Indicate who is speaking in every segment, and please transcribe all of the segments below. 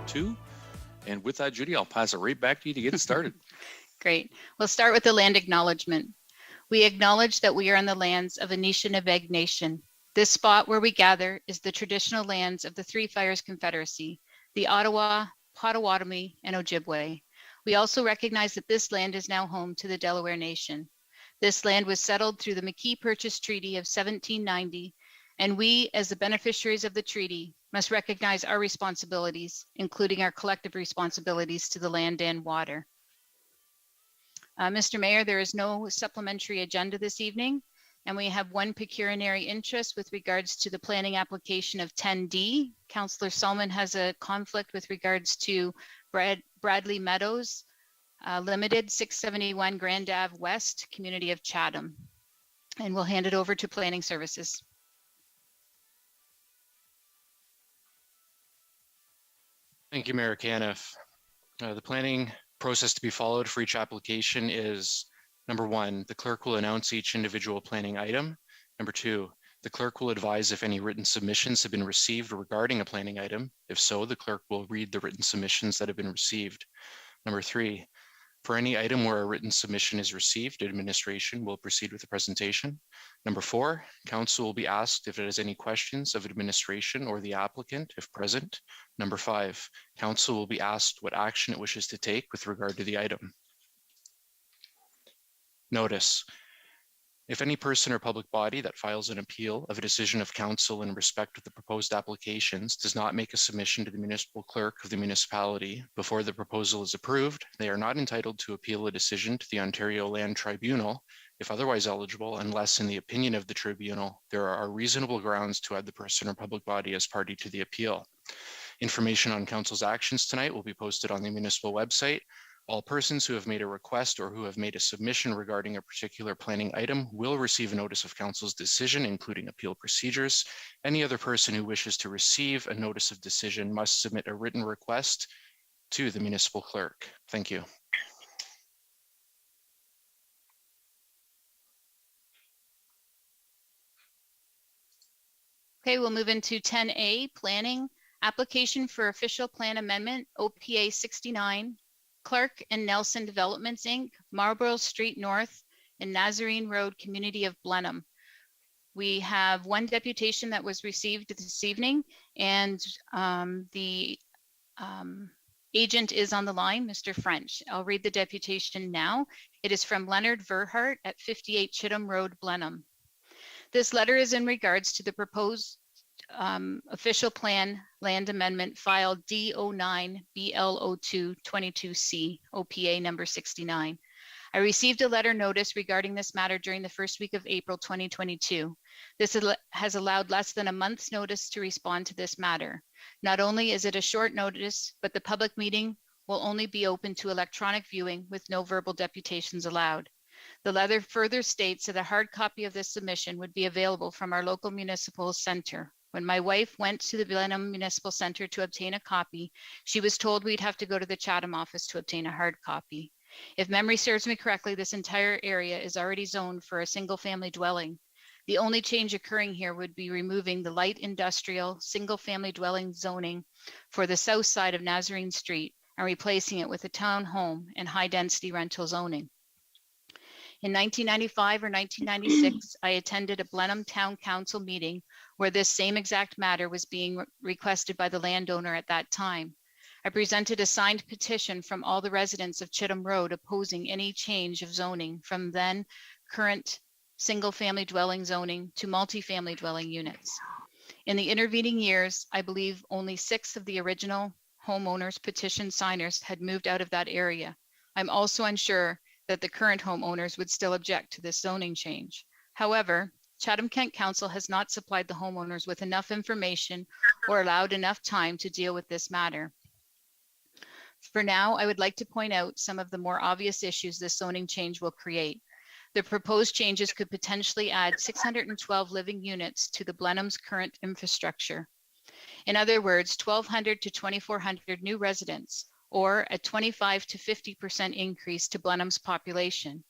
Speaker 1: 2. And with that, Judy, I'll pass it right back to you to get started.
Speaker 2: Great. We'll start with the land acknowledgement. We acknowledge that we are on the lands of Anishinaabe Nation. This spot where we gather is the traditional lands of the Three Fires Confederacy, the Ottawa, Potawatomi, and Ojibwe. We also recognize that this land is now home to the Delaware Nation. This land was settled through the McKee Purchase Treaty of 1790, and we, as the beneficiaries of the treaty, must recognize our responsibilities, including our collective responsibilities to the land and water. Mr. Mayor, there is no supplementary agenda this evening, and we have one pecuniary interest with regards to the planning application of 10D. Councillor Solomon has a conflict with regards to Bradley Meadows Limited, 671 Grand Ave West, community of Chatham. And we'll hand it over to Planning Services.
Speaker 3: Thank you, Mayor Caniff. The planning process to be followed for each application is: number 1, the clerk will announce each individual planning item. Number 2, the clerk will advise if any written submissions have been received regarding a planning item. If so, the clerk will read the written submissions that have been received. Number 3, for any item where a written submission is received, administration will proceed with the presentation. Number 4, council will be asked if it has any questions of administration or the applicant, if present. Number 5, council will be asked what action it wishes to take with regard to the item. Notice: if any person or public body that files an appeal of a decision of council in respect of the proposed applications does not make a submission to the municipal clerk of the municipality before the proposal is approved, they are not entitled to appeal a decision to the Ontario Land Tribunal if otherwise eligible, unless in the opinion of the tribunal, there are reasonable grounds to add the person or public body as party to the appeal. Information on council's actions tonight will be posted on the municipal website. All persons who have made a request or who have made a submission regarding a particular planning item will receive a notice of council's decision, including appeal procedures. Any other person who wishes to receive a notice of decision must submit a written request to the municipal clerk. Thank you.
Speaker 2: Okay, we'll move into 10A, planning. Application for official plan amendment, OPA 69. Clark and Nelson Developments, Inc., Marlborough Street North and Nazarene Road, community of Blenheim. We have one deputation that was received this evening, and the agent is on the line, Mr. French. I'll read the deputation now. It is from Leonard Verhart at 58 Chatham Road, Blenheim. This letter is in regards to the proposed official plan land amendment filed D09 BL02 22C OPA number 69. I received a letter notice regarding this matter during the first week of April 2022. This has allowed less than a month's notice to respond to this matter. Not only is it a short notice, but the public meeting will only be open to electronic viewing with no verbal deputations allowed. The letter further states that a hard copy of this submission would be available from our local municipal center. When my wife went to the Blenheim Municipal Center to obtain a copy, she was told we'd have to go to the Chatham office to obtain a hard copy. If memory serves me correctly, this entire area is already zoned for a single-family dwelling. The only change occurring here would be removing the light industrial single-family dwelling zoning for the south side of Nazarene Street and replacing it with a town home and high-density rental zoning. In 1995 or 1996, I attended a Blenheim Town Council meeting where this same exact matter was being requested by the landowner at that time. I presented a signed petition from all the residents of Chatham Road opposing any change of zoning from then current single-family dwelling zoning to multi-family dwelling units. In the intervening years, I believe only 6 of the original homeowners petition signers had moved out of that area. I'm also unsure that the current homeowners would still object to this zoning change. However, Chatham-Kent Council has not supplied the homeowners with enough information or allowed enough time to deal with this matter. For now, I would like to point out some of the more obvious issues this zoning change will create. The proposed changes could potentially add 612 living units to the Blenheim's current infrastructure. In other words, 1,200 to 2,400 new residents, or a 25 to 50% increase to Blenheim's population.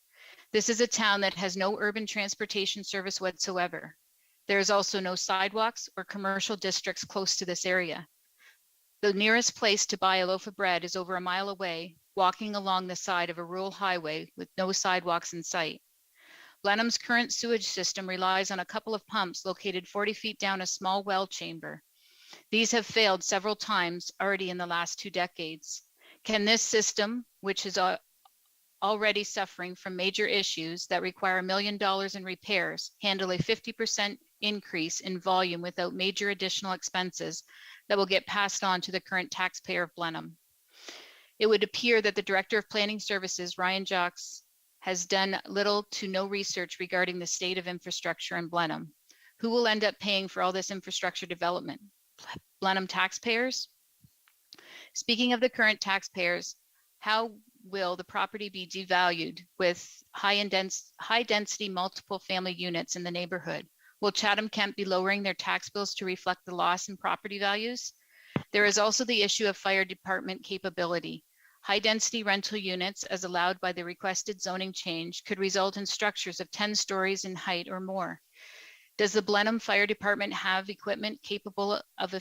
Speaker 2: This is a town that has no urban transportation service whatsoever. There is also no sidewalks or commercial districts close to this area. The nearest place to buy a loaf of bread is over a mile away, walking along the side of a rural highway with no sidewalks in sight. Blenheim's current sewage system relies on a couple of pumps located 40 feet down a small well chamber. These have failed several times already in the last 2 decades. Can this system, which is already suffering from major issues that require $1 million in repairs, handle a 50% increase in volume without major additional expenses that will get passed on to the current taxpayer of Blenheim? It would appear that the Director of Planning Services, Ryan Jacques, has done little to no research regarding the state of infrastructure in Blenheim. Who will end up paying for all this infrastructure development? Blenheim taxpayers? Speaking of the current taxpayers, how will the property be devalued with high density multiple family units in the neighborhood? Will Chatham-Kent be lowering their tax bills to reflect the loss in property values? There is also the issue of fire department capability. High density rental units, as allowed by the requested zoning change, could result in structures of 10 stories in height or more. Does the Blenheim Fire Department have equipment capable of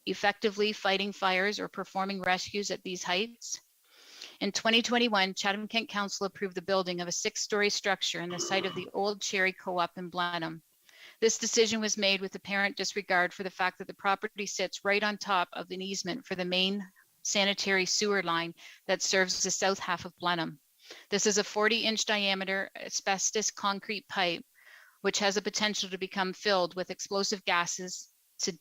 Speaker 2: effectively fighting fires or performing rescues at these heights? In 2021, Chatham-Kent Council approved the building of a 6-story structure in the site of the old Cherry Co-op in Blenheim. This decision was made with apparent disregard for the fact that the property sits right on top of an easement for the main sanitary sewer line that serves the south half of Blenheim. This is a 40-inch diameter asbestos concrete pipe, which has a potential to become filled with explosive gases to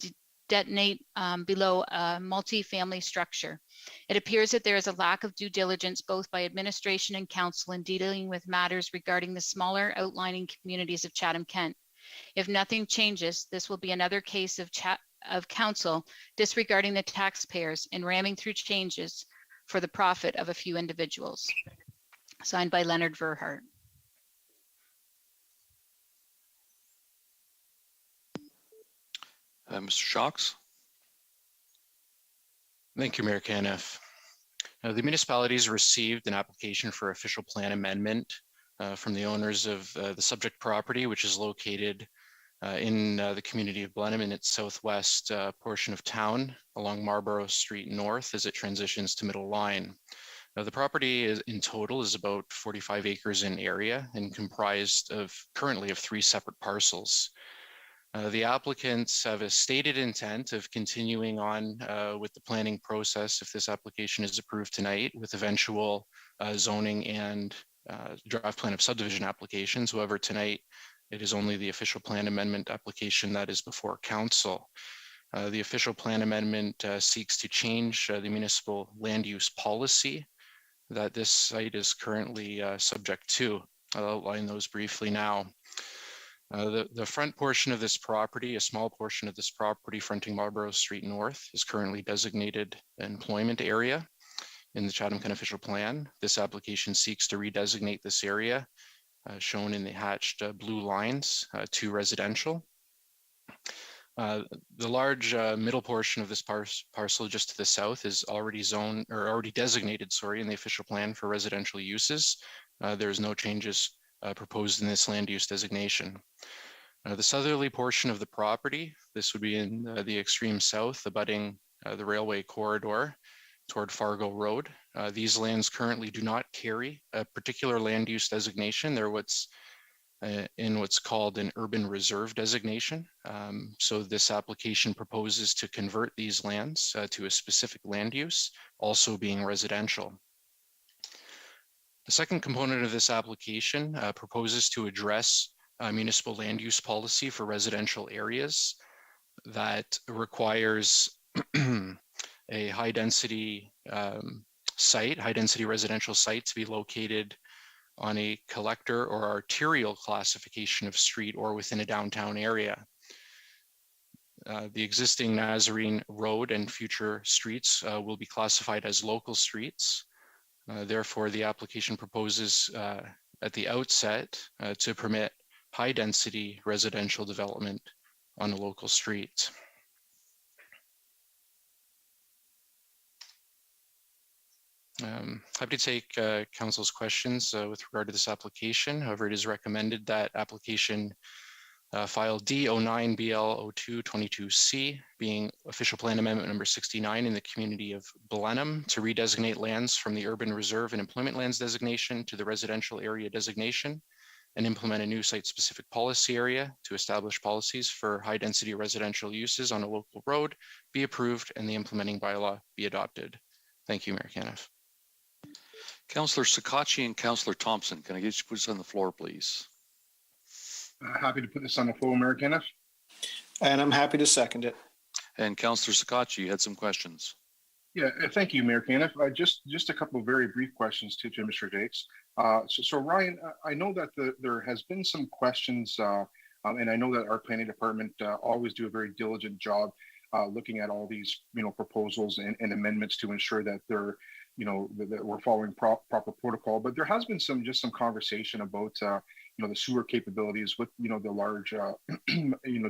Speaker 2: detonate below a multi-family structure. It appears that there is a lack of due diligence both by administration and council in dealing with matters regarding the smaller outlying communities of Chatham-Kent. If nothing changes, this will be another case of council disregarding the taxpayers and ramming through changes for the profit of a few individuals. Signed by Leonard Verhart.
Speaker 1: Mr. Shocks?
Speaker 3: Thank you, Mayor Caniff. The municipalities received an application for official plan amendment from the owners of the subject property, which is located in the community of Blenheim in its southwest portion of town along Marlborough Street North as it transitions to Middle Line. Now, the property in total is about 45 acres in area and comprised of currently of 3 separate parcels. The applicants have a stated intent of continuing on with the planning process if this application is approved tonight with eventual zoning and draft plan of subdivision applications. However, tonight it is only the official plan amendment application that is before council. The official plan amendment seeks to change the municipal land use policy that this site is currently subject to. I'll outline those briefly now. The front portion of this property, a small portion of this property fronting Marlborough Street North, is currently designated employment area in the Chatham-Kent official plan. This application seeks to redesignate this area, shown in the hatched blue lines, to residential. The large middle portion of this parcel just to the south is already zoned or already designated, in the official plan for residential uses. There's no changes proposed in this land use designation. The southerly portion of the property, this would be in the extreme south, abutting the railway corridor toward Fargo Road. These lands currently do not carry a particular land use designation. They're in what's called an urban reserve designation. So this application proposes to convert these lands to a specific land use, also being residential. The second component of this application proposes to address municipal land use policy for residential areas that requires a high density residential site to be located on a collector or arterial classification of street or within a downtown area. The existing Nazarene Road and future streets will be classified as local streets. Therefore, the application proposes at the outset to permit high density residential development on a local street. Happy to take council's questions with regard to this application. However, it is recommended that application file D09BL0222C, being official plan amendment number 69 in the community of Blenheim to redesignate lands from the urban reserve and employment lands designation to the residential area designation and implement a new site-specific policy area to establish policies for high-density residential uses on a local road be approved and the implementing bylaw be adopted. Thank you, Mayor Caniff.
Speaker 1: Councillor Sakachi and Councillor Thompson, can I get you to put this on the floor, please?
Speaker 4: Happy to put this on the floor, Mayor Kaniff.
Speaker 5: And I'm happy to second it.
Speaker 1: And Councillor Sakachi, you had some questions.
Speaker 4: Yeah, thank you, Mayor Caniff. Just a couple of very brief questions to Mr. Jakes. So Ryan, I know that there has been some questions, and I know that our planning department always do a very diligent job looking at all these, proposals and amendments to ensure that they're, that we're following proper protocol. But there has been some conversation about, the sewer capabilities with, the large,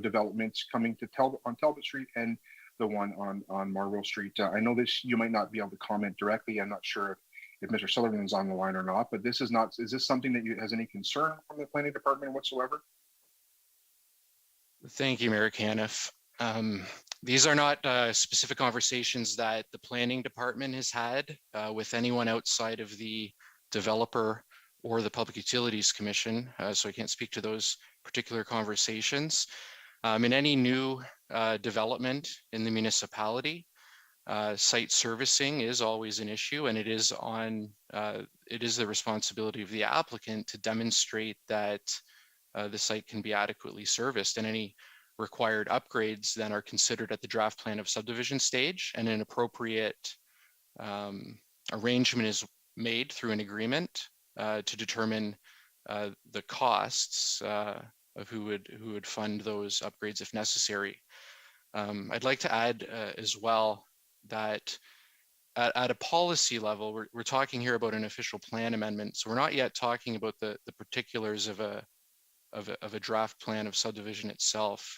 Speaker 4: developments coming to on Talbot Street and the one on Marlborough Street. I know this, you might not be able to comment directly. I'm not sure if Mr. Sullivan's on the line or not, but is this something that has any concern from the planning department whatsoever?
Speaker 3: Thank you, Mayor Caniff. These are not specific conversations that the planning department has had with anyone outside of the developer or the Public Utilities Commission, so I can't speak to those particular conversations. In any new development in the municipality, site servicing is always an issue, and it is the responsibility of the applicant to demonstrate that the site can be adequately serviced, and any required upgrades then are considered at the draft plan of subdivision stage, and an appropriate arrangement is made through an agreement to determine the costs of who would fund those upgrades if necessary. I'd like to add as well that at a policy level, we're talking here about an official plan amendment, so we're not yet talking about the particulars of a draft plan of subdivision itself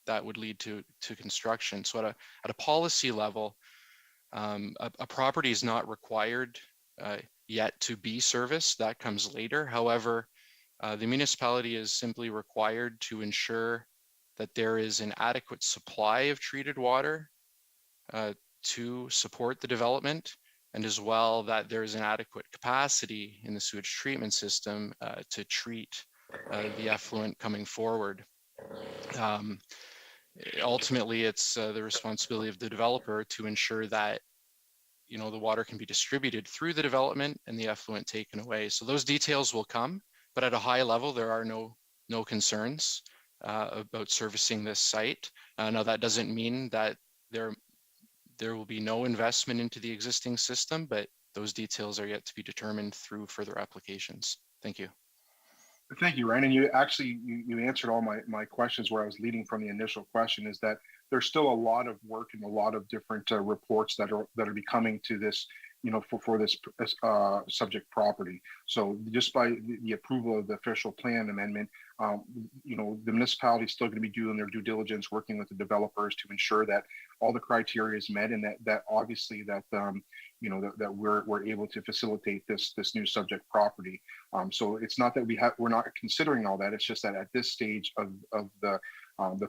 Speaker 3: that would lead to construction. So at a policy level, a property is not required yet to be serviced. That comes later. However, the municipality is simply required to ensure that there is an adequate supply of treated water to support the development, and as well that there is an adequate capacity in the sewage treatment system to treat the effluent coming forward. Ultimately, it's the responsibility of the developer to ensure that the water can be distributed through the development and the effluent taken away. So those details will come, but at a high level, there are no concerns about servicing this site. Now that doesn't mean that there will be no investment into the existing system, but those details are yet to be determined through further applications. Thank you.
Speaker 4: Thank you, Ryan. And you actually, you answered all my questions where I was leading from the initial question, is that there's still a lot of work and a lot of different reports that are becoming to this, for this subject property. So just by the approval of the official plan amendment, the municipality is still going to be doing their due diligence, working with the developers to ensure that all the criteria is met, and that obviously that that we're able to facilitate this new subject property. So it's not that we're not considering all that. It's just that at this stage of the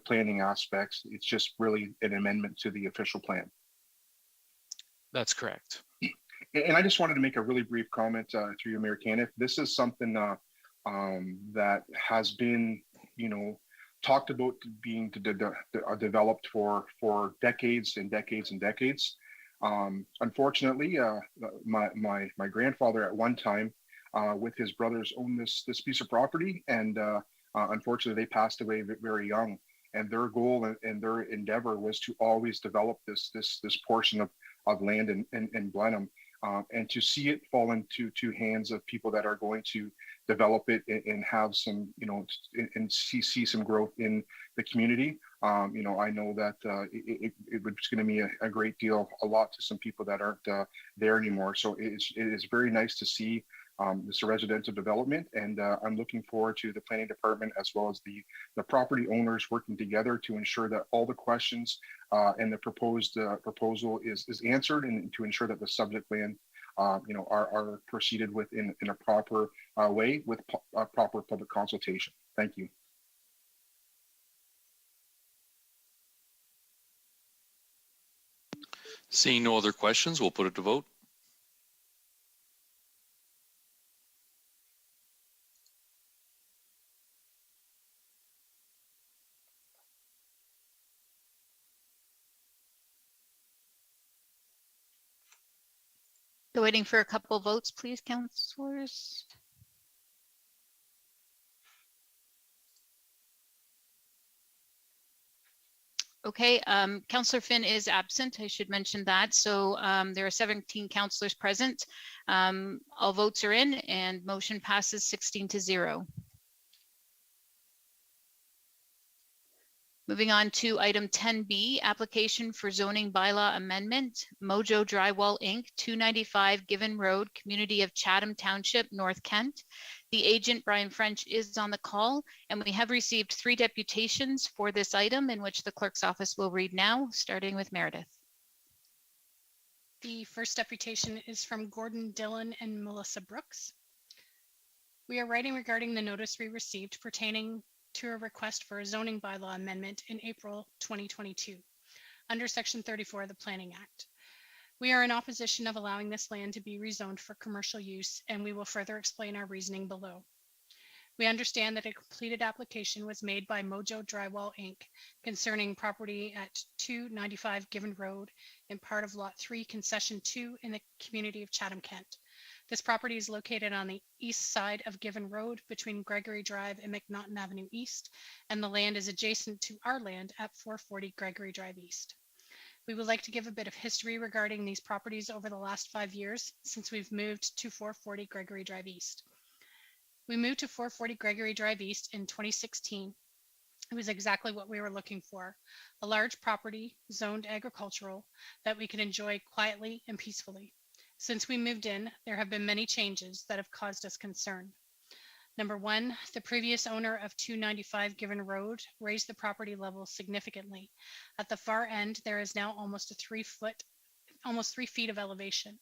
Speaker 4: planning aspects, it's just really an amendment to the official plan.
Speaker 3: That's correct.
Speaker 4: And I just wanted to make a really brief comment through you, Mayor Caniff. This is something that has been, talked about being developed for decades and decades and decades. Unfortunately, my grandfather at one time with his brothers owned this piece of property, and unfortunately they passed away very young. And their goal and their endeavor was to always develop this portion of land in Blenheim, and to see it fall into hands of people that are going to develop it and have some, and see some growth in the community. I know that it was going to be a great deal, a lot to some people that aren't there anymore. So it is very nice to see this residential development, and I'm looking forward to the planning department as well as the property owners working together to ensure that all the questions and the proposed proposal is answered, and to ensure that the subject land are proceeded with in a proper way with proper public consultation. Thank you.
Speaker 1: Seeing no other questions, we'll put it to vote.
Speaker 2: So waiting for a couple votes, please, councillors. Okay, Councillor Finn is absent. I should mention that. So there are 17 councillors present. All votes are in and motion passes 16-0. Moving on to item 10B, application for zoning bylaw amendment, Mojo Drywall Inc., 295 Given Road, community of Chatham Township, North Kent. The agent, Brian French, is on the call, and we have received 3 deputations for this item, in which the clerk's office will read now, starting with Meredith.
Speaker 6: The first deputation is from Gordon Dillon and Melissa Brooks. We are writing regarding the notice we received pertaining to a request for a zoning bylaw amendment in April 2022 under Section 34 of the Planning Act. We are in opposition of allowing this land to be rezoned for commercial use, and we will further explain our reasoning below. We understand that a completed application was made by Mojo Drywall Inc. concerning property at 295 Given Road in part of Lot 3, Concession 2 in the community of Chatham-Kent. This property is located on the east side of Given Road between Gregory Drive and McNaughton Avenue East, and the land is adjacent to our land at 440 Gregory Drive East. We would like to give a bit of history regarding these properties over the last 5 years since we've moved to 440 Gregory Drive East. We moved to 440 Gregory Drive East in 2016. It was exactly what we were looking for, a large property zoned agricultural that we could enjoy quietly and peacefully. Since we moved in, there have been many changes that have caused us concern. Number 1, the previous owner of 295 Given Road raised the property level significantly. At the far end, there is now almost 3 feet of elevation.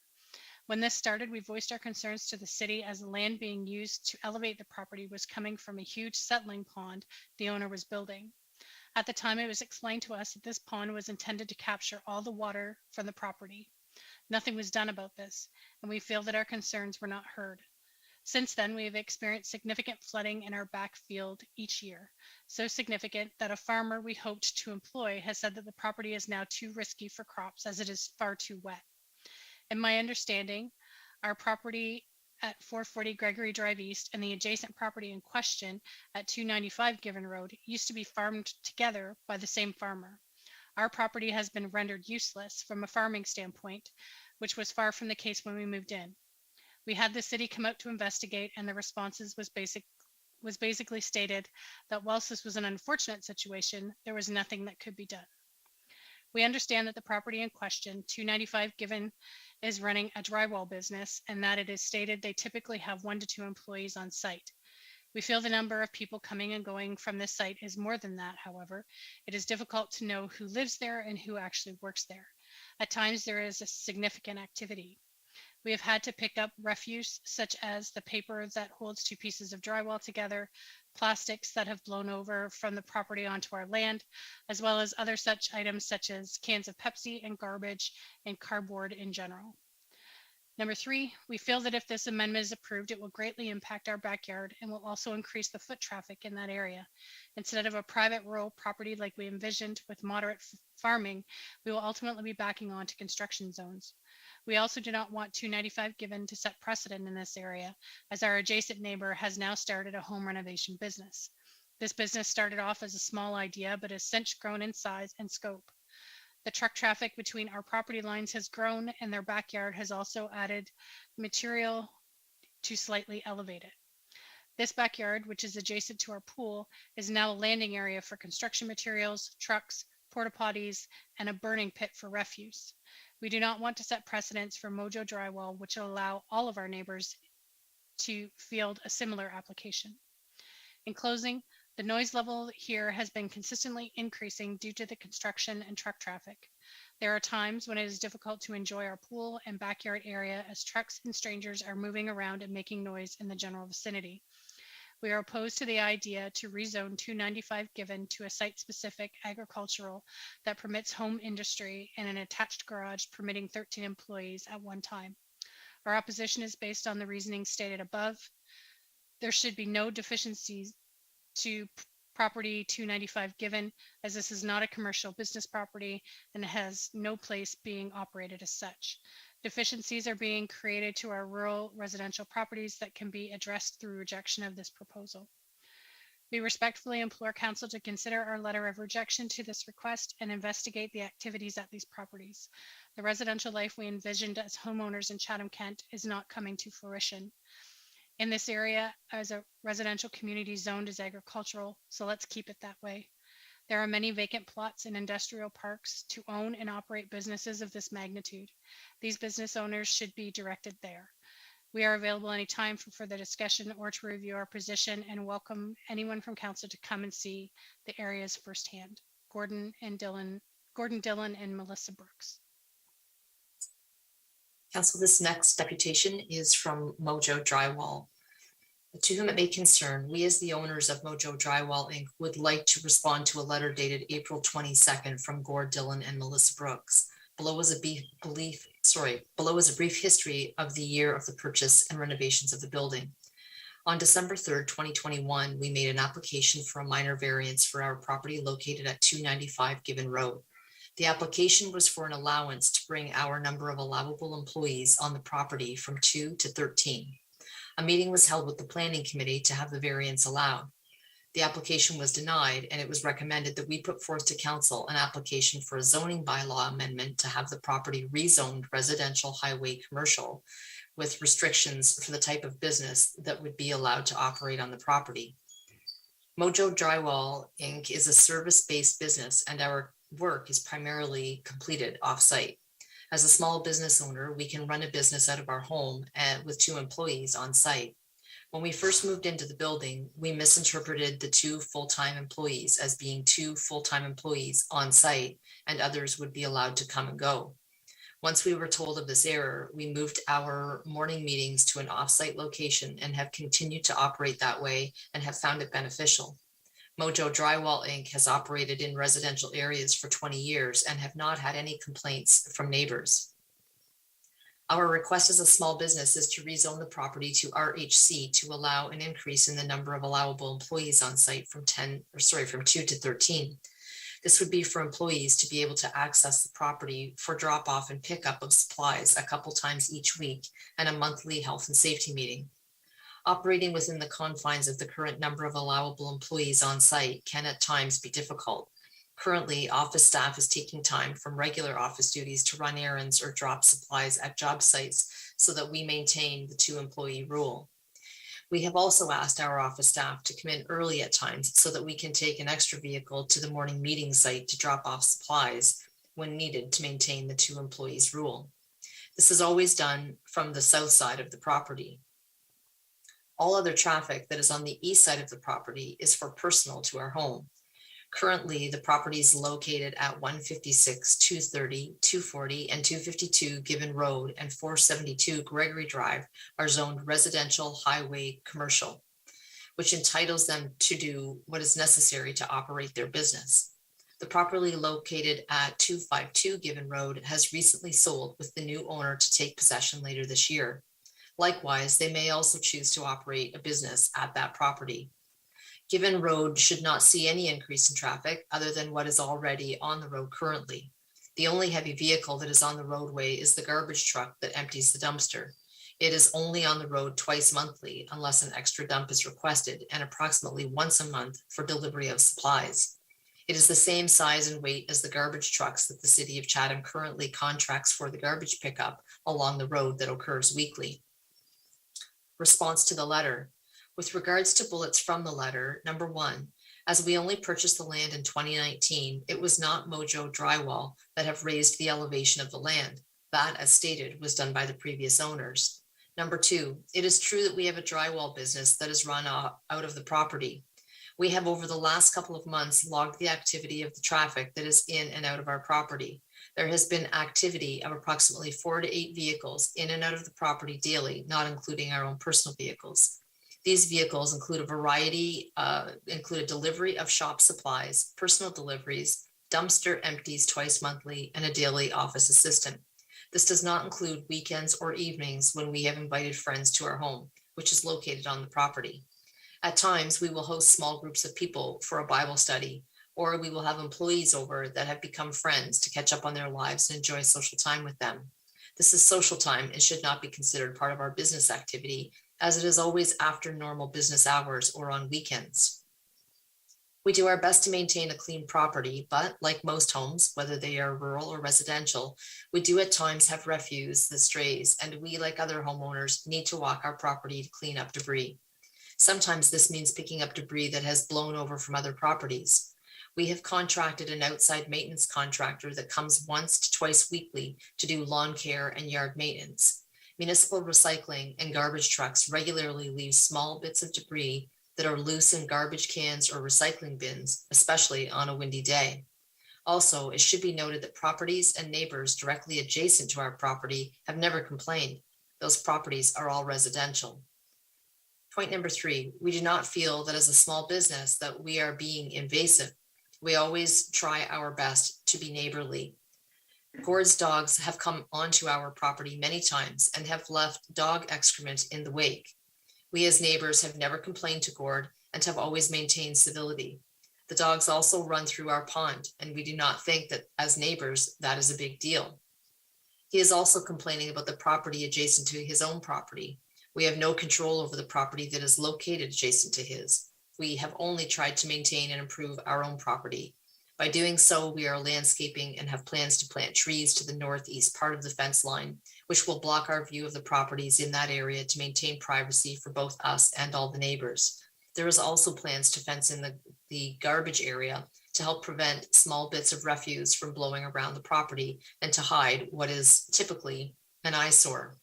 Speaker 6: When this started, we voiced our concerns to the city as the land being used to elevate the property was coming from a huge settling pond the owner was building. At the time, it was explained to us that this pond was intended to capture all the water from the property. Nothing was done about this, and we feel that our concerns were not heard. Since then, we have experienced significant flooding in our backfield each year, so significant that a farmer we hoped to employ has said that the property is now too risky for crops as it is far too wet. In my understanding, our property at 440 Gregory Drive East and the adjacent property in question at 295 Given Road used to be farmed together by the same farmer. Our property has been rendered useless from a farming standpoint, which was far from the case when we moved in. We had the city come out to investigate, and the responses was basically stated that whilst this was an unfortunate situation, there was nothing that could be done. We understand that the property in question, 295 Given, is running a drywall business, and that it is stated they typically have 1 to 2 employees on site. We feel the number of people coming and going from this site is more than that. However, it is difficult to know who lives there and who actually works there. At times, there is a significant activity. We have had to pick up refuse, such as the paper that holds 2 pieces of drywall together, plastics that have blown over from the property onto our land, as well as other such items such as cans of Pepsi and garbage and cardboard in general. Number 3, we feel that if this amendment is approved, it will greatly impact our backyard and will also increase the foot traffic in that area. Instead of a private rural property like we envisioned with moderate farming, we will ultimately be backing onto construction zones. We also do not want 295 Given to set precedent in this area, as our adjacent neighbor has now started a home renovation business. This business started off as a small idea, but has since grown in size and scope. The truck traffic between our property lines has grown, and their backyard has also added material to slightly elevate it. This backyard, which is adjacent to our pool, is now a landing area for construction materials, trucks, porta potties, and a burning pit for refuse. We do not want to set precedents for Mojo Drywall, which will allow all of our neighbors to field a similar application. In closing, the noise level here has been consistently increasing due to the construction and truck traffic. There are times when it is difficult to enjoy our pool and backyard area as trucks and strangers are moving around and making noise in the general vicinity. We are opposed to the idea to rezone 295 Given to a site-specific agricultural that permits home industry and an attached garage permitting 13 employees at one time. Our opposition is based on the reasoning stated above. There should be no deficiencies to property 295 Given, as this is not a commercial business property and has no place being operated as such. Deficiencies are being created to our rural residential properties that can be addressed through rejection of this proposal. We respectfully implore council to consider our letter of rejection to this request and investigate the activities at these properties. The residential life we envisioned as homeowners in Chatham-Kent is not coming to fruition. In this area, as a residential community zoned as agricultural, so let's keep it that way. There are many vacant plots in industrial parks to own and operate businesses of this magnitude. These business owners should be directed there. We are available anytime for further discussion or to review our position and welcome anyone from council to come and see the areas firsthand. Gordon Dillon and Melissa Brooks.
Speaker 7: Council, this next deputation is from Mojo Drywall. To whom it may concern, we as the owners of Mojo Drywall Inc. would like to respond to a letter dated April 22nd from Gord Dillon and Melissa Brooks. Below is a brief history of the year of the purchase and renovations of the building. On December 3rd, 2021, we made an application for a minor variance for our property located at 295 Given Road. The application was for an allowance to bring our number of allowable employees on the property from 2 to 13. A meeting was held with the planning committee to have the variance allowed. The application was denied, and it was recommended that we put forth to council an application for a zoning bylaw amendment to have the property rezoned residential highway commercial with restrictions for the type of business that would be allowed to operate on the property. Mojo Drywall Inc. is a service-based business, and our work is primarily completed off-site. As a small business owner, we can run a business out of our home and with 2 employees on site. When we first moved into the building, we misinterpreted the 2 full-time employees as being 2 full-time employees on site, and others would be allowed to come and go. Once we were told of this error, we moved our morning meetings to an off-site location and have continued to operate that way and have found it beneficial. Mojo Drywall Inc. has operated in residential areas for 20 years and have not had any complaints from neighbors. Our request as a small business is to rezone the property to RHC to allow an increase in the number of allowable employees on site from 2 to 13. This would be for employees to be able to access the property for drop off and pickup of supplies a couple times each week and a monthly health and safety meeting. Operating within the confines of the current number of allowable employees on site can at times be difficult. Currently, office staff is taking time from regular office duties to run errands or drop supplies at job sites so that we maintain the 2-employee rule. We have also asked our office staff to come in early at times so that we can take an extra vehicle to the morning meeting site to drop off supplies when needed to maintain the 2 employees rule. This is always done from the south side of the property. All other traffic that is on the east side of the property is for personal to our home. Currently, the property is located at 156, 230, 240, and 252 Given Road and 472 Gregory Drive are zoned residential highway commercial, which entitles them to do what is necessary to operate their business. The property located at 252 Given Road has recently sold with the new owner to take possession later this year. Likewise, they may also choose to operate a business at that property. Given Road should not see any increase in traffic other than what is already on the road currently. The only heavy vehicle that is on the roadway is the garbage truck that empties the dumpster. It is only on the road twice monthly unless an extra dump is requested and approximately once a month for delivery of supplies. It is the same size and weight as the garbage trucks that the City of Chatham currently contracts for the garbage pickup along the road that occurs weekly. Response to the letter. With regards to bullets from the letter, number 1, as we only purchased the land in 2019, it was not Mojo Drywall that have raised the elevation of the land. That, as stated, was done by the previous owners. Number 2, it is true that we have a drywall business that is run out of the property. We have over the last couple of months logged the activity of the traffic that is in and out of our property. There has been activity of approximately 4 to 8 vehicles in and out of the property daily, not including our own personal vehicles. These vehicles include a delivery of shop supplies, personal deliveries, dumpster empties twice monthly, and a daily office assistant. This does not include weekends or evenings when we have invited friends to our home, which is located on the property. At times, we will host small groups of people for a Bible study, or we will have employees over that have become friends to catch up on their lives and enjoy social time with them. This is social time and should not be considered part of our business activity, as it is always after normal business hours or on weekends. We do our best to maintain a clean property, but like most homes, whether they are rural or residential, we do at times have refuse that strays, and we, like other homeowners, need to walk our property to clean up debris. Sometimes this means picking up debris that has blown over from other properties. We have contracted an outside maintenance contractor that comes once to twice weekly to do lawn care and yard maintenance. Municipal recycling and garbage trucks regularly leave small bits of debris that are loose in garbage cans or recycling bins, especially on a windy day. Also, it should be noted that properties and neighbors directly adjacent to our property have never complained. Those properties are all residential. Point number 3, we do not feel that as a small business that we are being invasive. We always try our best to be neighborly. Gord's dogs have come onto our property many times and have left dog excrement in the wake. We as neighbors have never complained to Gord and have always maintained civility. The dogs also run through our pond, and we do not think that as neighbors that is a big deal. He is also complaining about the property adjacent to his own property. We have no control over the property that is located adjacent to his. We have only tried to maintain and improve our own property. By doing so, we are landscaping and have plans to plant trees to the northeast part of the fence line, which will block our view of the properties in that area to maintain privacy for both us and all the neighbors. There is also plans to fence in the garbage area to help prevent small bits of refuse from blowing around the property and to hide what is typically an eyesore.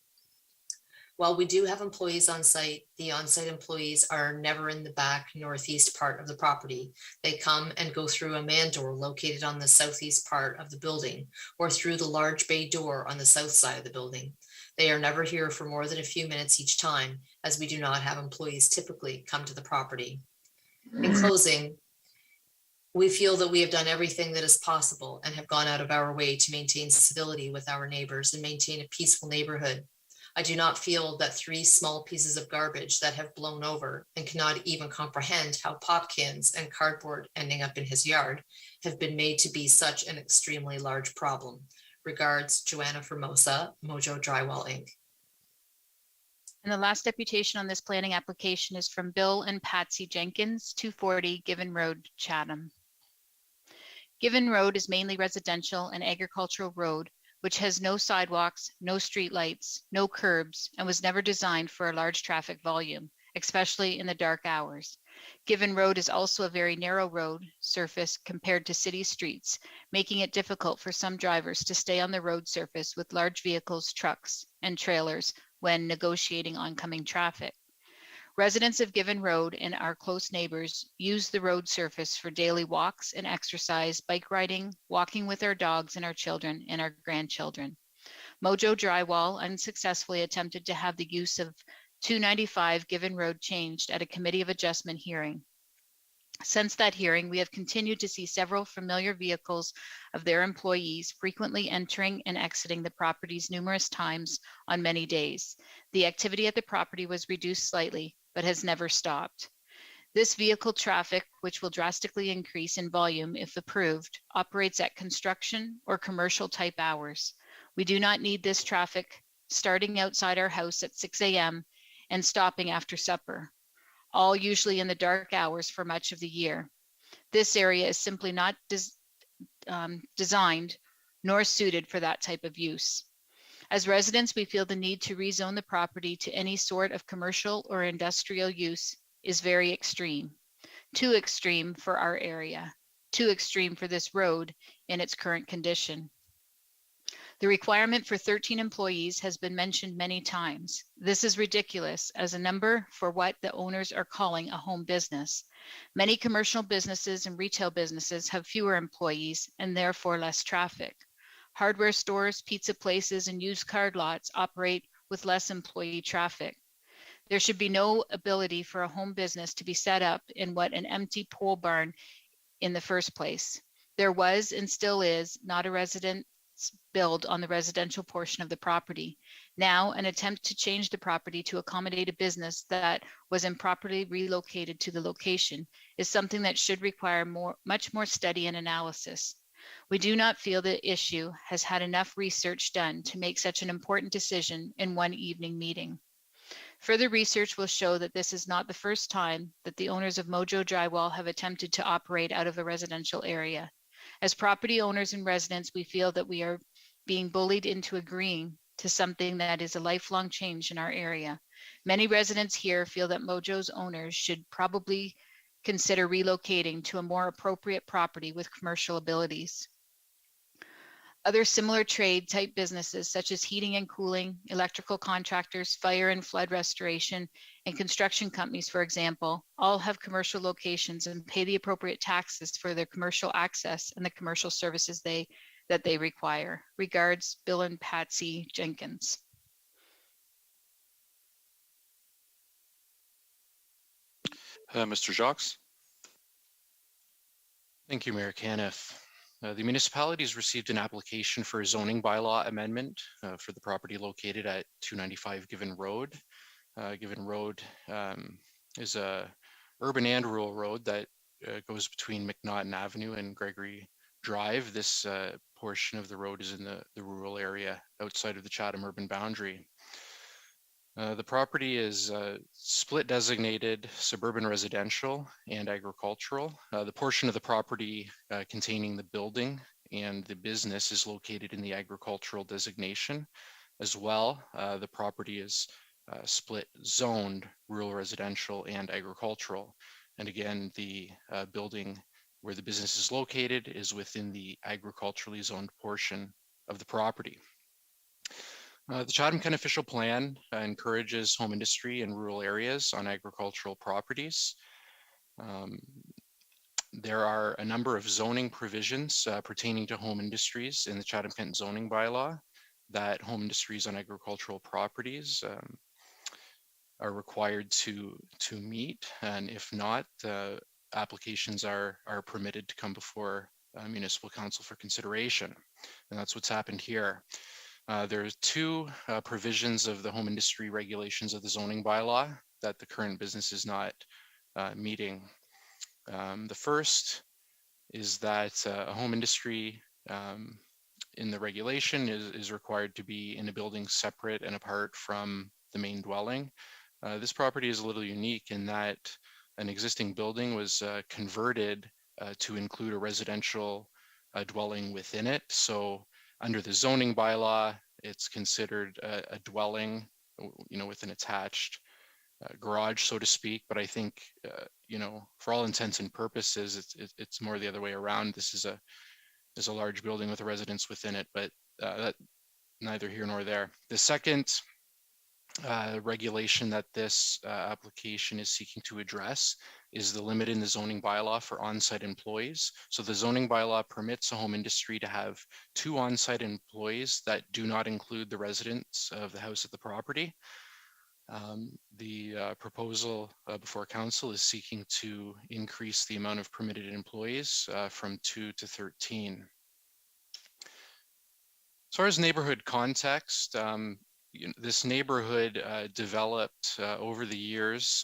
Speaker 7: While we do have employees on site, the on-site employees are never in the back northeast part of the property. They come and go through a man door located on the southeast part of the building or through the large bay door on the south side of the building. They are never here for more than a few minutes each time, as we do not have employees typically come to the property. In closing, we feel that we have done everything that is possible and have gone out of our way to maintain civility with our neighbors and maintain a peaceful neighborhood. I do not feel that 3 small pieces of garbage that have blown over and cannot even comprehend how pop cans and cardboard ending up in his yard have been made to be such an extremely large problem. Regards, Joanna Formosa, Mojo Drywall, Inc.
Speaker 2: And the last deputation on this planning application is from Bill and Patsy Jenkins, 240 Given Road, Chatham. Given Road is mainly residential and agricultural road, which has no sidewalks, no streetlights, no curbs, and was never designed for a large traffic volume, especially in the dark hours. Given Road is also a very narrow road surface compared to city streets, making it difficult for some drivers to stay on the road surface with large vehicles, trucks, and trailers when negotiating oncoming traffic. Residents of Given Road and our close neighbors use the road surface for daily walks and exercise, bike riding, walking with our dogs and our children and our grandchildren. Mojo Drywall unsuccessfully attempted to have the use of 295 Given Road changed at a Committee of Adjustment hearing. Since that hearing, we have continued to see several familiar vehicles of their employees frequently entering and exiting the properties numerous times on many days. The activity at the property was reduced slightly, but has never stopped. This vehicle traffic, which will drastically increase in volume if approved, operates at construction or commercial type hours. We do not need this traffic starting outside our house at 6 a.m. and stopping after supper, all usually in the dark hours for much of the year. This area is simply not designed nor suited for that type of use. As residents, we feel the need to rezone the property to any sort of commercial or industrial use is very extreme. Too extreme for our area, too extreme for this road in its current condition. The requirement for 13 employees has been mentioned many times. This is ridiculous as a number for what the owners are calling a home business. Many commercial businesses and retail businesses have fewer employees and therefore less traffic. Hardware stores, pizza places, and used car lots operate with less employee traffic. There should be no ability for a home business to be set up in what an empty pole barn in the first place. There was and still is not a residence build on the residential portion of the property. Now, an attempt to change the property to accommodate a business that was improperly relocated to the location is something that should require much more study and analysis. We do not feel the issue has had enough research done to make such an important decision in one evening meeting. Further research will show that this is not the first time that the owners of Mojo Drywall have attempted to operate out of a residential area. As property owners and residents, we feel that we are being bullied into agreeing to something that is a lifelong change in our area. Many residents here feel that Mojo's owners should probably consider relocating to a more appropriate property with commercial abilities. Other similar trade type businesses such as heating and cooling, electrical contractors, fire and flood restoration, and construction companies, for example, all have commercial locations and pay the appropriate taxes for their commercial access and the commercial services that they require. Regards, Bill and Patsy Jenkins.
Speaker 1: Mr. Jacques?
Speaker 3: Thank you, Mayor Caniff. The municipality has received an application for a zoning bylaw amendment for the property located at 295 Given Road. Given Road is a urban and rural road that goes between McNaughton Avenue and Gregory Drive. This portion of the road is in the rural area outside of the Chatham urban boundary. The property is split designated suburban residential and agricultural. The portion of the property containing the building and the business is located in the agricultural designation. As well, the property is split zoned rural residential and agricultural. And again, the building where the business is located is within the agriculturally zoned portion of the property. The Chatham-Kent official plan encourages home industry in rural areas on agricultural properties. There are a number of zoning provisions pertaining to home industries in the Chatham-Kent zoning bylaw that home industries on agricultural properties are required to meet, and if not, applications are permitted to come before municipal council for consideration, and that's what's happened here. There's two provisions of the home industry regulations of the zoning bylaw that the current business is not meeting. The first is that a home industry in the regulation is required to be in a building separate and apart from the main dwelling. This property is a little unique in that an existing building was converted to include a residential dwelling within it. So under the zoning bylaw, it's considered a dwelling, with an attached garage, so to speak. But I think, for all intents and purposes, it's more the other way around. This is a large building with a residence within it, but that neither here nor there. The second regulation that this application is seeking to address is the limit in the zoning bylaw for on-site employees. So the zoning bylaw permits a home industry to have 2 on-site employees that do not include the residents of the house at the property. The proposal before council is seeking to increase the amount of permitted employees from 2 to 13. As far as neighborhood context, this neighborhood developed over the years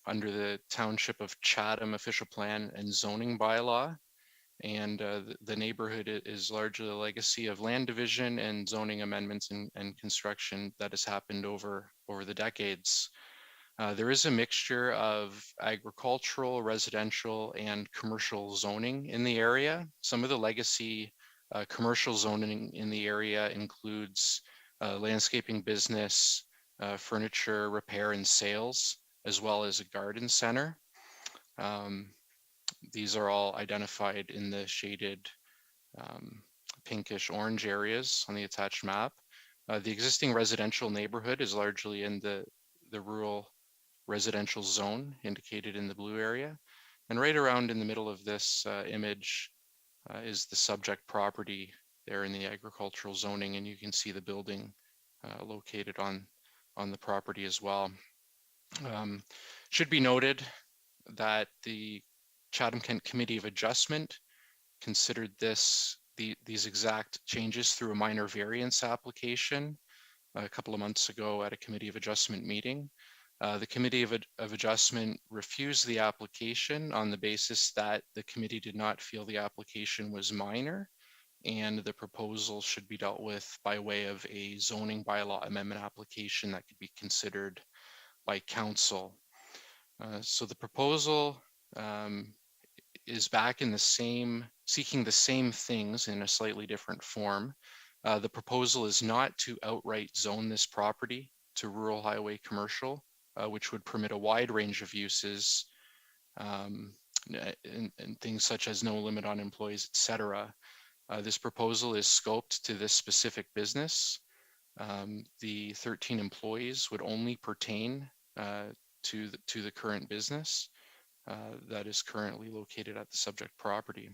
Speaker 3: under the Township of Chatham official plan and zoning bylaw. And the neighborhood is largely a legacy of land division and zoning amendments and construction that has happened over the decades. There is a mixture of agricultural, residential, and commercial zoning in the area. Some of the legacy commercial zoning in the area includes landscaping business, furniture repair and sales, as well as a garden center. These are all identified in the shaded pinkish orange areas on the attached map. The existing residential neighborhood is largely in the rural residential zone indicated in the blue area. And right around in the middle of this image is the subject property there in the agricultural zoning, and you can see the building located on the property as well. Should be noted that the Chatham-Kent Committee of Adjustment considered these exact changes through a minor variance application a couple of months ago at a Committee of Adjustment meeting. The Committee of Adjustment refused the application on the basis that the committee did not feel the application was minor and the proposal should be dealt with by way of a zoning bylaw amendment application that could be considered by council. So the proposal is back in seeking the same things in a slightly different form. The proposal is not to outright zone this property to rural highway commercial, which would permit a wide range of uses and things such as no limit on employees, etc. This proposal is scoped to this specific business. The 13 employees would only pertain to the current business that is currently located at the subject property.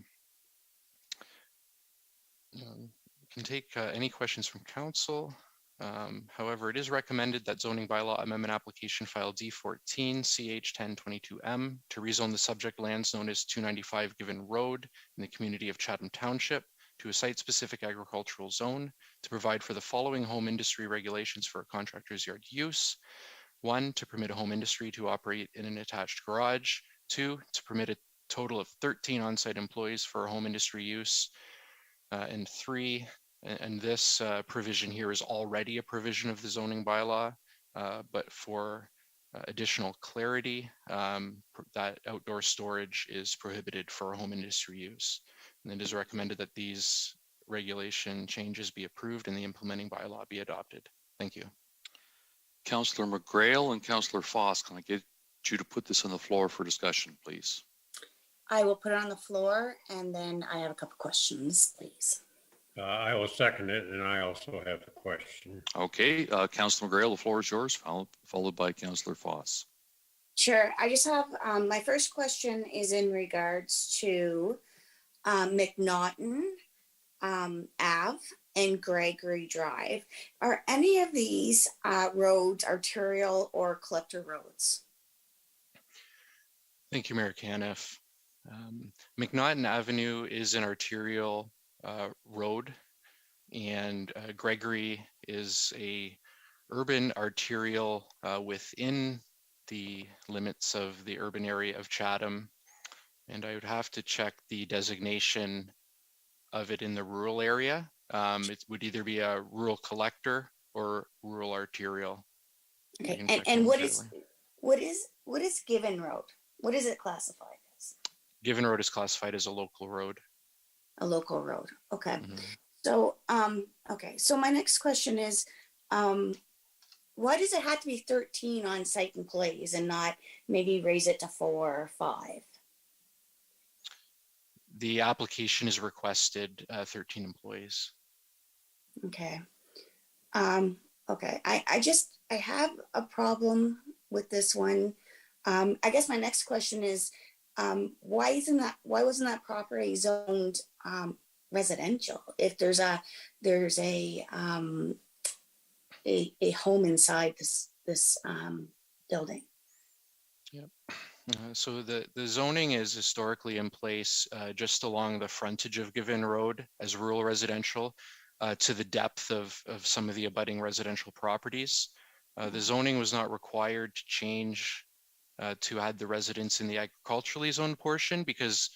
Speaker 3: Can take any questions from council. However, it is recommended that zoning bylaw amendment application file D14 CH 1022M to rezone the subject lands known as 295 Given Road in the community of Chatham Township to a site-specific agricultural zone to provide for the following home industry regulations for a contractor's yard use. 1, to permit a home industry to operate in an attached garage. 2, to permit a total of 13 on-site employees for a home industry use. And 3, and this provision here is already a provision of the zoning bylaw, but for additional clarity, that outdoor storage is prohibited for home industry use. And it is recommended that these regulation changes be approved and the implementing bylaw be adopted. Thank you.
Speaker 1: Councillor McGrail and Councillor Foss, can I get you to put this on the floor for discussion, please?
Speaker 8: I will put it on the floor and then I have a couple questions, please.
Speaker 9: I will second it, and I also have a question.
Speaker 1: Okay, Councillor McGrail, the floor is yours, followed by Councillor Foss.
Speaker 8: Sure. I just have, my first question is in regards to McNaughton Ave and Gregory Drive. Are any of these roads arterial or collector roads?
Speaker 3: Thank you, Mayor Caniff. McNaughton Avenue is an arterial road, and Gregory is a urban arterial within the limits of the urban area of Chatham. And I would have to check the designation of it in the rural area. It would either be a rural collector or rural arterial.
Speaker 8: Okay, and what is Given Road? What is it classified as?
Speaker 3: Given Road is classified as a local road.
Speaker 8: A local road. Okay.
Speaker 3: Mm-hmm.
Speaker 8: So, okay. So my next question is, why does it have to be 13 on-site employees and not maybe raise it to 4 or 5?
Speaker 3: The application is requested 13 employees.
Speaker 8: Okay. Okay. I have a problem with this one. I guess my next question is, why wasn't that property zoned residential if there's a home inside this building?
Speaker 3: Yep. So the zoning is historically in place just along the frontage of Given Road as rural residential to the depth of some of the abutting residential properties. The zoning was not required to change to add the residents in the agriculturally zoned portion because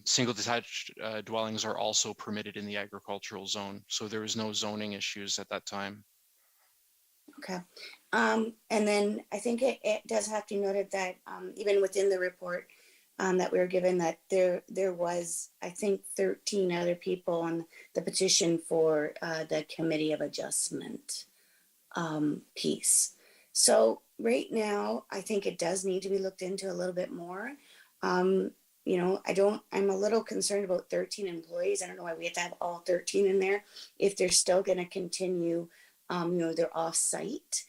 Speaker 3: single detached dwellings are also permitted in the agricultural zone. So there was no zoning issues at that time.
Speaker 8: Okay. And then I think it does have to be noted that even within the report that we were given that there was, I think, 13 other people on the petition for the Committee of Adjustment piece. So right now, I think it does need to be looked into a little bit more. You know, I'm a little concerned about 13 employees. I don't know why we have to have all 13 in there if they're still going to continue, you know, their off-site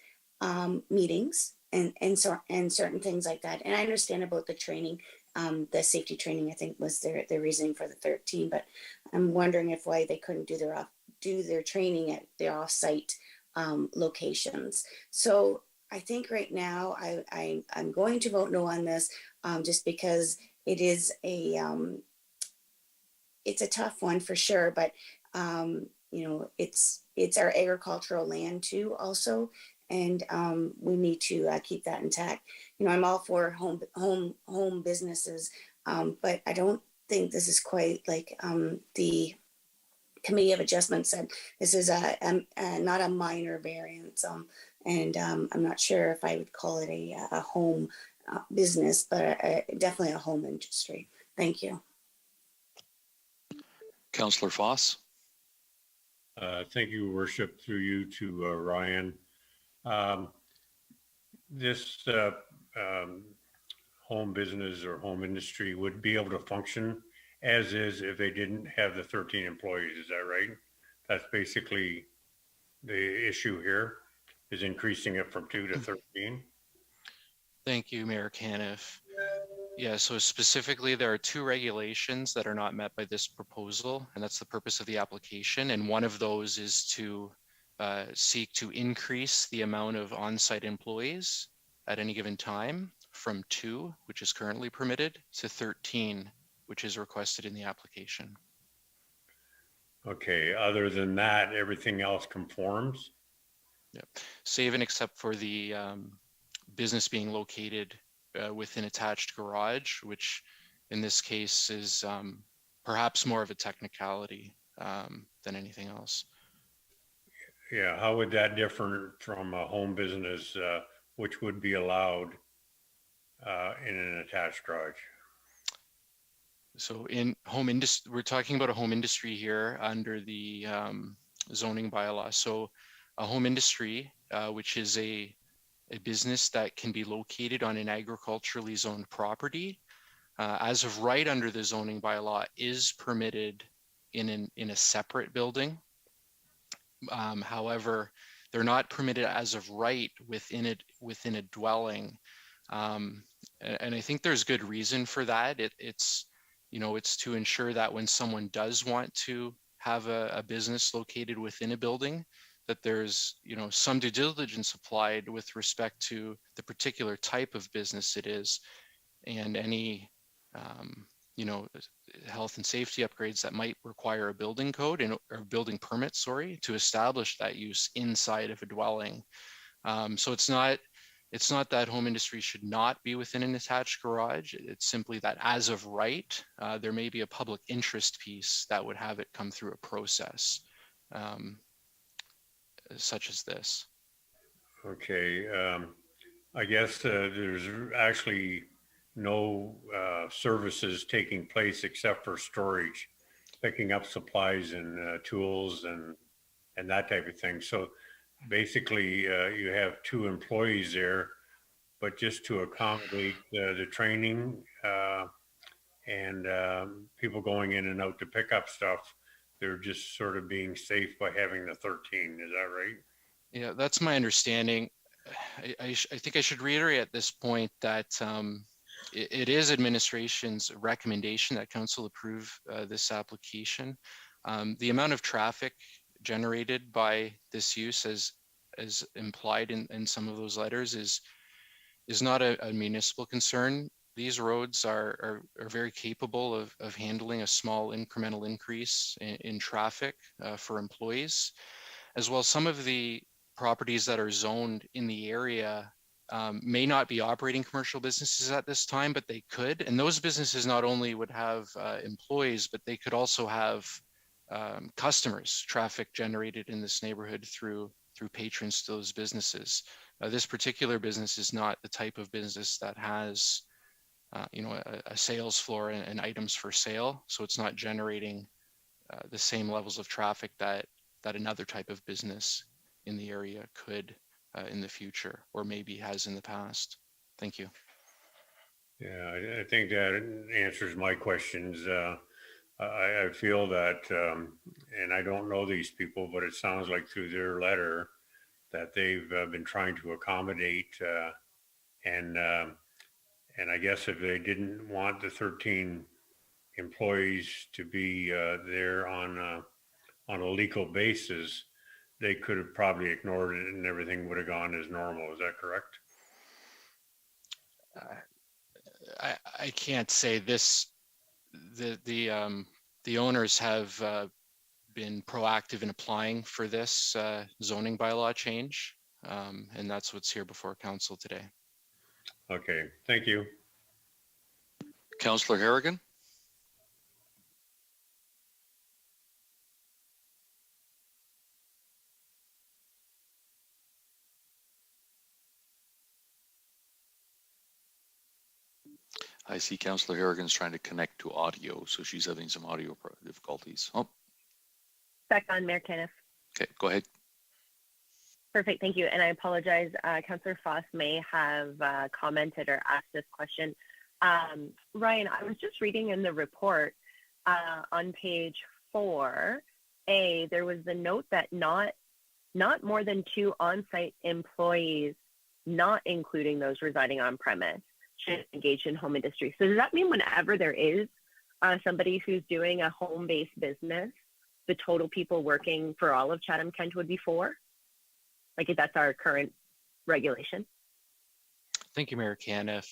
Speaker 8: meetings and certain things like that. And I understand about the training, the safety training, I think was their reasoning for the 13, but I'm wondering if why they couldn't do their training at their off-site locations. So I think right now I'm going to vote no on this, just because it is it's a tough one for sure, but it's our agricultural land too also, and we need to keep that intact. I'm all for home businesses, but I don't think this is quite like the Committee of Adjustment said. This is not a minor variance, and I'm not sure if I would call it a home business, but definitely a home industry. Thank you.
Speaker 1: Councillor Foss.
Speaker 9: Thank you, Worship, through you to Ryan. This home business or home industry would be able to function as is if they didn't have the 13 employees. Is that right? That's basically the issue here, is increasing it from 2 to 13.
Speaker 3: Thank you, Mayor Caniff. Yeah, so specifically, there are two regulations that are not met by this proposal, and that's the purpose of the application. And one of those is to seek to increase the amount of on-site employees at any given time from 2, which is currently permitted, to 13, which is requested in the application.
Speaker 9: Okay, other than that, everything else conforms?
Speaker 3: Yep. Save and except for the business being located with an attached garage, which in this case is perhaps more of a technicality than anything else.
Speaker 9: Yeah, how would that differ from a home business, which would be allowed in an attached garage?
Speaker 3: So in home industry, we're talking about a home industry here under the zoning bylaw. So a home industry, which is a business that can be located on an agriculturally zoned property, as of right under the zoning bylaw, is permitted in a separate building. However, they're not permitted as of right within a dwelling, and I think there's good reason for that. It's to ensure that when someone does want to have a business located within a building, that there's some due diligence applied with respect to the particular type of business it is, and any health and safety upgrades that might require a building code or building permit, to establish that use inside of a dwelling. So it's not that home industry should not be within an attached garage. It's simply that as of right, there may be a public interest piece that would have it come through a process such as this.
Speaker 9: Okay, I guess there's actually no services taking place except for storage, picking up supplies and tools and that type of thing. So basically you have 2 employees there, but just to accommodate the training and people going in and out to pick up stuff, they're just sort of being safe by having the 13. Is that right?
Speaker 3: Yeah, that's my understanding. I think I should reiterate at this point that it is administration's recommendation that council approve this application. The amount of traffic generated by this use, as implied in some of those letters, is not a municipal concern. These roads are very capable of handling a small incremental increase in traffic for employees, as well as some of the properties that are zoned in the area may not be operating commercial businesses at this time, but they could. And those businesses not only would have employees, but they could also have customers, traffic generated in this neighborhood through patrons to those businesses. This particular business is not the type of business that has a sales floor and items for sale. So it's not generating the same levels of traffic that another type of business in the area could in the future, or maybe has in the past. Thank you.
Speaker 9: Yeah, I think that answers my questions. I feel that, and I don't know these people, but it sounds like through their letter that they've been trying to accommodate, and I guess if they didn't want the 13 employees to be there on a legal basis, they could have probably ignored it and everything would have gone as normal. Is that correct?
Speaker 3: I can't say this. The owners have been proactive in applying for this zoning bylaw change, and that's what's here before council today.
Speaker 9: Okay, thank you.
Speaker 1: Councillor Harrigan. I see Councillor Harrigan's trying to connect to audio, so she's having some audio difficulties. Oh,
Speaker 10: Back on, Mayor Kenneth.
Speaker 1: okay, go ahead.
Speaker 10: Perfect, thank you. And I apologize, Councillor Foss may have commented or asked this question. Ryan, I was just reading in the report on page 4A, there was the note that not more than 2 on-site employees, not including those residing on premise, should engage in home industry. So does that mean whenever there is somebody who's doing a home-based business, the total people working for all of Chatham-Kent would be 4? Like if that's our current regulation?
Speaker 3: Thank you, Mayor Caniff.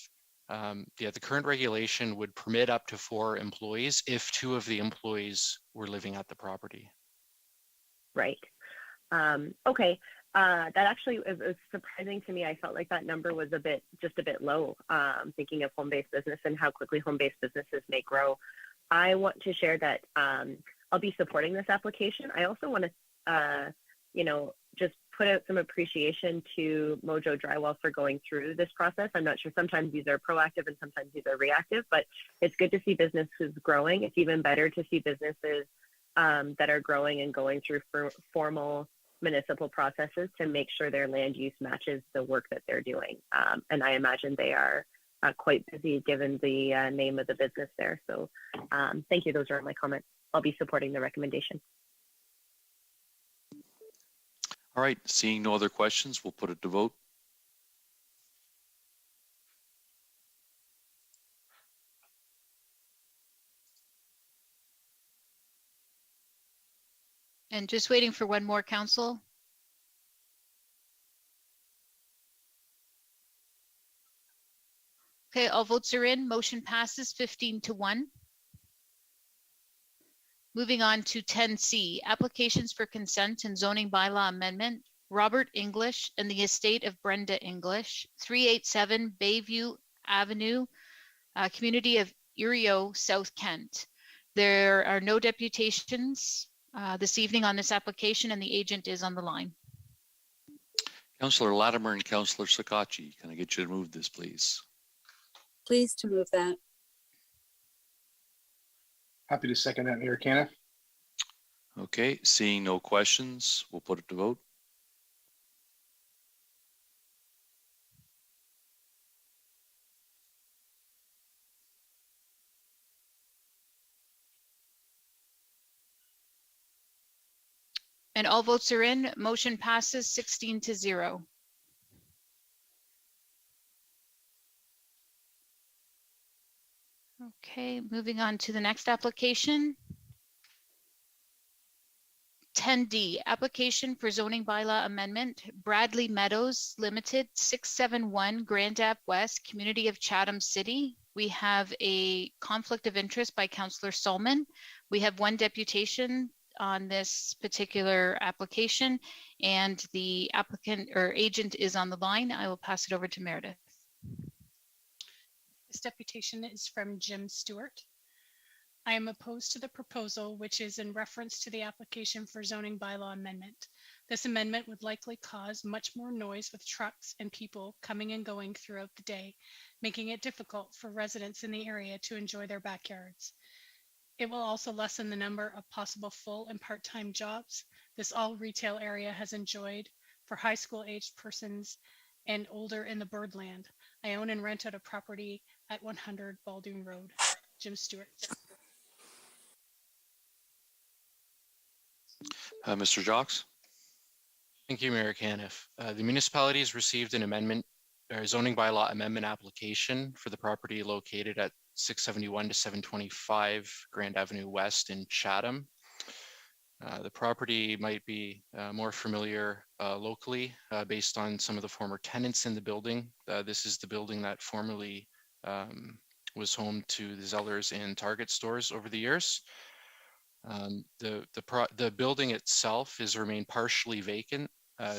Speaker 3: Yeah, the current regulation would permit up to 4 employees if 2 of the employees were living at the property.
Speaker 10: Right. Okay. That actually was surprising to me. I felt like that number was just a bit low, thinking of home-based business and how quickly home-based businesses may grow. I want to share that I'll be supporting this application. I also want to, just put out some appreciation to Mojo Drywall for going through this process. I'm not sure, sometimes these are proactive and sometimes these are reactive, but it's good to see businesses growing. It's even better to see businesses that are growing and going through formal municipal processes to make sure their land use matches the work that they're doing. And I imagine they are quite busy given the name of the business there. So thank you. Those are my comments. I'll be supporting the recommendation.
Speaker 1: All right, seeing no other questions, we'll put it to vote.
Speaker 2: And just waiting for one more, council. Okay, all votes are in. Motion passes 15-1. Moving on to 10C, applications for consent and zoning bylaw amendment. Robert English and the estate of Brenda English, 387 Bayview Avenue, community of Erio, South Kent. There are no deputations this evening on this application, and the agent is on the line.
Speaker 1: Councillor Latimer and Councillor Sakachi, can I get you to move this, please?
Speaker 11: Pleased to move that.
Speaker 4: Happy to second that, Mayor Caniff.
Speaker 1: Okay, seeing no questions, we'll put it to vote.
Speaker 2: And all votes are in. Motion passes 16-0. Okay, moving on to the next application. 10D, application for zoning bylaw amendment, Bradley Meadows Limited, 671 Grand Ave West, community of Chatham City. We have a conflict of interest by Councillor Solomon. We have 1 deputation on this particular application, and the applicant or agent is on the line. I will pass it over to Meredith.
Speaker 6: This deputation is from Jim Stewart. I am opposed to the proposal, which is in reference to the application for zoning bylaw amendment. This amendment would likely cause much more noise with trucks and people coming and going throughout the day, making it difficult for residents in the area to enjoy their backyards. It will also lessen the number of possible full and part-time jobs this all retail area has enjoyed for high school aged persons and older in the birdland. I own and rent out a property at 100 Baldoon Road. Jim Stewart.
Speaker 1: Mr. Jocks?
Speaker 3: Thank you, Mayor Caniff. The municipality has received an amendment or zoning bylaw amendment application for the property located at 671 to 725 Grand Avenue West in Chatham. The property might be more familiar locally based on some of the former tenants in the building. This is the building that formerly was home to the Zellers and Target stores over the years. The building itself has remained partially vacant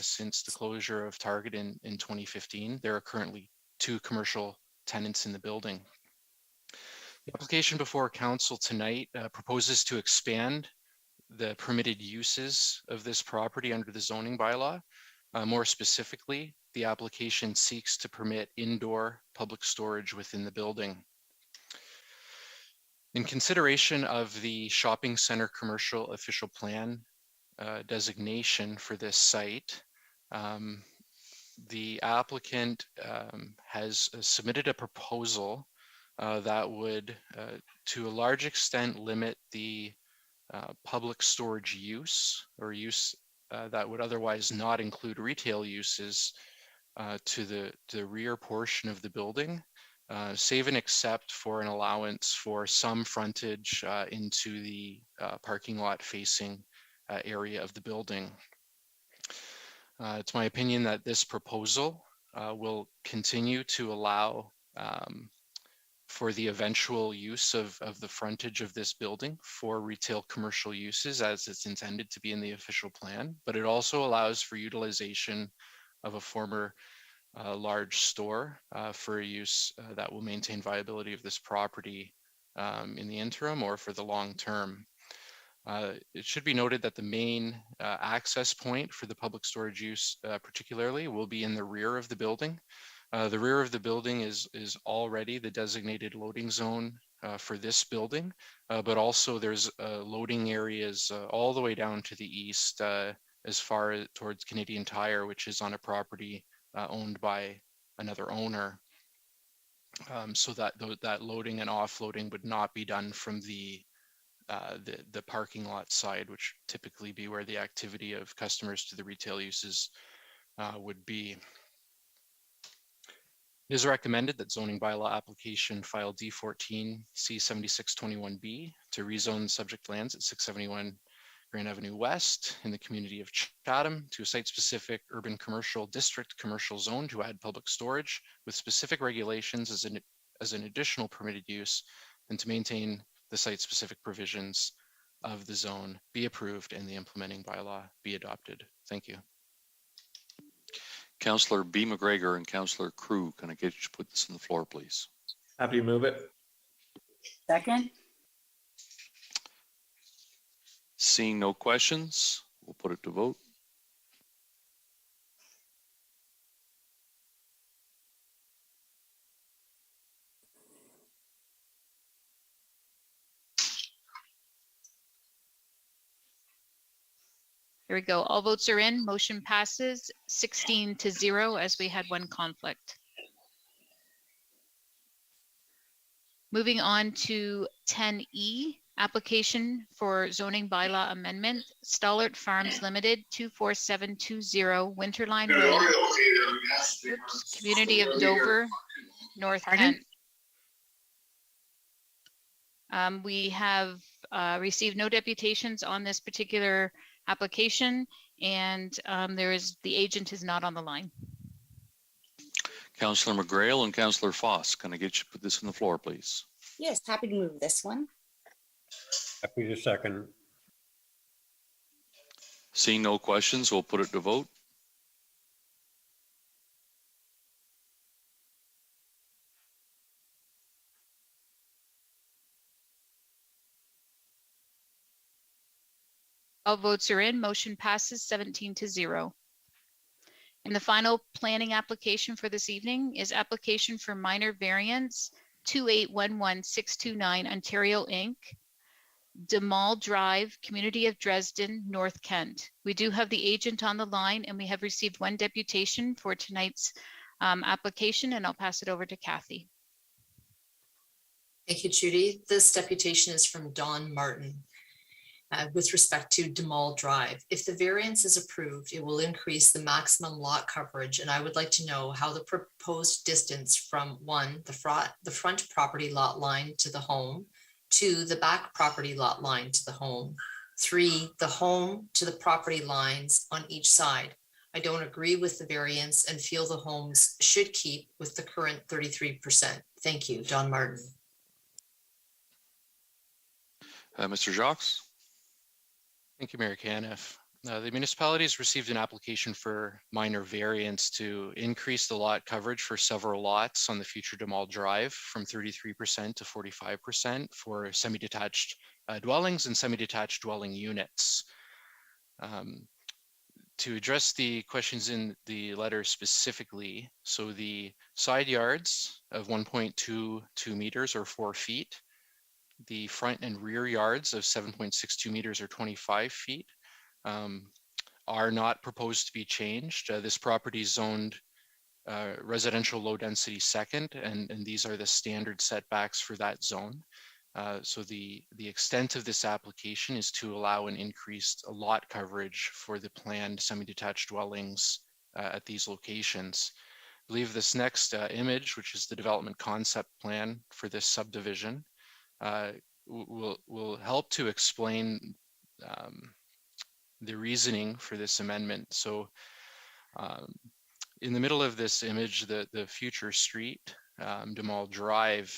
Speaker 3: since the closure of Target in 2015. There are currently 2 commercial tenants in the building. The application before council tonight proposes to expand the permitted uses of this property under the zoning bylaw. More specifically, the application seeks to permit indoor public storage within the building. In consideration of the shopping center commercial official plan designation for this site, the applicant has submitted a proposal that would, to a large extent, limit the public storage use or use that would otherwise not include retail uses to the rear portion of the building, save and except for an allowance for some frontage into the parking lot facing area of the building. It's my opinion that this proposal will continue to allow for the eventual use of the frontage of this building for retail commercial uses as it's intended to be in the official plan, but it also allows for utilization of a former large store for a use that will maintain viability of this property in the interim or for the long term. It should be noted that the main access point for the public storage use particularly will be in the rear of the building. The rear of the building is already the designated loading zone for this building, but also there's loading areas all the way down to the east as far towards Canadian Tire, which is on a property owned by another owner. So that loading and offloading would not be done from the parking lot side, which typically be where the activity of customers to the retail uses would be. It is recommended that zoning bylaw application file D14 C7621B to rezone subject lands at 671 Grand Avenue West in the community of Chatham to a site-specific urban commercial district commercial zone to add public storage with specific regulations as an additional permitted use and to maintain the site-specific provisions of the zone be approved and the implementing bylaw be adopted. Thank you.
Speaker 1: Councillor B. McGregor and Councillor Crew, can I get you to put this on the floor, please?
Speaker 12: Happy to move it.
Speaker 11: Second?
Speaker 1: Seeing no questions, we'll put it to vote.
Speaker 2: Here we go. All votes are in. Motion passes 16-0 as we had one conflict. Moving on to 10E, application for zoning bylaw amendment, Stallert Farms Limited, 24720 Winterline Road, community of Dover, North Kent. We have received no deputations on this particular application, and the agent is not on the line.
Speaker 1: Councillor McGrail and Councillor Foss, can I get you to put this on the floor, please?
Speaker 8: Yes, happy to move this one.
Speaker 9: Happy to second.
Speaker 1: Seeing no questions, we'll put it to vote.
Speaker 2: All votes are in. Motion passes 17-0. And the final planning application for this evening is application for minor variance 2811629 Ontario Inc. DeMall Drive, Community of Dresden, North Kent. We do have the agent on the line and we have received one deputation for tonight's application, and I'll pass it over to Kathy.
Speaker 7: Thank you, Judy. This deputation is from Don Martin. With respect to DeMall Drive. If the variance is approved, it will increase the maximum lot coverage, and I would like to know how the proposed distance from 1, the front property lot line to the home, 2, the back property lot line to the home, 3, the home to the property lines on each side. I don't agree with the variance and feel the homes should keep with the current 33%. Thank you, Don Martin.
Speaker 1: Mr. Jacques?
Speaker 3: Thank you, Mayor Caniff. The municipality has received an application for minor variance to increase the lot coverage for several lots on the future Demal Drive from 33% to 45% for semi-detached dwellings and semi-detached dwelling units. To address the questions in the letter specifically, so the side yards of 1.22 meters or 4 feet, the front and rear yards of 7.62 meters or 25 feet, are not proposed to be changed. This property is zoned residential low density second, and these are the standard setbacks for that zone. So the extent of this application is to allow an increased lot coverage for the planned semi-detached dwellings at these locations. I believe this next image, which is the development concept plan for this subdivision, will help to explain the reasoning for this amendment. So in the middle of this image, the future street, Demal Drive,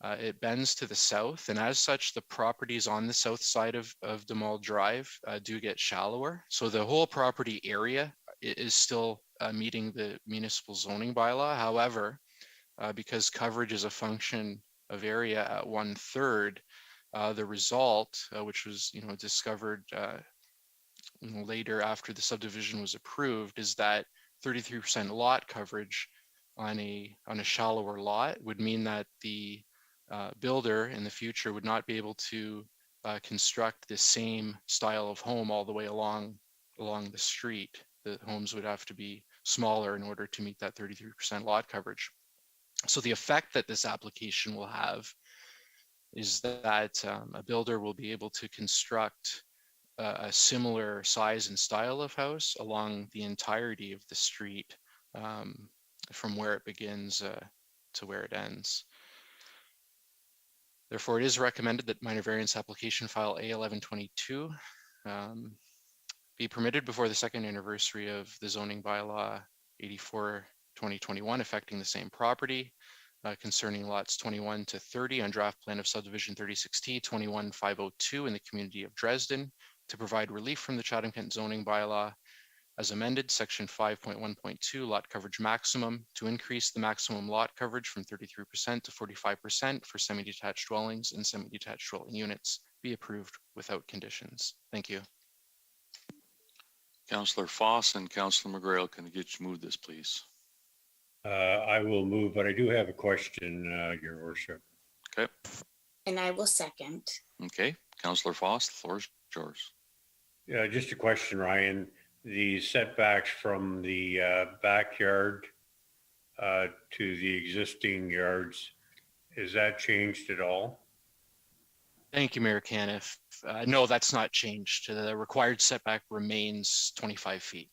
Speaker 3: it bends to the south, and as such, the properties on the south side of Demal Drive do get shallower. So the whole property area is still meeting the municipal zoning bylaw. However, because coverage is a function of area at 1/3, the result, which was discovered later after the subdivision was approved, is that 33% lot coverage on a shallower lot would mean that the builder in the future would not be able to construct the same style of home all the way along the street. The homes would have to be smaller in order to meet that 33% lot coverage. So the effect that this application will have is that a builder will be able to construct a similar size and style of house along the entirety of the street, from where it begins to where it ends. Therefore, it is recommended that minor variance application file A1122 be permitted before the second anniversary of the zoning bylaw 84/2021 affecting the same property, concerning lots 21 to 30 on draft plan of subdivision 36T 21502 in the community of Dresden, to provide relief from the Chatham-Kent zoning bylaw as amended, section 5.1.2, lot coverage maximum, to increase the maximum lot coverage from 33% to 45% for semi-detached dwellings and semi-detached dwelling units, be approved without conditions. Thank you.
Speaker 1: Councillor Foss and Councillor McGrail, can I get you to move this, please?
Speaker 9: I will move, but I do have a question, Your Worship.
Speaker 1: Okay.
Speaker 8: And I will second.
Speaker 1: Okay. Councillor Foss, the floor is yours.
Speaker 9: Yeah, just a question, Ryan. The setbacks from the backyard to the existing yards, is that changed at all?
Speaker 3: Thank you, Mayor Caniff. No, that's not changed. The required setback remains 25 feet.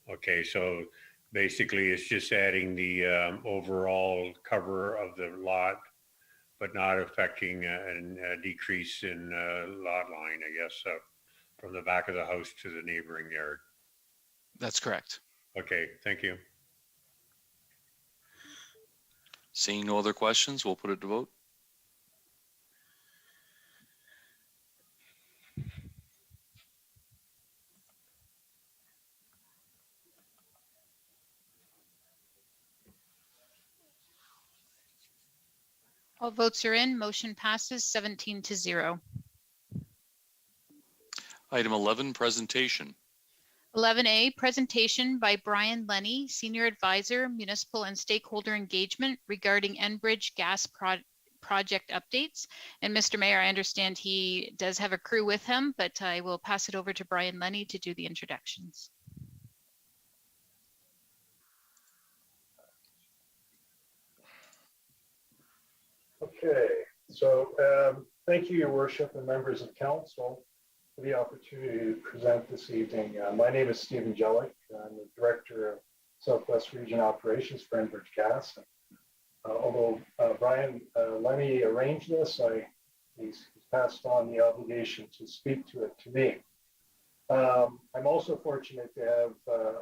Speaker 9: Okay, so basically it's just adding the overall cover of the lot, but not affecting a decrease in lot line, I guess, from the back of the house to the neighboring yard.
Speaker 3: That's correct.
Speaker 9: Okay, thank you.
Speaker 1: Seeing no other questions, we'll put it to vote.
Speaker 2: All votes are in. Motion passes 17-0.
Speaker 1: Item 11, presentation.
Speaker 2: 11A, presentation by Brian Lenny, Senior Advisor, Municipal and Stakeholder Engagement regarding Enbridge gas project updates. And Mr. Mayor, I understand he does have a crew with him, but I will pass it over to Brian Lenny to do the introductions.
Speaker 12: Okay, so thank you, Your Worship, and members of council for the opportunity to present this evening. My name is Stephen Jellick. I'm the Director of Southwest Region Operations for Enbridge Gas. Although Brian Lenny arranged this, I he's passed on the obligation to speak to it to me. I'm also fortunate to have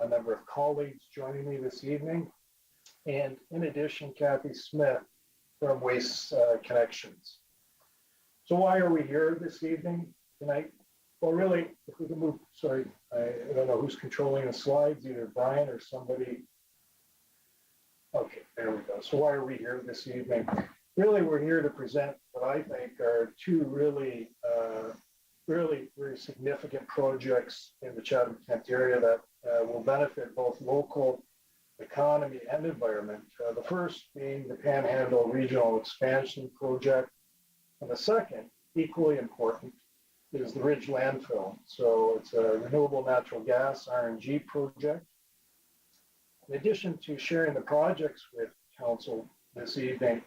Speaker 12: a number of colleagues joining me this evening. And in addition, Kathy Smith from Waste Connections. So why are we here this evening, tonight? Well, really, if we can move, sorry, I don't know who's controlling the slides, either Brian or somebody. Okay, there we go. So why are we here this evening? Really, we're here to present what I think are two really very significant projects in the Chatham-Kent area that will benefit both local economy and environment. The first being the Panhandle Regional Expansion Project, and the second, equally important, is the Ridge Landfill. So it's a renewable natural gas RNG project. In addition to sharing the projects with Council this evening,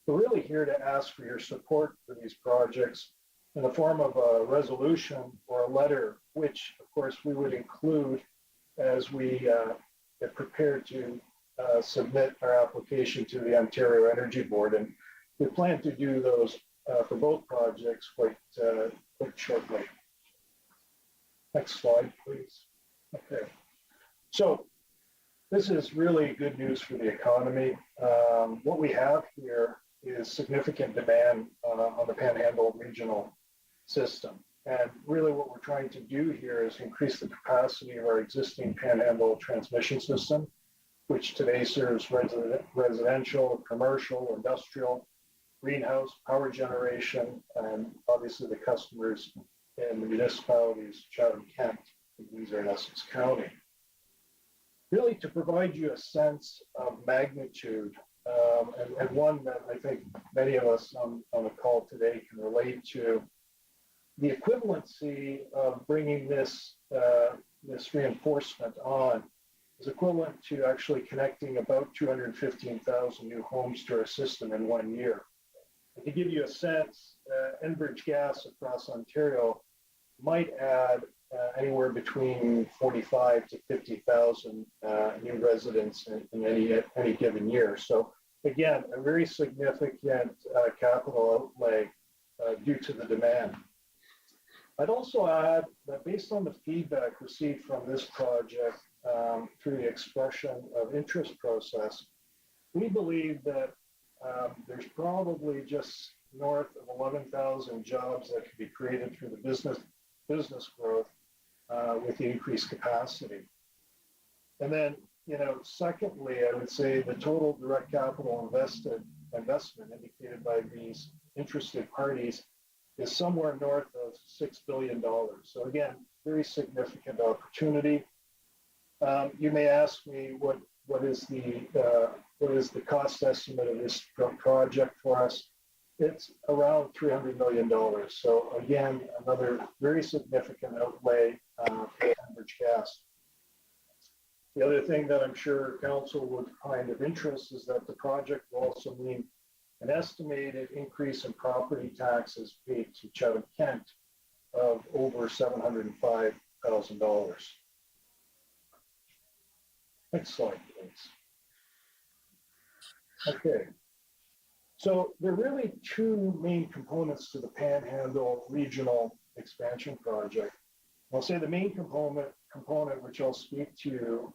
Speaker 12: we're really here to ask for your support for these projects in the form of a resolution or a letter, which of course we would include as we get prepared to submit our application to the Ontario Energy Board. And we plan to do those for both projects quite shortly. Next slide, please. Okay. So this is really good news for the economy. What we have here is significant demand on the Panhandle regional system. And really what we're trying to do here is increase the capacity of our existing Panhandle transmission system, which today serves residential, commercial, industrial, greenhouse, power generation, and obviously the customers in the municipalities, Chatham-Kent, Windsor and Essex County. Really to provide you a sense of magnitude, and one that I think many of us on the call today can relate to, the equivalency of bringing this reinforcement on is equivalent to actually connecting about 215,000 new homes to our system in 1 year. And to give you a sense, Enbridge Gas across Ontario might add anywhere between 45 to 50,000 new residents in any given year. So again, a very significant capital outlay due to the demand. I'd also add that based on the feedback received from this project through the expression of interest process, we believe that there's probably just north of 11,000 jobs that could be created through the business growth with the increased capacity. And then, secondly, I would say the total direct capital investment indicated by these interested parties is somewhere north of $6 billion. So again, very significant opportunity. You may ask me what is the cost estimate of this project for us? It's around $300 million. So again, another very significant outlay for Enbridge Gas. The other thing that I'm sure Council would find of interest is that the project will also mean an estimated increase in property taxes paid to Chatham-Kent of over $705,000. Next slide, please. Okay. So there are really two main components to the Panhandle Regional Expansion Project. I'll say the main component which I'll speak to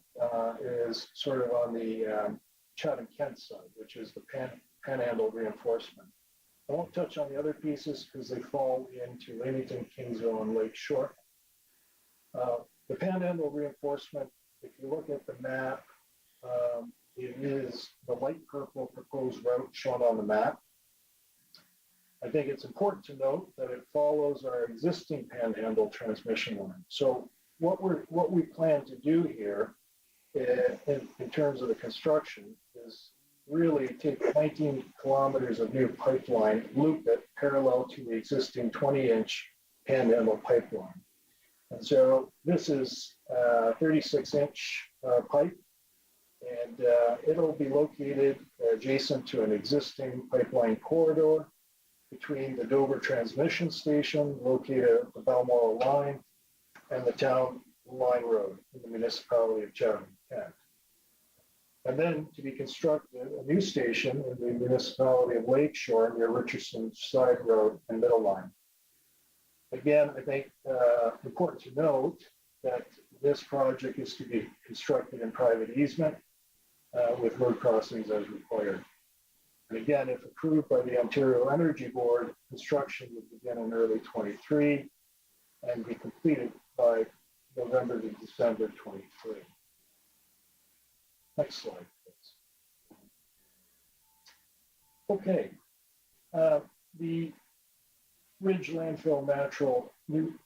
Speaker 12: is sort of on the Chatham-Kent side, which is the Panhandle reinforcement. I won't touch on the other pieces because they fall into Leamington, Kingsville, and Lakeshore. The Panhandle reinforcement, if you look at the map, it is the light purple proposed route shown on the map. I think it's important to note that it follows our existing Panhandle transmission line. So what we plan to do here in terms of the construction is really take 19 kilometers of new pipeline, loop it parallel to the existing 20-inch Panhandle pipeline. And so this is 36-inch pipe, and it'll be located adjacent to an existing pipeline corridor between the Dover transmission station located at the Balmoral line and the town line road in the municipality of Chatham-Kent. And then to be constructed, a new station in the municipality of Lakeshore near Richardson Side Road and Middle Line. Again, I think important to note that this project is to be constructed in private easement with road crossings as required. And again, if approved by the Ontario Energy Board, construction would begin in early 23 and be completed by November to December 23. Next slide, please. Okay. The Ridge Landfill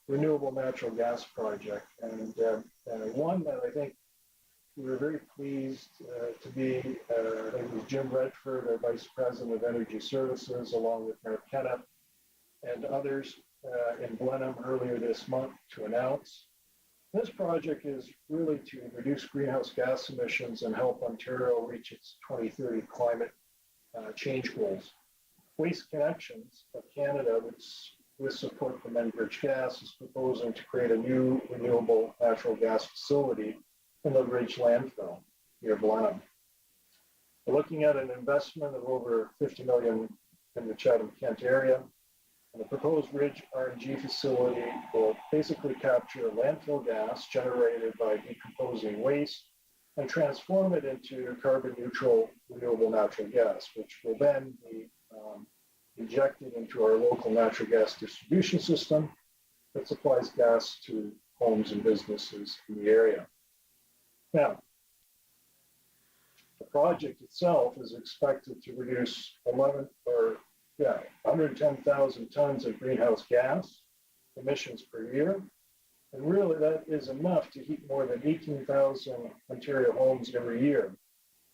Speaker 12: Renewable Natural Gas Project, and one that I think we were very pleased to be, it was Jim Redford, our Vice President of Energy Services, along with Mayor Kenneth and others in Blenheim earlier this month to announce. This project is really to reduce greenhouse gas emissions and help Ontario reach its 2030 climate change goals. Waste Connections of Canada, with support from Enbridge Gas, is proposing to create a new renewable natural gas facility in the Ridge landfill near Blenheim. We're looking at an investment of over $50 million in the Chatham-Kent area. And the proposed Ridge RNG facility will basically capture landfill gas generated by decomposing waste and transform it into carbon neutral renewable natural gas, which will then be injected into our local natural gas distribution system that supplies gas to homes and businesses in the area. Now, the project itself is expected to reduce 110,000 tons of greenhouse gas emissions per year. And really that is enough to heat more than 18,000 Ontario homes every year,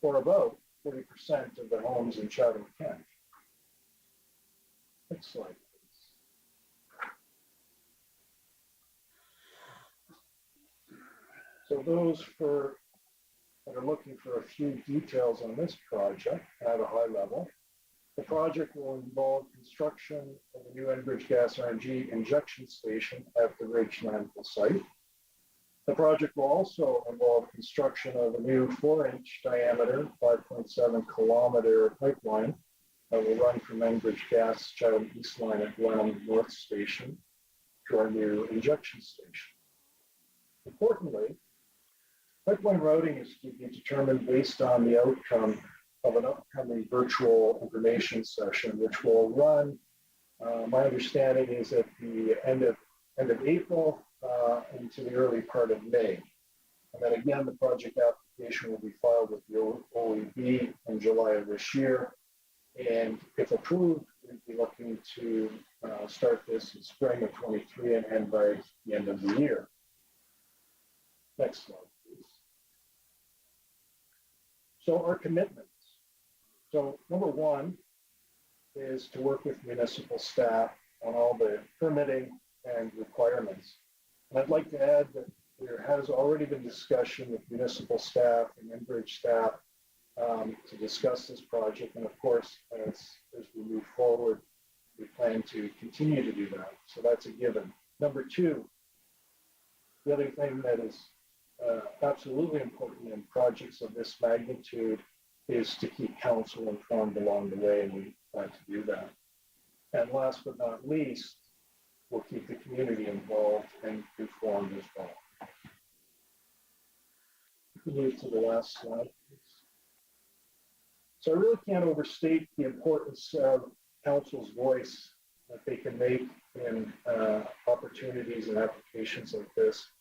Speaker 12: or about 40% of the homes in Chatham-Kent. Next slide, please. So those that are looking for a few details on this project at a high level, the project will involve construction of a new Enbridge Gas RNG injection station at the Ridge landfill site. The project will also involve construction of a new 4-inch diameter, 5.7 kilometer pipeline that will run from Enbridge Gas Chatham East Line at Blenheim North Station to our new injection station. Importantly, pipeline routing is to be determined based on the outcome of an upcoming virtual information session, which will run, my understanding is at the end of April into the early part of May. And then again, the project application will be filed with the OEB in July of this year. And if approved, we'd be looking to start this in spring of 23 and end by the end of the year. Next slide, please. So our commitments. So number one is to work with municipal staff on all the permitting and requirements. And I'd like to add that there has already been discussion with municipal staff and Enbridge staff to discuss this project. And of course, as we move forward, we plan to continue to do that. So that's a given. Number two, the other thing that is absolutely important in projects of this magnitude is to keep council informed along the way, and we plan to do that. And last but not least, we'll keep the community involved and informed as well. Move to the last slide, please. So I really can't overstate the importance of council's voice that they can make in opportunities and applications like this.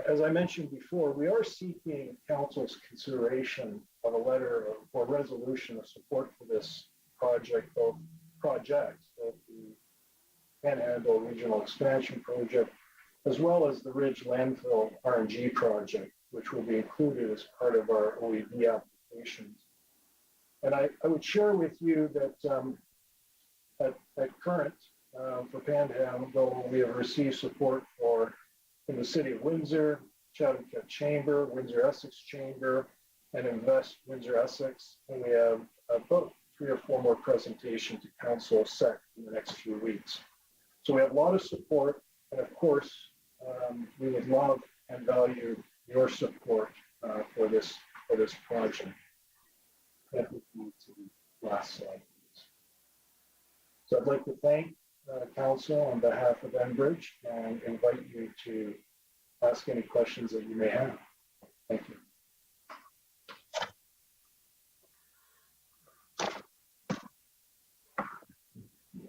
Speaker 12: As I mentioned before, we are seeking council's consideration of a letter or resolution of support for this project, both the Panhandle Regional Expansion Project, as well as the Ridge Landfill RNG project, which will be included as part of our OEB applications. And I would share with you that at current, for Panhandle, we have received support in the City of Windsor, Chatham-Kent Chamber, Windsor-Essex Chamber, and Invest Windsor-Essex. And we have about 3 or 4 more presentations to council set in the next few weeks. So we have a lot of support. And of course, we would love and value your support for this project. council on behalf of Enbridge and invite you to ask any questions that you may have. Thank you.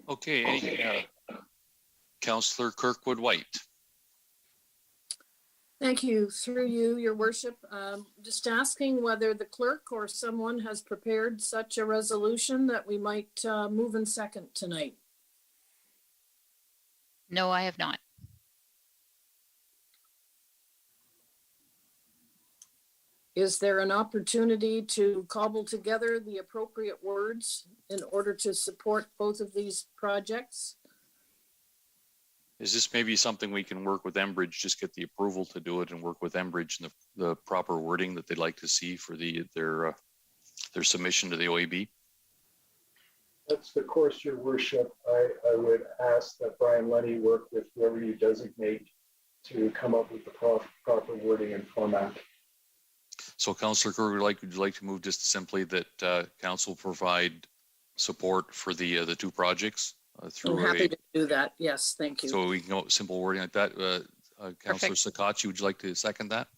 Speaker 1: Okay, Councillor Kirkwood White.
Speaker 13: Thank you. Through you, your worship, just asking whether the clerk or someone has prepared such a resolution that we might move in second tonight.
Speaker 2: No, I have not.
Speaker 13: Is there an opportunity to cobble together the appropriate words in order to support both of these projects?
Speaker 1: Is this maybe something we can work with Enbridge, just get the approval to do it and work with Enbridge and the proper wording that they'd like to see for their submission to the OEB?
Speaker 12: That's the course, your worship. I would ask that Brian Lenny work with whoever you designate to come up with the proper wording and format.
Speaker 1: So Councillor Kerr, would you like to move just simply that council provide support for the two projects through
Speaker 13: I'm happy to do that. Yes, thank you.
Speaker 1: So we can go simple wording like that. Councillor Sakachi, would you like to second that?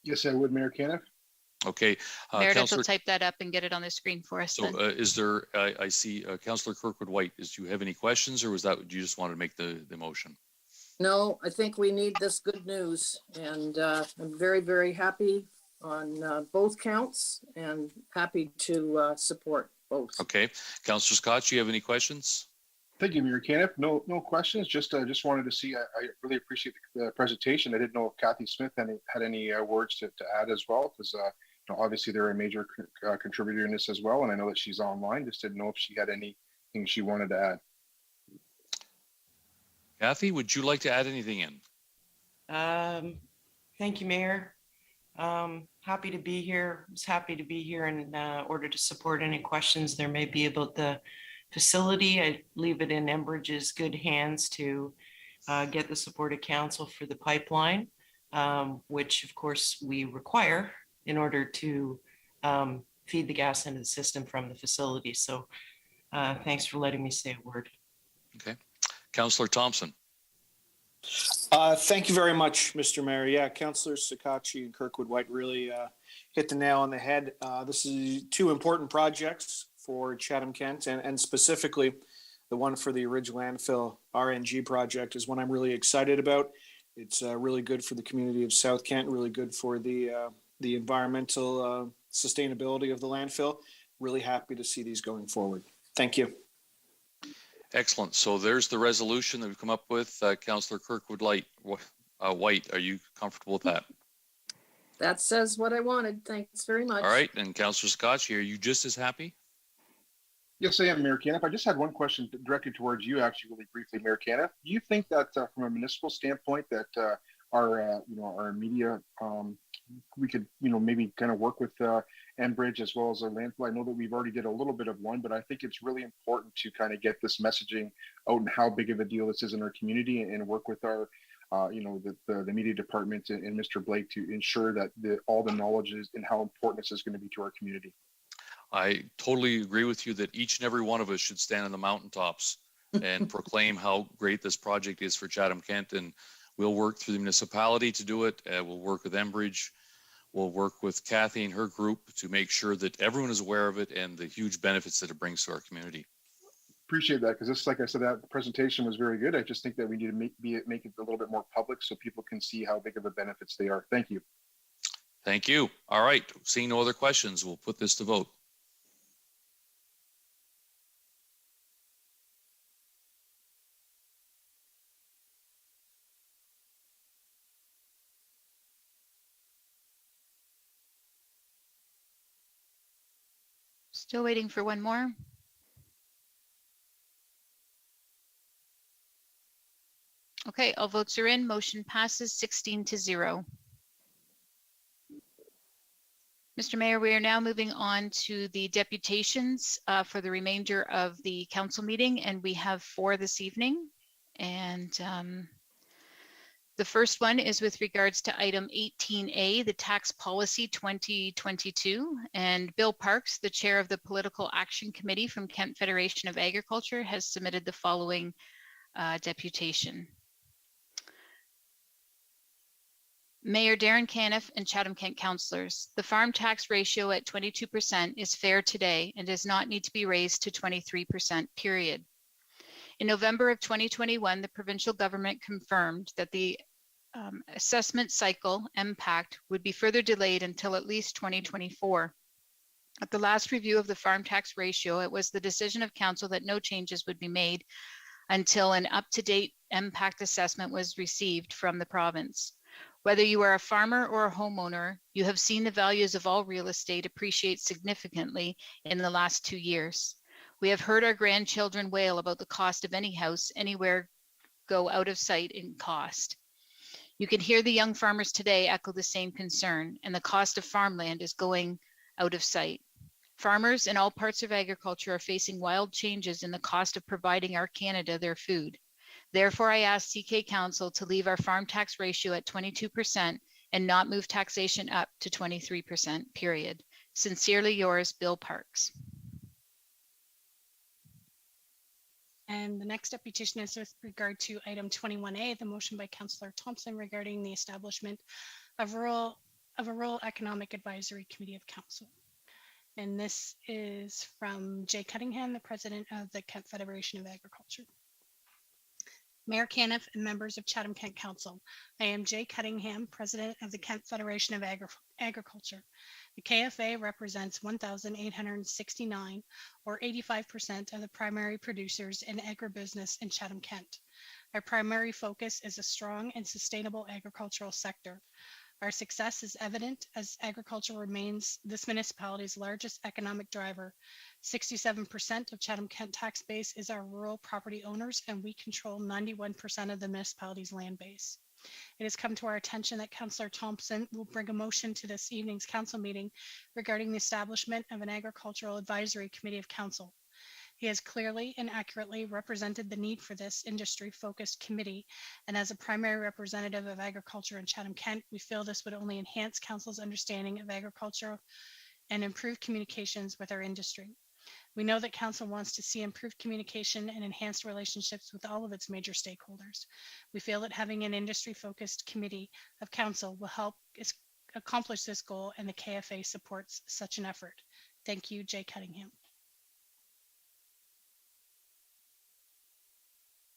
Speaker 4: Yes, I would, Mayor Caniff.
Speaker 1: Okay.
Speaker 2: Meredith will type that up and get it on the screen for us.
Speaker 1: So is there, I see Councillor Kirkwood White, do you have any questions or was that, you just want to make the motion?
Speaker 13: No, I think we need this good news, and I'm very, very happy on both counts and happy to support both.
Speaker 1: Okay. Councillor Scott, do you have any questions?
Speaker 4: Thank you, Mayor Caniff. No questions. Just wanted to see. I really appreciate the presentation. I didn't know if Kathy Smith had any words to add as well, because obviously they're a major contributor in this as well, and I know that she's online. Just didn't know if she had anything she wanted to add.
Speaker 1: Kathy, would you like to add anything in?
Speaker 14: Thank you, Mayor. Happy to be here. I was happy to be here in order to support any questions there may be about the facility. I leave it in Enbridge's good hands to get the support of council for the pipeline, which of course we require in order to feed the gas into the system from the facility. So thanks for letting me say a word.
Speaker 1: Okay. Councillor Thompson.
Speaker 5: Thank you very much, Mr. Mayor. Yeah, Councillors Sakachi and Kirkwood White really hit the nail on the head. This is two important projects for Chatham-Kent, and specifically the one for the Ridge Landfill RNG project is one I'm really excited about. It's really good for the community of South Kent, really good for the environmental sustainability of the landfill. Really happy to see these going forward. Thank you.
Speaker 1: Excellent. So there's the resolution that we've come up with. Councillor Kirkwood White, are you comfortable with that?
Speaker 13: That says what I wanted. Thanks very much.
Speaker 1: All right. And Councillor Scott, are you just as happy?
Speaker 4: Yes, I am, Mayor Caniff. I just had one question directed towards you, actually, really briefly, Mayor Caniff. Do you think that from a municipal standpoint that our media, we could, maybe kind of work with Enbridge as well as our landfill? I know that we've already did a little bit of one, but I think it's really important to kind of get this messaging out and how big of a deal this is in our community, and work with our, the media department and Mr. Blake to ensure that all the knowledge is and how important this is going to be to our community.
Speaker 1: I totally agree with you that each and every one of us should stand on the mountaintops and proclaim how great this project is for Chatham-Kent, and we'll work through the municipality to do it. We'll work with Enbridge. We'll work with Kathy and her group to make sure that everyone is aware of it and the huge benefits that it brings to our community.
Speaker 4: Appreciate that, because this, like I said, that presentation was very good. I just think that we need to make it a little bit more public so people can see how big of a benefits they are. Thank you.
Speaker 1: Thank you. All right. Seeing no other questions, we'll put this to vote.
Speaker 2: Still waiting for one more. Okay, all votes are in. Motion passes 16-0. Mr. Mayor, we are now moving on to the deputations for the remainder of the council meeting, and we have 4 this evening. And the first one is with regards to item 18A, the tax policy 2022. And Bill Parks, the chair of the Political Action Committee from Kent Federation of Agriculture, has submitted the following deputation. Mayor Darren Caniff and Chatham-Kent councillors, the farm tax ratio at 22% is fair today and does not need to be raised to 23%, period. In November of 2021, the provincial government confirmed that the assessment cycle impact would be further delayed until at least 2024. At the last review of the farm tax ratio, it was the decision of council that no changes would be made until an up-to-date impact assessment was received from the province. Whether you are a farmer or a homeowner, you have seen the values of all real estate appreciate significantly in the last 2 years. We have heard our grandchildren wail about the cost of any house anywhere go out of sight in cost. You can hear the young farmers today echo the same concern, and the cost of farmland is going out of sight. Farmers in all parts of agriculture are facing wild changes in the cost of providing our Canada their food. Therefore, I ask CK Council to leave our farm tax ratio at 22% and not move taxation up to 23%, period. Sincerely yours, Bill Parks.
Speaker 6: And the next deputation is with regard to item 21A, the motion by Councillor Thompson regarding the establishment of a rural economic advisory committee of council. And this is from Jay Cunningham, the president of the Kent Federation of Agriculture. Mayor Caniff and members of Chatham-Kent Council. I am Jay Cunningham, president of the Kent Federation of Agriculture. The KFA represents 1,869 or 85% of the primary producers in agribusiness in Chatham-Kent. Our primary focus is a strong and sustainable agricultural sector. Our success is evident as agriculture remains this municipality's largest economic driver. 67% of Chatham-Kent tax base is our rural property owners, and we control 91% of the municipality's land base. It has come to our attention that Councillor Thompson will bring a motion to this evening's council meeting regarding the establishment of an agricultural advisory committee of council. He has clearly and accurately represented the need for this industry-focused committee, and as a primary representative of agriculture in Chatham-Kent, we feel this would only enhance council's understanding of agriculture and improve communications with our industry. We know that council wants to see improved communication and enhanced relationships with all of its major stakeholders. We feel that having an industry-focused committee of council will help accomplish this goal, and the KFA supports such an effort. Thank you, Jay Cunningham.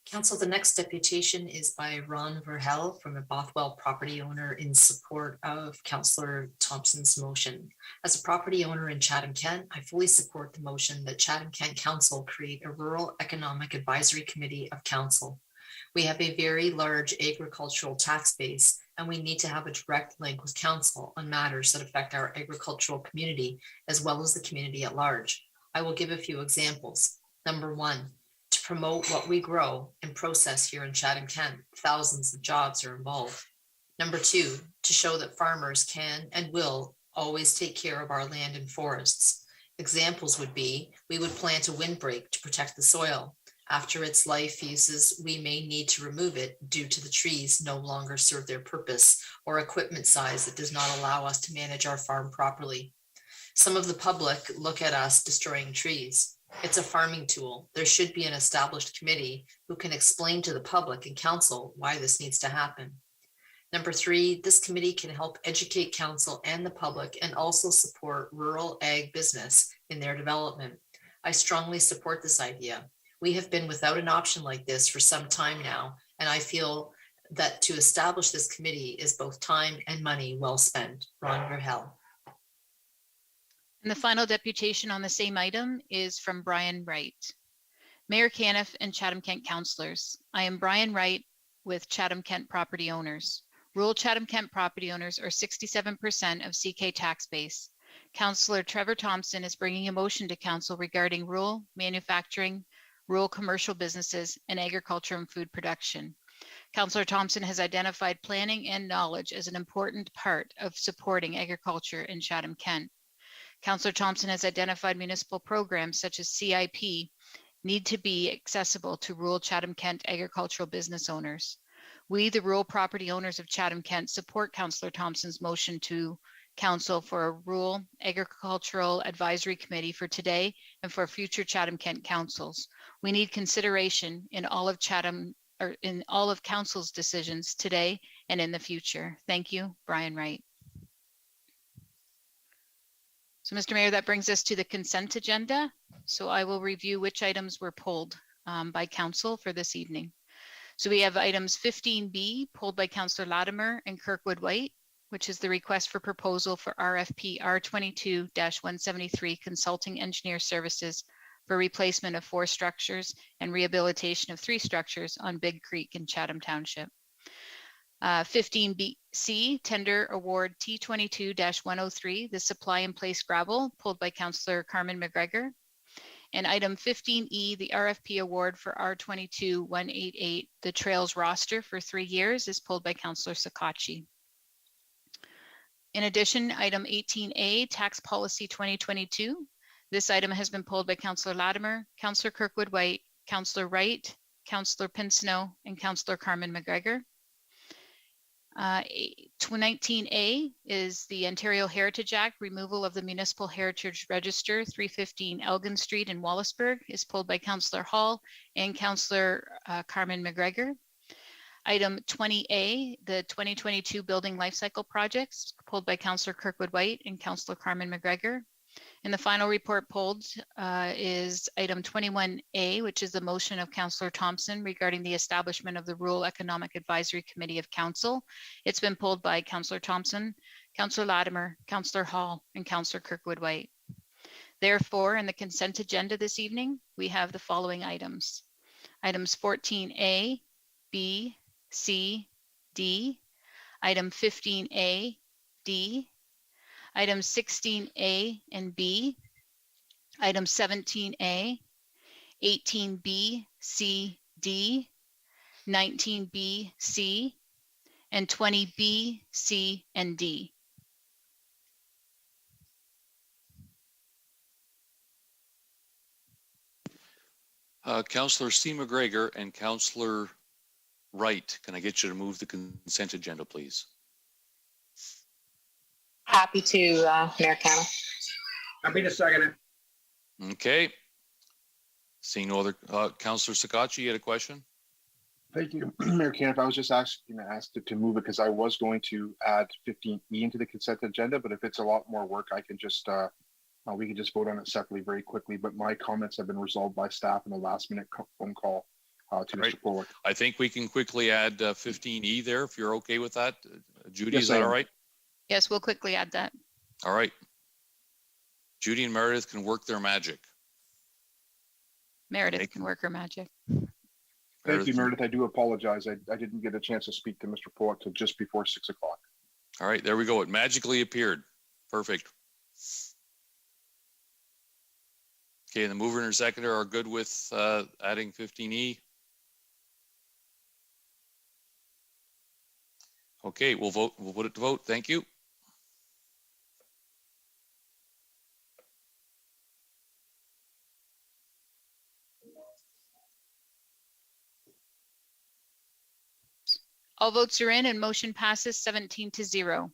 Speaker 7: Council, the next deputation is by Ron Verhel from a Bothwell property owner in support of Councillor Thompson's motion. As a property owner in Chatham-Kent, I fully support the motion that Chatham-Kent Council create a rural economic advisory committee of council. We have a very large agricultural tax base, and we need to have a direct link with council on matters that affect our agricultural community as well as the community at large. I will give a few examples. Number one, to promote what we grow and process here in Chatham-Kent, thousands of jobs are involved. Number two, to show that farmers can and will always take care of our land and forests. Examples would be, we would plant a windbreak to protect the soil. After its life uses, we may need to remove it due to the trees no longer serve their purpose or equipment size that does not allow us to manage our farm properly. Some of the public look at us destroying trees. It's a farming tool. There should be an established committee who can explain to the public and council why this needs to happen. Number three, this committee can help educate council and the public and also support rural ag business in their development. I strongly support this idea. We have been without an option like this for some time now, and I feel that to establish this committee is both time and money well spent. Ron Verhel.
Speaker 2: And the final deputation on the same item is from Brian Wright. Mayor Caniff and Chatham-Kent councillors. I am Brian Wright with Chatham-Kent property owners. Rural Chatham-Kent property owners are 67% of CK tax base. Councillor Trevor Thompson is bringing a motion to council regarding rural manufacturing, rural commercial businesses, and agriculture and food production. Councillor Thompson has identified planning and knowledge as an important part of supporting agriculture in Chatham-Kent. Councillor Thompson has identified municipal programs such as CIP need to be accessible to rural Chatham-Kent agricultural business owners. We, the rural property owners of Chatham-Kent, support Councillor Thompson's motion to council for a rural agricultural advisory committee for today and for future Chatham-Kent councils. We need consideration in all of council's decisions today and in the future. Thank you, Brian Wright. So, Mr. Mayor, that brings us to the consent agenda. So I will review which items were pulled by council for this evening. So we have items 15B pulled by Councillor Latimer and Kirkwood White, which is the request for proposal for RFP R22-173 consulting engineer services for replacement of 4 structures and rehabilitation of 3 structures on Big Creek in Chatham Township. 15C, tender award T22-103, the supply and place gravel, pulled by Councillor Carmen McGregor. And item 15E, the RFP award for R22-188, the trails roster for 3 years, is pulled by Councillor Sakachi. In addition, item 18A, tax policy 2022. This item has been pulled by Councillor Latimer, Councillor Kirkwood White, Councillor Wright, Councillor Pinsino, and Councillor Carmen McGregor. 19A is the Ontario Heritage Act, removal of the Municipal Heritage Register, 315 Elgin Street in Wallaceburg, is pulled by Councillor Hall and Councillor Carmen McGregor. Item 20A, the 2022 Building Lifecycle Projects, pulled by Councillor Kirkwood White and Councillor Carmen McGregor. And the final report pulled is item 21A, which is the motion of Councillor Thompson regarding the establishment of the Rural Economic Advisory Committee of Council. It's been pulled by Councillor Thompson, Councillor Latimer, Councillor Hall, and Councillor Kirkwood White. Therefore, in the consent agenda this evening, we have the following items. Items 14A, B, C, D, item 15A, D, items 16A and B, item 17A, 18B, C, D, 19B, C, and 20B, C, and D.
Speaker 1: Councillor C. McGregor and Councillor Wright, can I get you to move the consent agenda, please?
Speaker 15: Happy to, Mayor Canna.
Speaker 16: Happy to second it.
Speaker 1: Okay. Seeing no other, Councillor Sakachi, you had a question?
Speaker 4: Thank you, Mayor Kenneth. I was just asking to move it because I was going to add 15E into the consent agenda, but if it's a lot more work, I can just we can just vote on it separately very quickly. But my comments have been resolved by staff in a last-minute phone call to Mr. Pollock.
Speaker 1: I think we can quickly add 15E there if you're okay with that. Judy,
Speaker 4: Yes,
Speaker 1: is that
Speaker 4: I am.
Speaker 1: all right?
Speaker 2: Yes, we'll quickly add that.
Speaker 1: All right. Judy and Meredith can work their magic.
Speaker 2: Meredith can work her magic.
Speaker 4: Thank you, Meredith. I do apologize. I didn't get a chance to speak to Mr. Pollock till just before 6 o'clock.
Speaker 1: All right, there we go. It magically appeared. Perfect. Okay, the mover and seconder are good with adding 15E. Okay, we'll vote. We'll put it to vote. Thank you.
Speaker 2: All votes are in and motion passes 17-0.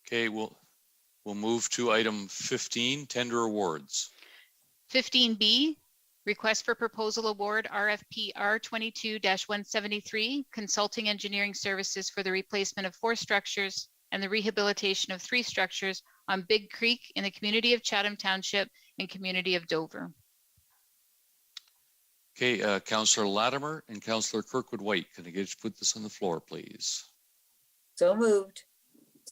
Speaker 1: Okay, we'll move to item 15, tender awards.
Speaker 2: 15B, request for proposal award RFP R22-173, consulting engineering services for the replacement of 4 structures and the rehabilitation of 3 structures on Big Creek in the community of Chatham Township and community of Dover.
Speaker 1: Okay, Councillor Latimer and Councillor Kirkwood White, can I get you to put this on the floor, please?
Speaker 13: So moved.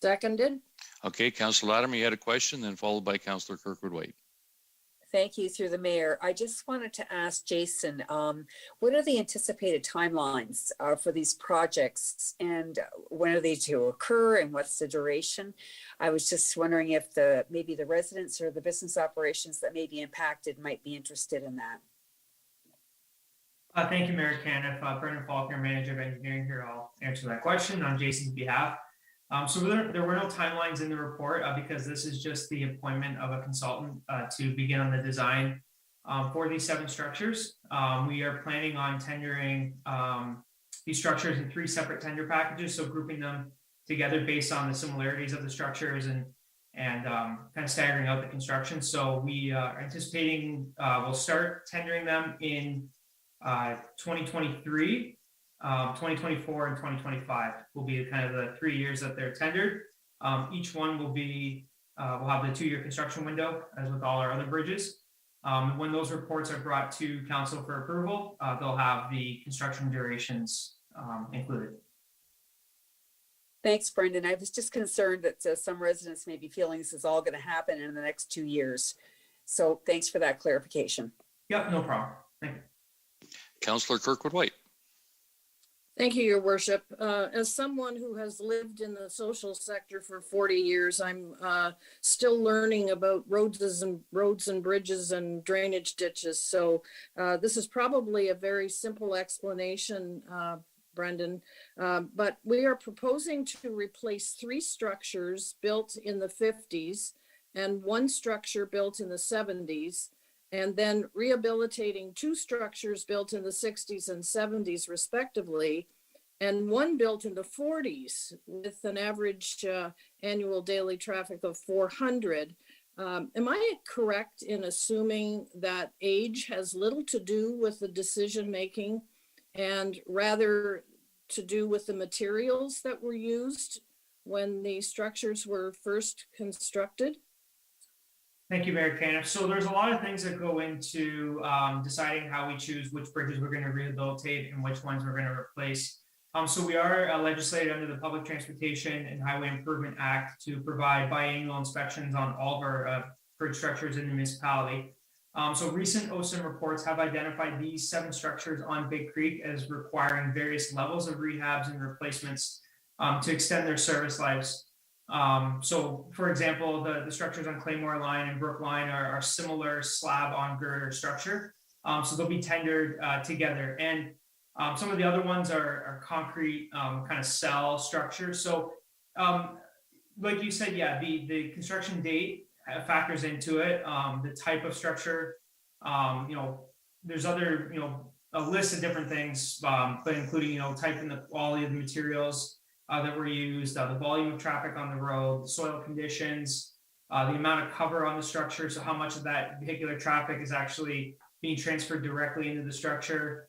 Speaker 13: Seconded.
Speaker 1: Okay, Councillor Latimer, you had a question, then followed by Councillor Kirkwood White.
Speaker 11: Thank you through the mayor. I just wanted to ask Jason, what are the anticipated timelines for these projects and when are they to occur and what's the duration? I was just wondering if maybe the residents or the business operations that may be impacted might be interested in that.
Speaker 17: Thank you, Mayor Caniff. Brendan Faulkner, Manager of Engineering here. I'll answer that question on Jason's behalf. So there were no timelines in the report because this is just the appointment of a consultant to begin on the design for these 7 structures. We are planning on tendering these structures in 3 separate tender packages, so grouping them together based on the similarities of the structures and kind of staggering out the construction. So we are anticipating we'll start tendering them in 2023, 2024, and 2025 will be kind of the 3 years that they're tendered. Each one will be will have the 2-year construction window, as with all our other bridges. When those reports are brought to council for approval, they'll have the construction durations included.
Speaker 11: Thanks, Brendan. I was just concerned that some residents may be feeling this is all going to happen in the next 2 years. So thanks for that clarification.
Speaker 17: Yep, no problem. Thank you.
Speaker 1: Councillor Kirkwood White.
Speaker 13: Thank you, Your Worship. As someone who has lived in the social sector for 40 years, I'm still learning about roads and bridges and drainage ditches. So this is probably a very simple explanation, Brendan, but we are proposing to replace 3 structures built in the 50s and 1 structure built in the 70s, and then rehabilitating 2 structures built in the 60s and 70s respectively, and 1 built in the 40s with an average annual daily traffic of 400. Am I correct in assuming that age has little to do with the decision making and rather to do with the materials that were used when the structures were first constructed?
Speaker 17: Thank you, Mayor Caniff. So there's a lot of things that go into deciding how we choose which bridges we're going to rehabilitate and which ones we're going to replace. So we are legislated under the Public Transportation and Highway Improvement Act to provide biannual inspections on all of our bridge structures in the municipality. So recent OSIM reports have identified these 7 structures on Big Creek as requiring various levels of rehabs and replacements to extend their service lives. So for example, the structures on Claymore Line and Brook Line are similar slab on girder structure. So they'll be tendered together. And some of the other ones are concrete kind of cell structures. So like you said, yeah, the construction date factors into it. The type of structure, there's other, a list of different things, but including, type and the quality of the materials that were used, the volume of traffic on the road, the soil conditions, the amount of cover on the structure. So how much of that vehicular traffic is actually being transferred directly into the structure.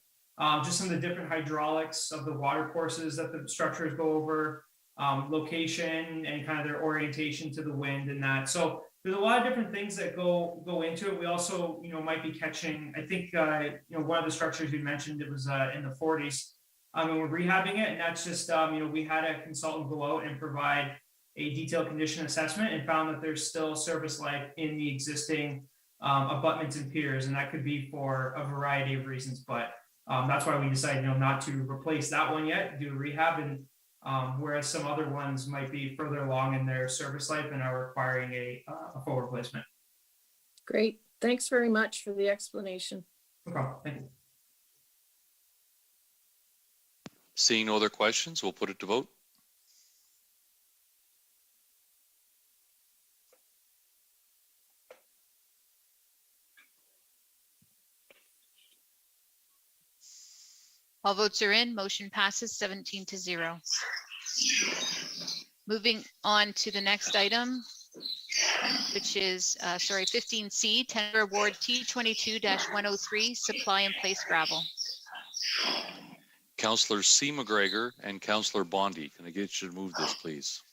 Speaker 17: Just some of the different hydraulics of the water courses that the structures go over, location and kind of their orientation to the wind and that. So there's a lot of different things that go into it. We also, might be catching, I think, one of the structures you mentioned, it was in the 40s. And we're rehabbing it, and that's just, we had a consultant go out and provide a detailed condition assessment and found that there's still service life in the existing abutments and piers, and that could be for a variety of reasons. But that's why we decided, not to replace that one yet, do a rehab, and whereas some other ones might be further along in their service life and are requiring a full replacement.
Speaker 13: Great. Thanks very much for the explanation.
Speaker 17: No problem. Thank you.
Speaker 1: Seeing no other questions, we'll put it to vote.
Speaker 2: All votes are in. Motion passes 17-0. Moving on to the next item, which is, 15C, tender award T22-103, supply and place gravel.
Speaker 1: Councillor C. McGregor and Councillor Bondi. Can I get you to move this, please?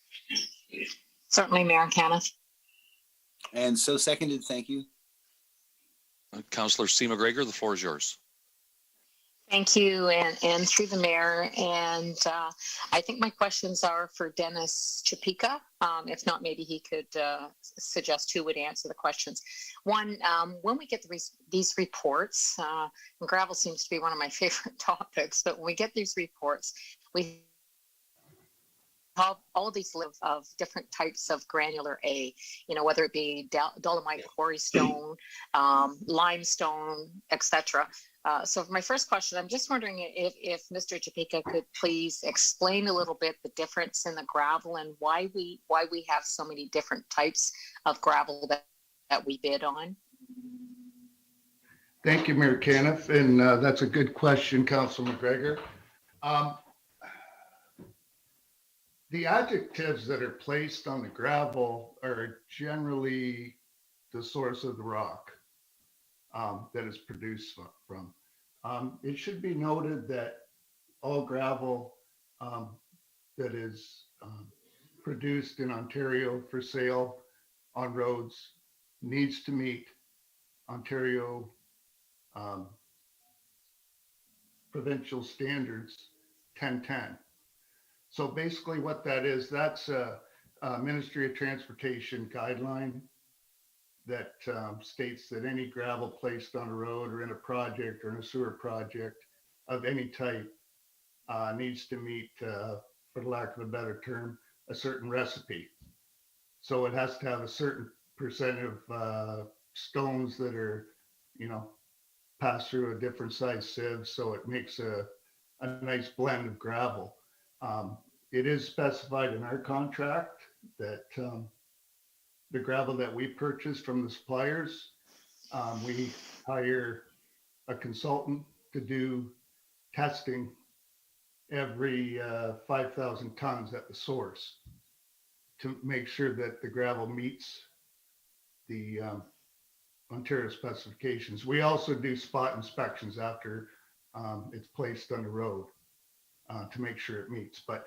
Speaker 15: Certainly, Mayor Caniff.
Speaker 18: And so seconded, thank you.
Speaker 1: Councillor C. McGregor, the floor is yours.
Speaker 15: Thank you, and through the mayor. And I think my questions are for Dennis Chapika. If not, maybe he could suggest who would answer the questions. One, when we get these reports, and gravel seems to be one of my favorite topics, but when we get these reports, we have all these of different types of granular A, whether it be dolomite, quarry stone, limestone, etc. So for my first question, I'm just wondering if Mr. Chapika could please explain a little bit the difference in the gravel and why we have so many different types of gravel that we bid on.
Speaker 19: Thank you, Mayor Caniff, and that's a good question, Councilor McGregor. Um, the adjectives that are placed on the gravel are generally the source of the rock that is produced from. It should be noted that all gravel that is produced in Ontario for sale on roads needs to meet Ontario provincial standards 1010. So basically what that is, that's a Ministry of Transportation guideline that states that any gravel placed on a road or in a project or in a sewer project of any type needs to meet, for lack of a better term, a certain recipe. So it has to have a certain percent of stones that are, pass through a different size sieve, so it makes a nice blend of gravel. It is specified in our contract that the gravel that we purchase from the suppliers, we hire a consultant to do testing every 5,000 tons at the source to make sure that the gravel meets the Ontario specifications. We also do spot inspections after it's placed on the road to make sure it meets. But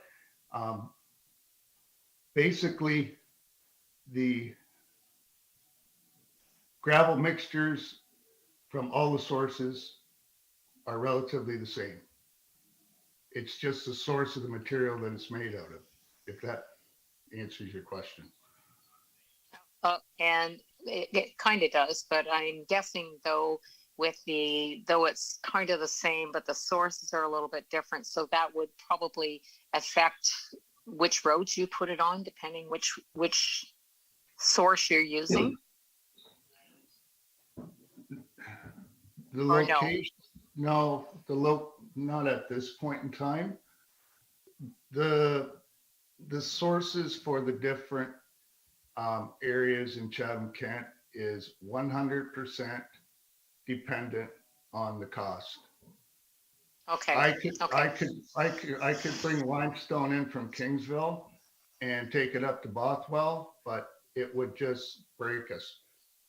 Speaker 19: basically, the gravel mixtures from all the sources are relatively the same. It's just the source of the material that it's made out of, if that answers your question.
Speaker 15: And it kind of does, but I'm guessing though it's kind of the same, but the sources are a little bit different. So that would probably affect which roads you put it on, depending which source you're using.
Speaker 19: The location, not at this point in time. The sources for the different areas in Chatham-Kent is 100% dependent on the cost.
Speaker 15: Okay.
Speaker 19: I could bring limestone in from Kingsville and take it up to Bothwell, but it would just break us.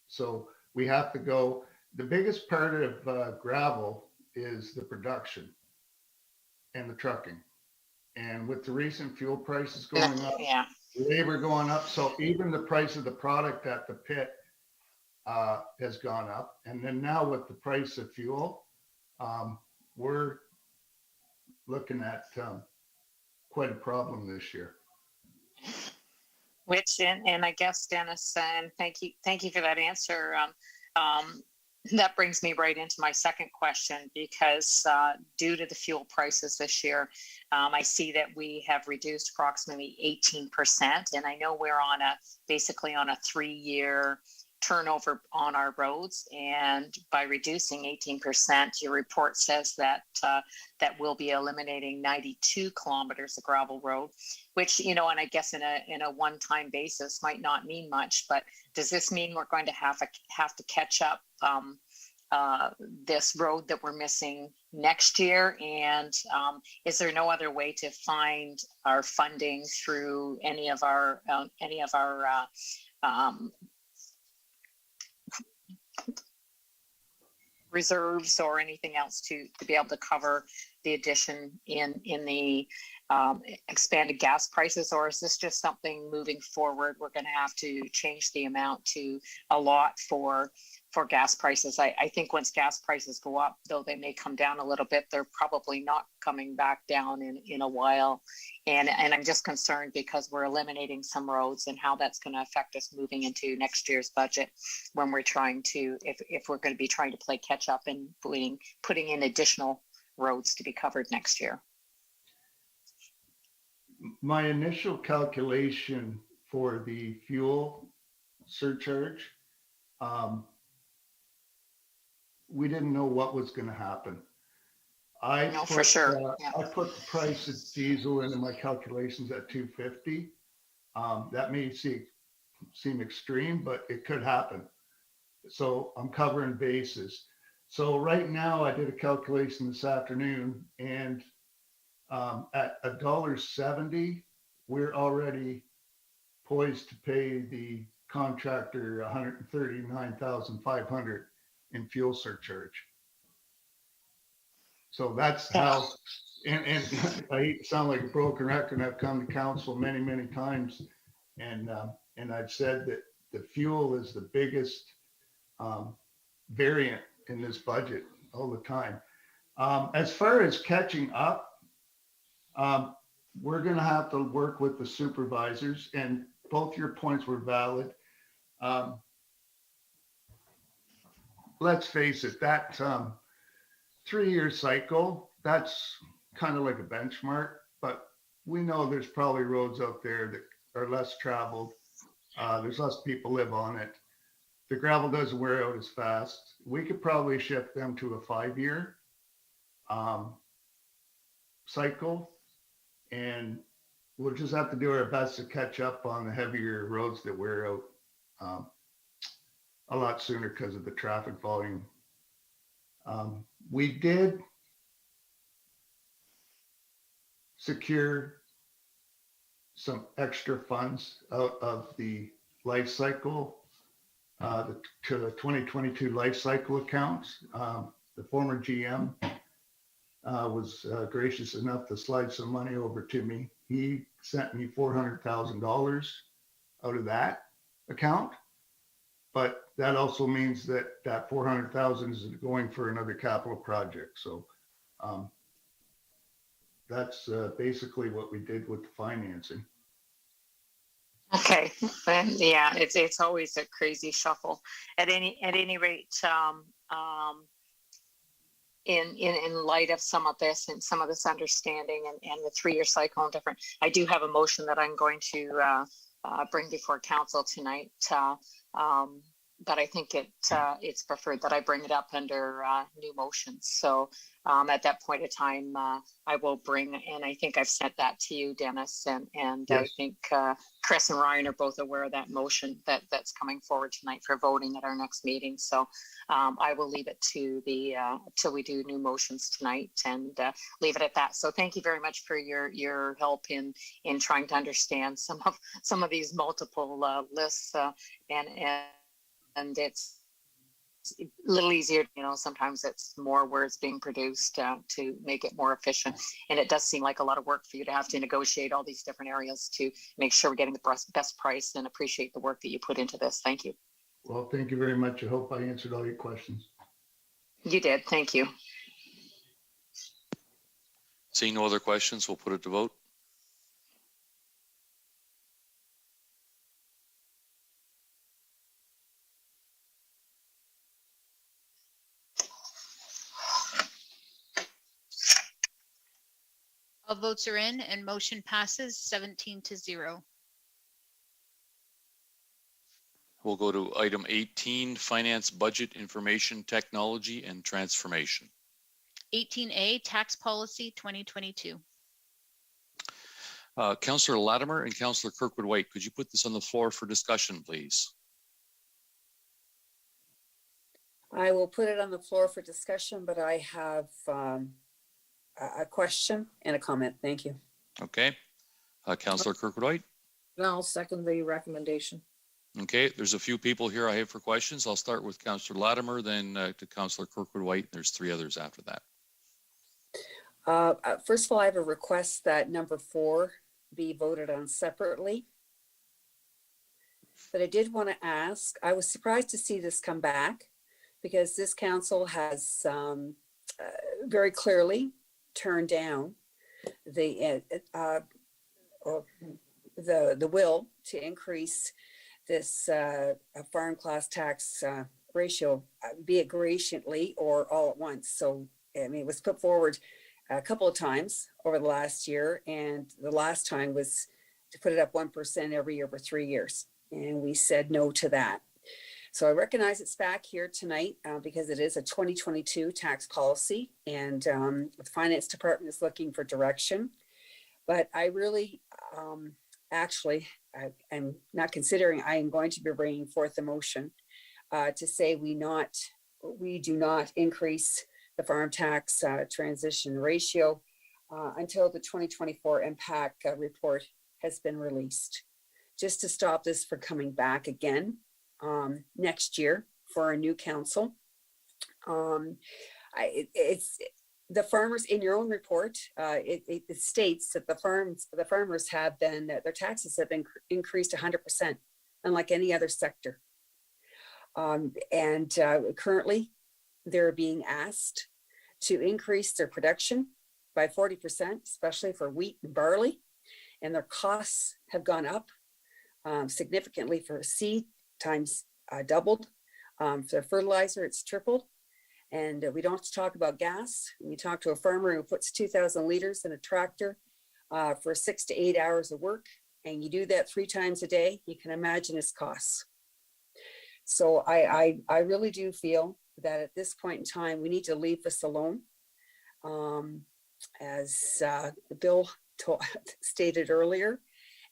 Speaker 19: So we have to go. The biggest part of gravel is the production and the trucking. And with the recent fuel prices going up, labor going up, so even the price of the product at the pit has gone up. And then now with the price of fuel, we're looking at quite a problem this year.
Speaker 15: And I guess, Dennis, and thank you for that answer. That brings me right into my second question, because due to the fuel prices this year, I see that we have reduced approximately 18%. And I know we're basically on a 3-year turnover on our roads. And by reducing 18%, your report says that we'll be eliminating 92 kilometers of gravel road, which, and I guess in a one-time basis might not mean much, but does this mean we're going to have to catch up this road that we're missing next year? And is there no other way to find our funding through any of our reserves or anything else to be able to cover the addition in the expanded gas prices? Or is this just something moving forward we're going to have to change the amount to allot for gas prices? I think once gas prices go up, though they may come down a little bit, they're probably not coming back down in a while. And I'm just concerned because we're eliminating some roads and how that's going to affect us moving into next year's budget when we're trying to, if we're going to be trying to play catch up and putting in additional roads to be covered next year.
Speaker 19: My initial calculation for the fuel surcharge, we didn't know what was going to happen. I put the price of diesel into my calculations at $2.50. That may seem extreme, but it could happen. So I'm covering bases. So right now I did a calculation this afternoon, and At $1.70, we're already poised to pay the contractor $139,500 in fuel surcharge. So that's how, and I hate to sound like a broken record. I've come to council many, many times, and I've said that the fuel is the biggest variant in this budget all the time. As far as catching up, we're going to have to work with the supervisors, and both your points were valid. Let's face it, that 3-year cycle, that's kind of like a benchmark, but we know there's probably roads out there that are less traveled. There's less people live on it. The gravel doesn't wear out as fast. We could probably shift them to a 5-year cycle, and we'll just have to do our best to catch up on the heavier roads that wear out a lot sooner because of the traffic volume. We did secure some extra funds out of the life cycle, to the 2022 life cycle accounts. The former GM was gracious enough to slide some money over to me. He sent me $400,000 out of that account, but that also means that that 400,000 is going for another capital project. So that's basically what we did with the financing.
Speaker 15: Okay, and yeah, it's always a crazy shuffle. At any rate, in light of some of this and some of this understanding and the 3-year cycle and different, I do have a motion that I'm going to bring before council tonight. But I think it's preferred that I bring it up under new motions. So at that point of time, I will bring, and I think I've sent that to you, Dennis, and yes. I think Chris and Ryan are both aware of that motion that's coming forward tonight for voting at our next meeting. So I will leave it to till we do new motions tonight and leave it at that. So thank you very much for your help in trying to understand some of these multiple lists and it's a little easier, sometimes it's more words being produced to make it more efficient. And it does seem like a lot of work for you to have to negotiate all these different areas to make sure we're getting the best price, and appreciate the work that you put into this. Thank you.
Speaker 19: Well, thank you very much. I hope I answered all your questions.
Speaker 15: You did. Thank you.
Speaker 1: Seeing no other questions, we'll put it to vote.
Speaker 2: All votes are in and motion passes 17-0.
Speaker 1: We'll go to item 18, Finance, Budget, Information, Technology, and Transformation.
Speaker 2: 18A, Tax Policy 2022.
Speaker 1: Councillor Latimer and Councillor Kirkwood-White, could you put this on the floor for discussion, please?
Speaker 11: I will put it on the floor for discussion, but I have a question and a comment. Thank you.
Speaker 1: Okay. Councillor Kirkwood-White.
Speaker 13: I'll second the recommendation.
Speaker 1: Okay, there's a few people here I have for questions. I'll start with Councillor Latimer, then to Councillor Kirkwood-White. There's 3 others after that.
Speaker 11: First of all, I have a request that number 4 be voted on separately. But I did want to ask, I was surprised to see this come back, because this council has very clearly turned down the will to increase this foreign class tax ratio, be it gradiently or all at once. So, I mean, it was put forward a couple of times over the last year, and the last time was to put it up 1% every year for 3 years. And we said no to that. So I recognize it's back here tonight because it is a 2022 tax policy, and the finance department is looking for direction. But I really, I'm not considering, I am going to be bringing forth a motion to say we do not increase the farm tax transition ratio until the 2024 impact report has been released, just to stop this from coming back again next year for a new council. It's the farmers in your own report. It states that the farmers have been, their taxes have been increased 100%, unlike any other sector. Currently, they're being asked to increase their production by 40%, especially for wheat and barley, and their costs have gone up significantly. For seed, times doubled. For fertilizer, it's tripled. And we don't have to talk about gas. When you talk to a farmer who puts 2,000 liters in a tractor for 6 to 8 hours of work, and you do that 3 times a day, you can imagine its costs. So I really do feel that at this point in time, we need to leave this alone. As Bill stated earlier,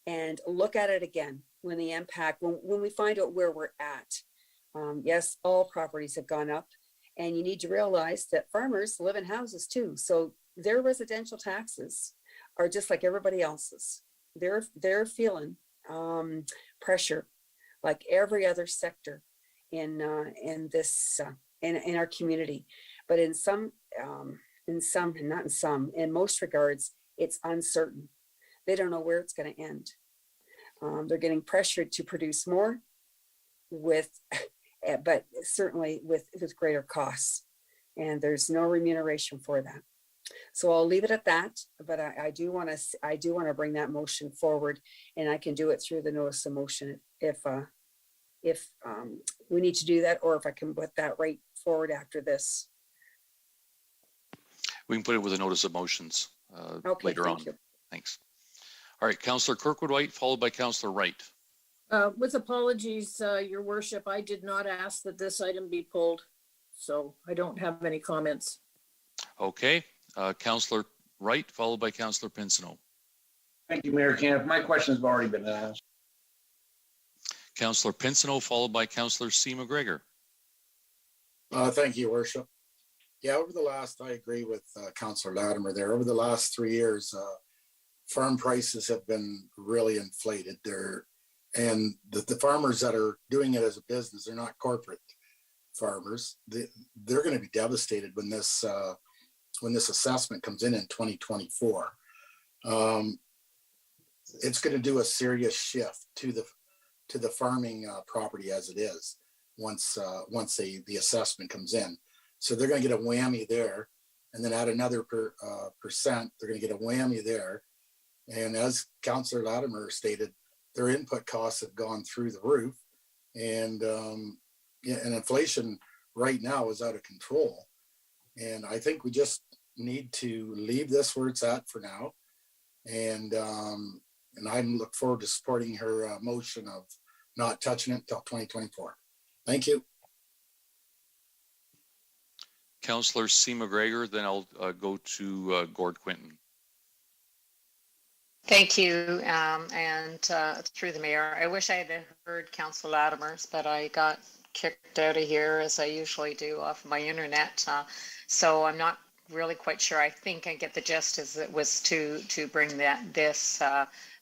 Speaker 11: and look at it again when the impact, when we find out where we're at. Yes, all properties have gone up, and you need to realize that farmers live in houses too. So their residential taxes are just like everybody else's. They're feeling pressure like every other sector in this in our community. But in most regards, it's uncertain. They don't know where it's going to end. They're getting pressured to produce more but certainly with greater costs, and there's no remuneration for that. So I'll leave it at that, but I do want to bring that motion forward, and I can do it through the notice of motion if we need to do that, or if I can put that right forward after this.
Speaker 1: We can put it with a notice of motions
Speaker 11: Okay,
Speaker 1: later on.
Speaker 11: you.
Speaker 1: Thanks. All right, Councillor Kirkwood-White, followed by Councillor Wright.
Speaker 13: With apologies, Your Worship, I did not ask that this item be pulled, so I don't have any comments.
Speaker 1: Okay, Councillor Wright, followed by Councillor Pinsino.
Speaker 16: Thank you, Mayor Caniff. My questions have already been asked.
Speaker 1: Councillor Pinsino, followed by Councillor C. McGregor.
Speaker 20: Thank you, Worship. Yeah, I agree with Councillor Latimer there. Over the last 3 years, farm prices have been really inflated there. And the farmers that are doing it as a business, they're not corporate farmers. They're going to be devastated when this assessment comes in 2024. It's going to do a serious shift to the farming property as it is once the assessment comes in. So they're going to get a whammy there, and then add another percent. They're going to get a whammy there, and as Councillor Latimer stated, their input costs have gone through the roof, and inflation right now is out of control. And I think we just need to leave this where it's at for now. And I look forward to supporting her motion of not touching it until 2024. Thank you.
Speaker 1: Councillor C. McGregor, then I'll go to Gord Quinton.
Speaker 15: Thank you, and through the mayor. I wish I had heard Councillor Latimer's, but I got kicked out of here as I usually do off my internet. So I'm not really quite sure. I think I get the gist as it was to bring this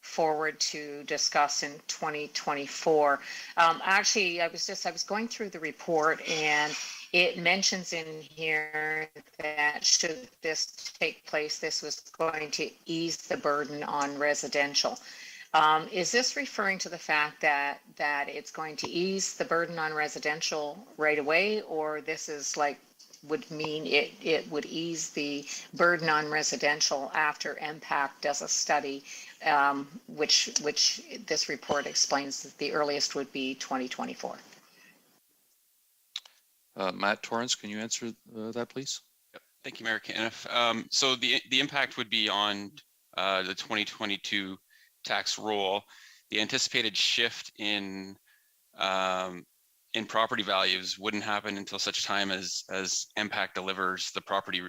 Speaker 15: forward to discuss in 2024. Actually, I was going through the report, and it mentions in here that should this take place, this was going to ease the burden on residential. Is this referring to the fact that it's going to ease the burden on residential right away, or this is would mean it would ease the burden on residential after MPAC does a study, which this report explains that the earliest would be 2024?
Speaker 1: Matt Torrance, can you answer that, please?
Speaker 21: Yep. Thank you, Mayor Caniff. So the impact would be on the 2022 tax roll. The anticipated shift in property values wouldn't happen until such time as MPAC delivers the property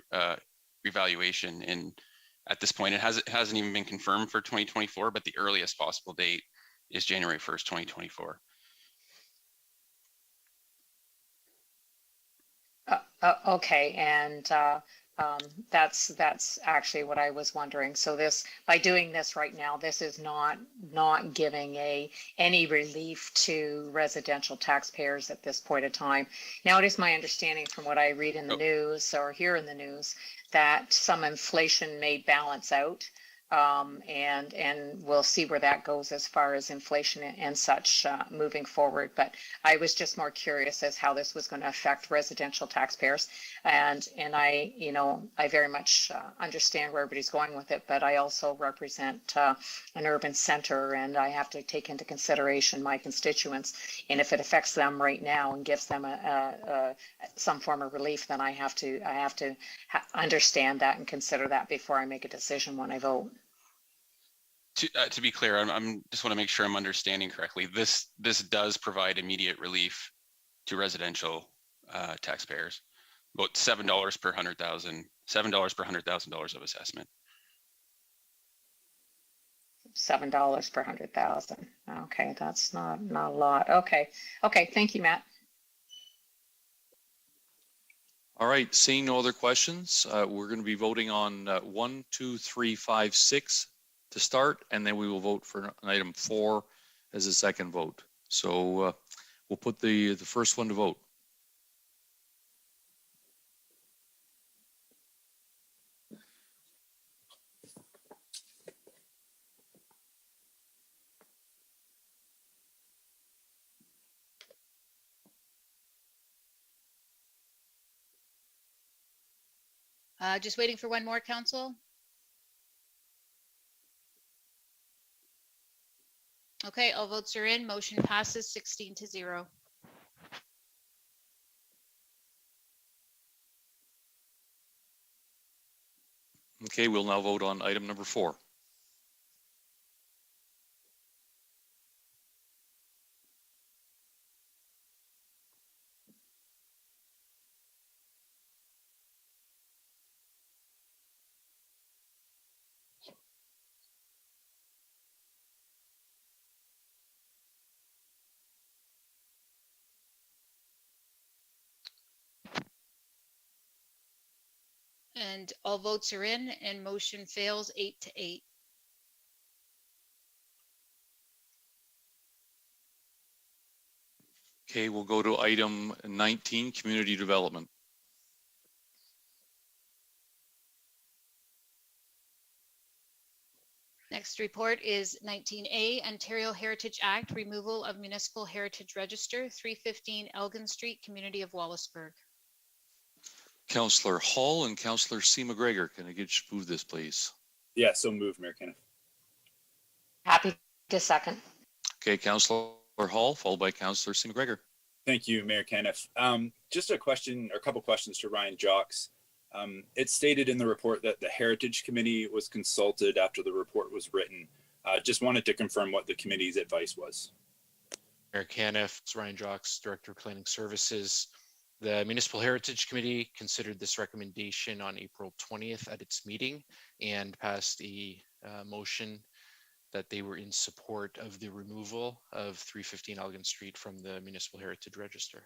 Speaker 21: revaluation. And at this point, it hasn't even been confirmed for 2024, but the earliest possible date is January 1st, 2024.
Speaker 15: Okay, and That's actually what I was wondering. So this, by doing this right now, this is not giving any relief to residential taxpayers at this point in time. Now, it is my understanding from what I read in the news or hear in the news that some inflation may balance out. And we'll see where that goes as far as inflation and such moving forward. But I was just more curious as how this was going to affect residential taxpayers. And I, I very much understand where everybody's going with it, but I also represent an urban center, and I have to take into consideration my constituents. And if it affects them right now and gives them some form of relief, then I have to understand that and consider that before I make a decision when I vote.
Speaker 21: To be clear, I'm just want to make sure I'm understanding correctly. This does provide immediate relief to residential taxpayers, about $7 per $100,000 of assessment.
Speaker 15: $7 per 100,000. Okay, that's not a lot. Okay, thank you, Matt.
Speaker 1: All right, seeing no other questions, we're going to be voting on 1, 2, 3, 5, 6 to start, and then we will vote for item 4 as a second vote. So we'll put the first one to vote.
Speaker 2: Just waiting for one more, council. Okay, all votes are in. Motion passes 16-0.
Speaker 1: Okay, we'll now vote on item number 4.
Speaker 2: And all votes are in, and motion fails 8-8.
Speaker 1: Okay, we'll go to item 19, community development.
Speaker 2: Next report is 19A, Ontario Heritage Act, removal of municipal heritage register, 315 Elgin Street, community of Wallaceburg.
Speaker 1: Councillor Hall and Councillor C. McGregor, can I get you to move this, please?
Speaker 10: Yeah, so move, Mayor Kenneth.
Speaker 15: Happy to second.
Speaker 1: Okay, Councillor Hall, followed by Councillor C. McGregor.
Speaker 10: Thank you, Mayor Kenneth. Just a question or a couple questions to Ryan Jocks. It's stated in the report that the Heritage Committee was consulted after the report was written. Just wanted to confirm what the committee's advice was.
Speaker 3: Mayor Caniff, it's Ryan Jocks, Director of Planning Services. The Municipal Heritage Committee considered this recommendation on April 20th at its meeting and passed a motion that they were in support of the removal of 315 Elgin Street from the Municipal Heritage Register.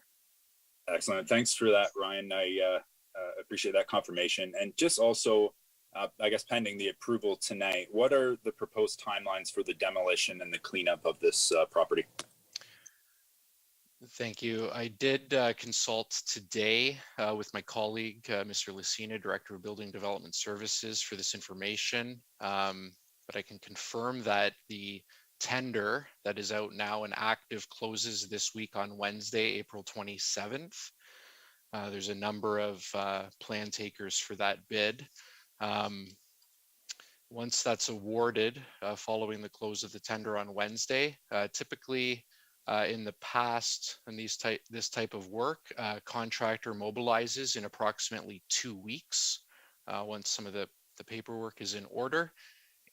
Speaker 10: Excellent. Thanks for that, Ryan. I appreciate that confirmation. And just also, I guess pending the approval tonight, what are the proposed timelines for the demolition and the cleanup of this property?
Speaker 3: Thank you. I did consult today with my colleague, Mr. Lucina, Director of Building Development Services, for this information. But I can confirm that the tender that is out now and active closes this week on Wednesday, April 27th. There's a number of plan takers for that bid. Once that's awarded, following the close of the tender on Wednesday, typically in the past, in this type of work, contractor mobilizes in approximately 2 weeks once some of the paperwork is in order.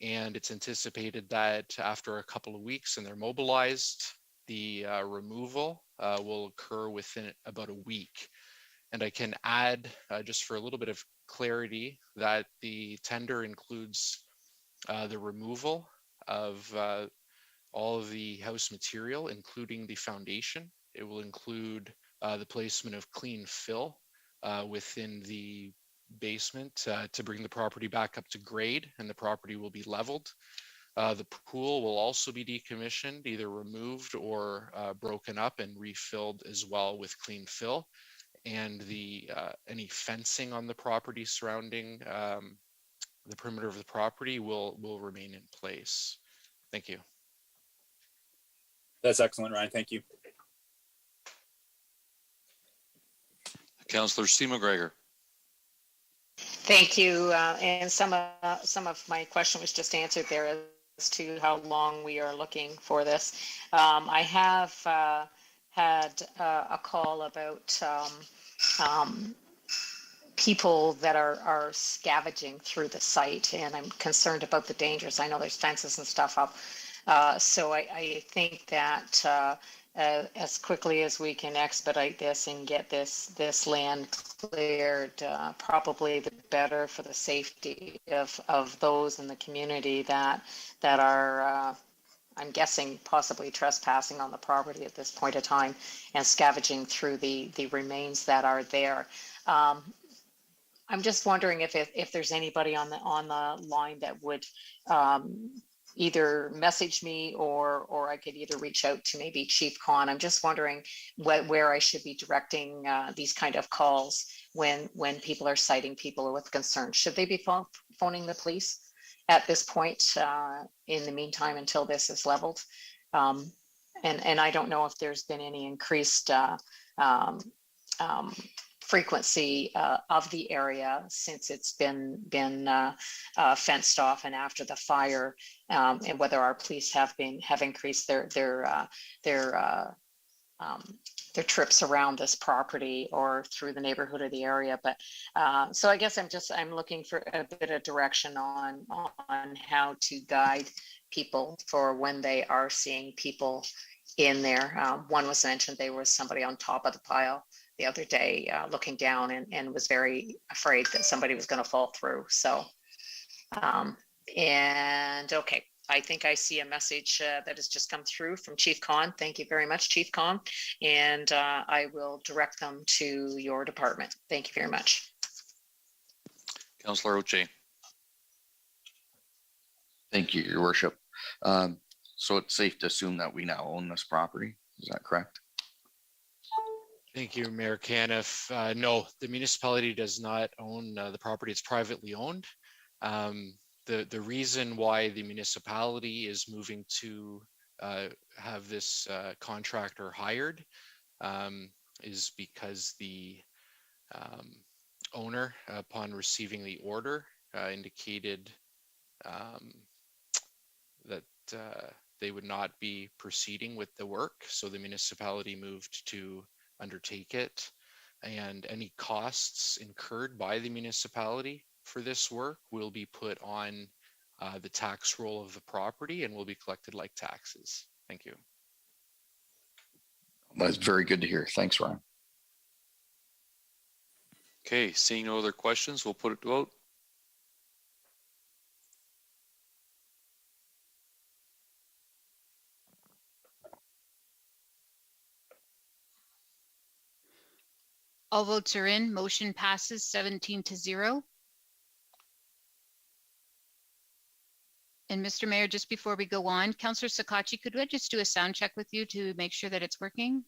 Speaker 3: And it's anticipated that after a couple of weeks and they're mobilized, the removal will occur within about a week. And I can add, just for a little bit of clarity, that the tender includes the removal of all of the house material, including the foundation. It will include the placement of clean fill within the basement to bring the property back up to grade, and the property will be leveled. The pool will also be decommissioned, either removed or broken up and refilled as well with clean fill. And any fencing on the property surrounding the perimeter of the property will remain in place. Thank you.
Speaker 10: That's excellent, Ryan. Thank you.
Speaker 1: Councillor C. McGregor.
Speaker 15: Thank you. And some of my question was just answered there as to how long we are looking for this. I have had a call about people that are scavenging through the site, and I'm concerned about the dangers. I know there's fences and stuff up. So I think that as quickly as we can expedite this and get this land cleared, probably the better for the safety of those in the community that are I'm guessing possibly trespassing on the property at this point of time and scavenging through the remains that are there. I'm just wondering if there's anybody on the line that would either message me or I could either reach out to maybe Chief Khan. I'm just wondering where I should be directing these kind of calls when people are citing people with concerns. Should they be phoning the police at this point in the meantime until this is leveled? And I don't know if there's been any increased frequency of the area since it's been fenced off and after the fire, and whether our police have increased their trips around this property or through the neighborhood of the area. But so I guess I'm looking for a bit of direction on how to guide people for when they are seeing people in there. One was mentioned, there was somebody on top of the pile the other day looking down and was very afraid that somebody was going to fall through. So, and okay, I think I see a message that has just come through from Chief Khan. Thank you very much, Chief Khan. And I will direct them to your department. Thank you very much.
Speaker 1: Councillor Oche.
Speaker 8: Thank you, Your Worship. So it's safe to assume that we now own this property. Is that correct?
Speaker 3: Thank you, Mayor Caniff. No, the municipality does not own the property. It's privately owned. The reason why the municipality is moving to have this contractor hired is because the owner, upon receiving the order, indicated that they would not be proceeding with the work. So the municipality moved to undertake it, and any costs incurred by the municipality for this work will be put on the tax roll of the property and will be collected like taxes. Thank you.
Speaker 8: That's very good to hear. Thanks, Ryan.
Speaker 1: Okay, seeing no other questions, we'll put it to vote.
Speaker 2: All votes are in. Motion passes 17-0. And Mr. Mayor, just before we go on, Councillor Sakachi, could I just do a sound check with you to make sure that it's working?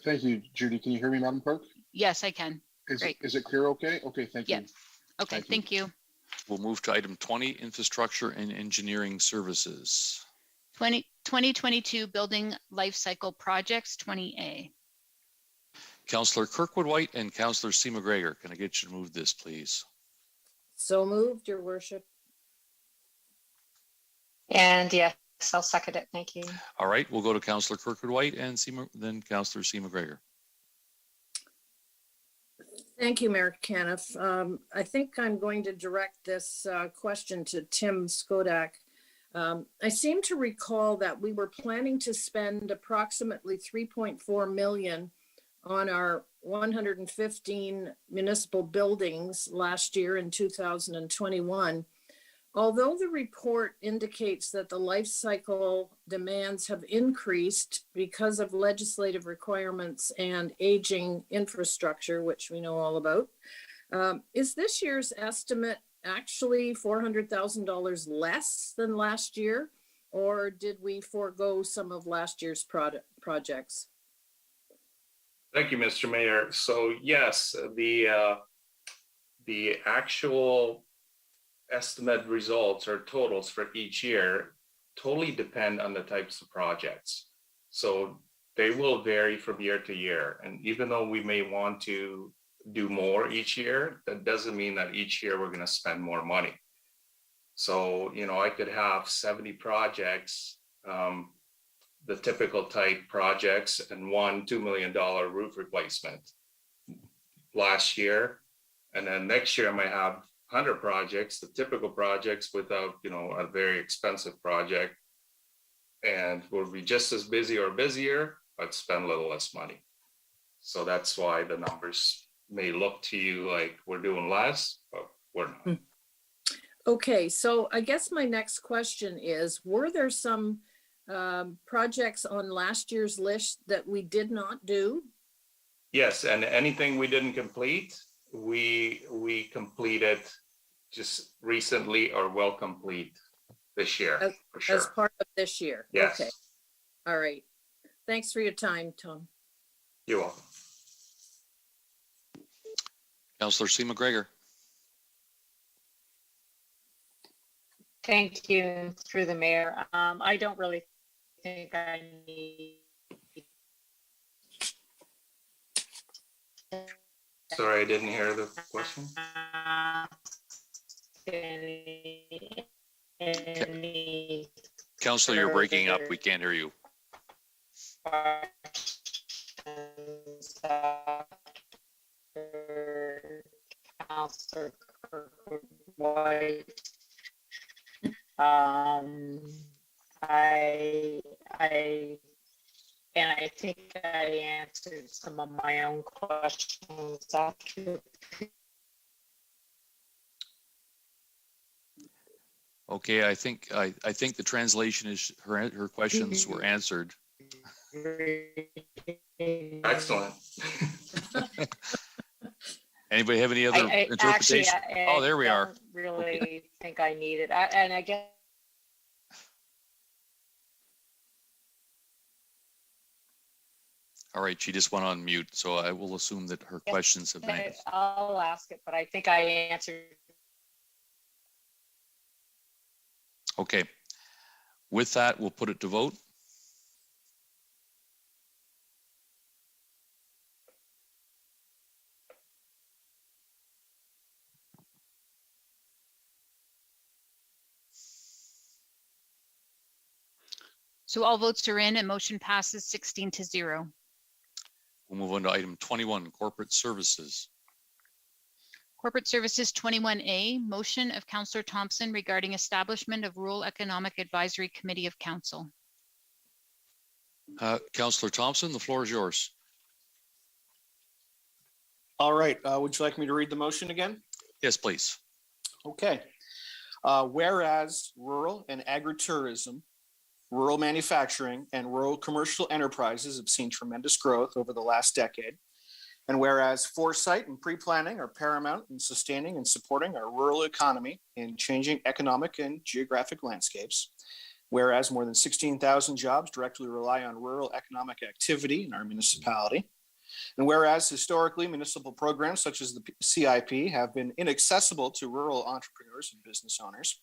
Speaker 4: Thank you, Judy. Can you hear me, Madam Clerk?
Speaker 2: Yes, I can. Great.
Speaker 4: Is it clear okay? Okay, thank you.
Speaker 2: Yeah. Okay, thank you.
Speaker 1: We'll move to item 20, infrastructure and engineering services.
Speaker 2: 2022 building life cycle projects, 20A.
Speaker 1: Councillor Kirkwood White and Councillor C. McGregor, can I get you to move this, please?
Speaker 13: So moved, Your Worship.
Speaker 15: And yes, I'll second it. Thank you.
Speaker 1: All right, we'll go to Councillor Kirkwood White and then Councillor C. McGregor.
Speaker 13: Thank you, Mayor Caniff. I think I'm going to direct this question to Tim Skodak. I seem to recall that we were planning to spend approximately 3.4 million on our 115 municipal buildings last year in 2021. Although the report indicates that the life cycle demands have increased because of legislative requirements and aging infrastructure, which we know all about, Is this year's estimate actually $400,000 less than last year? Or did we forego some of last year's projects?
Speaker 12: Thank you, Mr. Mayor. So yes, the actual estimate results or totals for each year totally depend on the types of projects. So they will vary from year to year. And even though we may want to do more each year, that doesn't mean that each year we're going to spend more money. So, you know, I could have 70 projects, the typical type projects, and one $2 million roof replacement last year. And then next year I might have 100 projects, the typical projects, without, you know, a very expensive project. And we'll be just as busy or busier, but spend a little less money. So that's why the numbers may look to you like we're doing less, but we're not.
Speaker 13: Okay, so I guess my next question is, were there some projects on last year's list that we did not do?
Speaker 12: Yes, and anything we didn't complete, we completed just recently or will complete this year, for sure.
Speaker 13: As part of this year?
Speaker 12: Yes.
Speaker 13: Okay. All right. Thanks for your time, Tom.
Speaker 12: You're welcome.
Speaker 1: Councillor C. McGregor.
Speaker 15: Thank you, through the mayor. I don't really think I need.
Speaker 12: Sorry, I didn't hear the question.
Speaker 1: Councillor, you're breaking up. We can't hear you.
Speaker 15: Councillor Kirkwood White. I think I answered some of my own questions after.
Speaker 1: Okay, I think the translation is her questions were answered.
Speaker 12: Excellent.
Speaker 1: Anybody have any other interpretation?
Speaker 15: Actually,
Speaker 1: there we are.
Speaker 15: Really think I need it, and I guess.
Speaker 1: All right, she just went on mute, so I will assume that her questions have been answered.
Speaker 15: I'll ask it, but I think I answered.
Speaker 1: Okay. With that, we'll put it to vote.
Speaker 2: So all votes are in and motion passes 16-0.
Speaker 1: We'll move on to item 21, corporate services.
Speaker 2: Corporate Services 21A, motion of Councillor Thompson regarding establishment of Rural Economic Advisory Committee of Council.
Speaker 1: Councillor Thompson, the floor is yours.
Speaker 5: All right. Would you like me to read the motion again?
Speaker 1: Yes, please.
Speaker 5: Okay. Whereas rural and agritourism, rural manufacturing, and rural commercial enterprises have seen tremendous growth over the last decade. And whereas foresight and pre-planning are paramount in sustaining and supporting our rural economy in changing economic and geographic landscapes. Whereas more than 16,000 jobs directly rely on rural economic activity in our municipality. And whereas historically municipal programs such as the CIP have been inaccessible to rural entrepreneurs and business owners.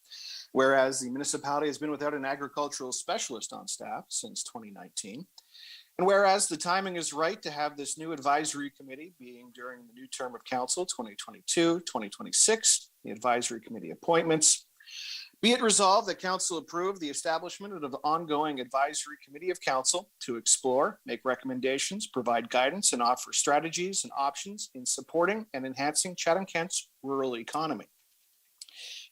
Speaker 5: Whereas the municipality has been without an agricultural specialist on staff since 2019. And whereas the timing is right to have this new advisory committee being during the new term of council 2022-2026, the advisory committee appointments. Be it resolved that council approve the establishment of the ongoing advisory committee of council to explore, make recommendations, provide guidance, and offer strategies and options in supporting and enhancing Chatham-Kent's rural economy.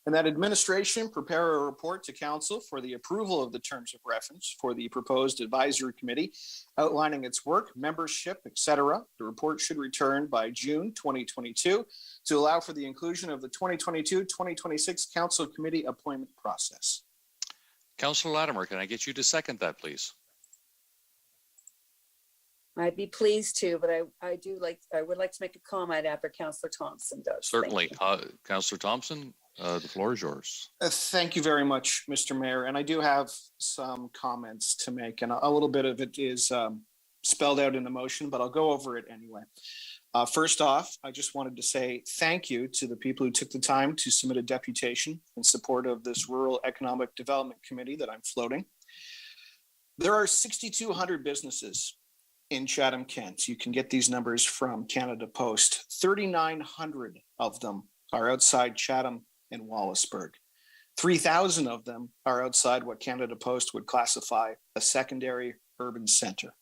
Speaker 5: And that administration prepare a report to council for the approval of the terms of reference for the proposed advisory committee, outlining its work, membership, etc. The report should return by June 2022 to allow for the inclusion of the 2022-2026 council committee appointment process.
Speaker 1: Councillor Latimer, can I get you to second that, please?
Speaker 11: I'd be pleased to, but I would like to make a comment after Councillor Thompson does.
Speaker 1: Certainly. Councillor Thompson, the floor is yours.
Speaker 5: Thank you very much, Mr. Mayor. And I do have some comments to make, and a little bit of it is spelled out in the motion, but I'll go over it anyway. First off, I just wanted to say thank you to the people who took the time to submit a deputation in support of this Rural Economic Development Committee that I'm floating. There are 6,200 businesses in Chatham-Kent. You can get these numbers from Canada Post. 3,900 of them are outside Chatham and Wallaceburg. 3,000 of them are outside what Canada Post would classify a secondary urban center.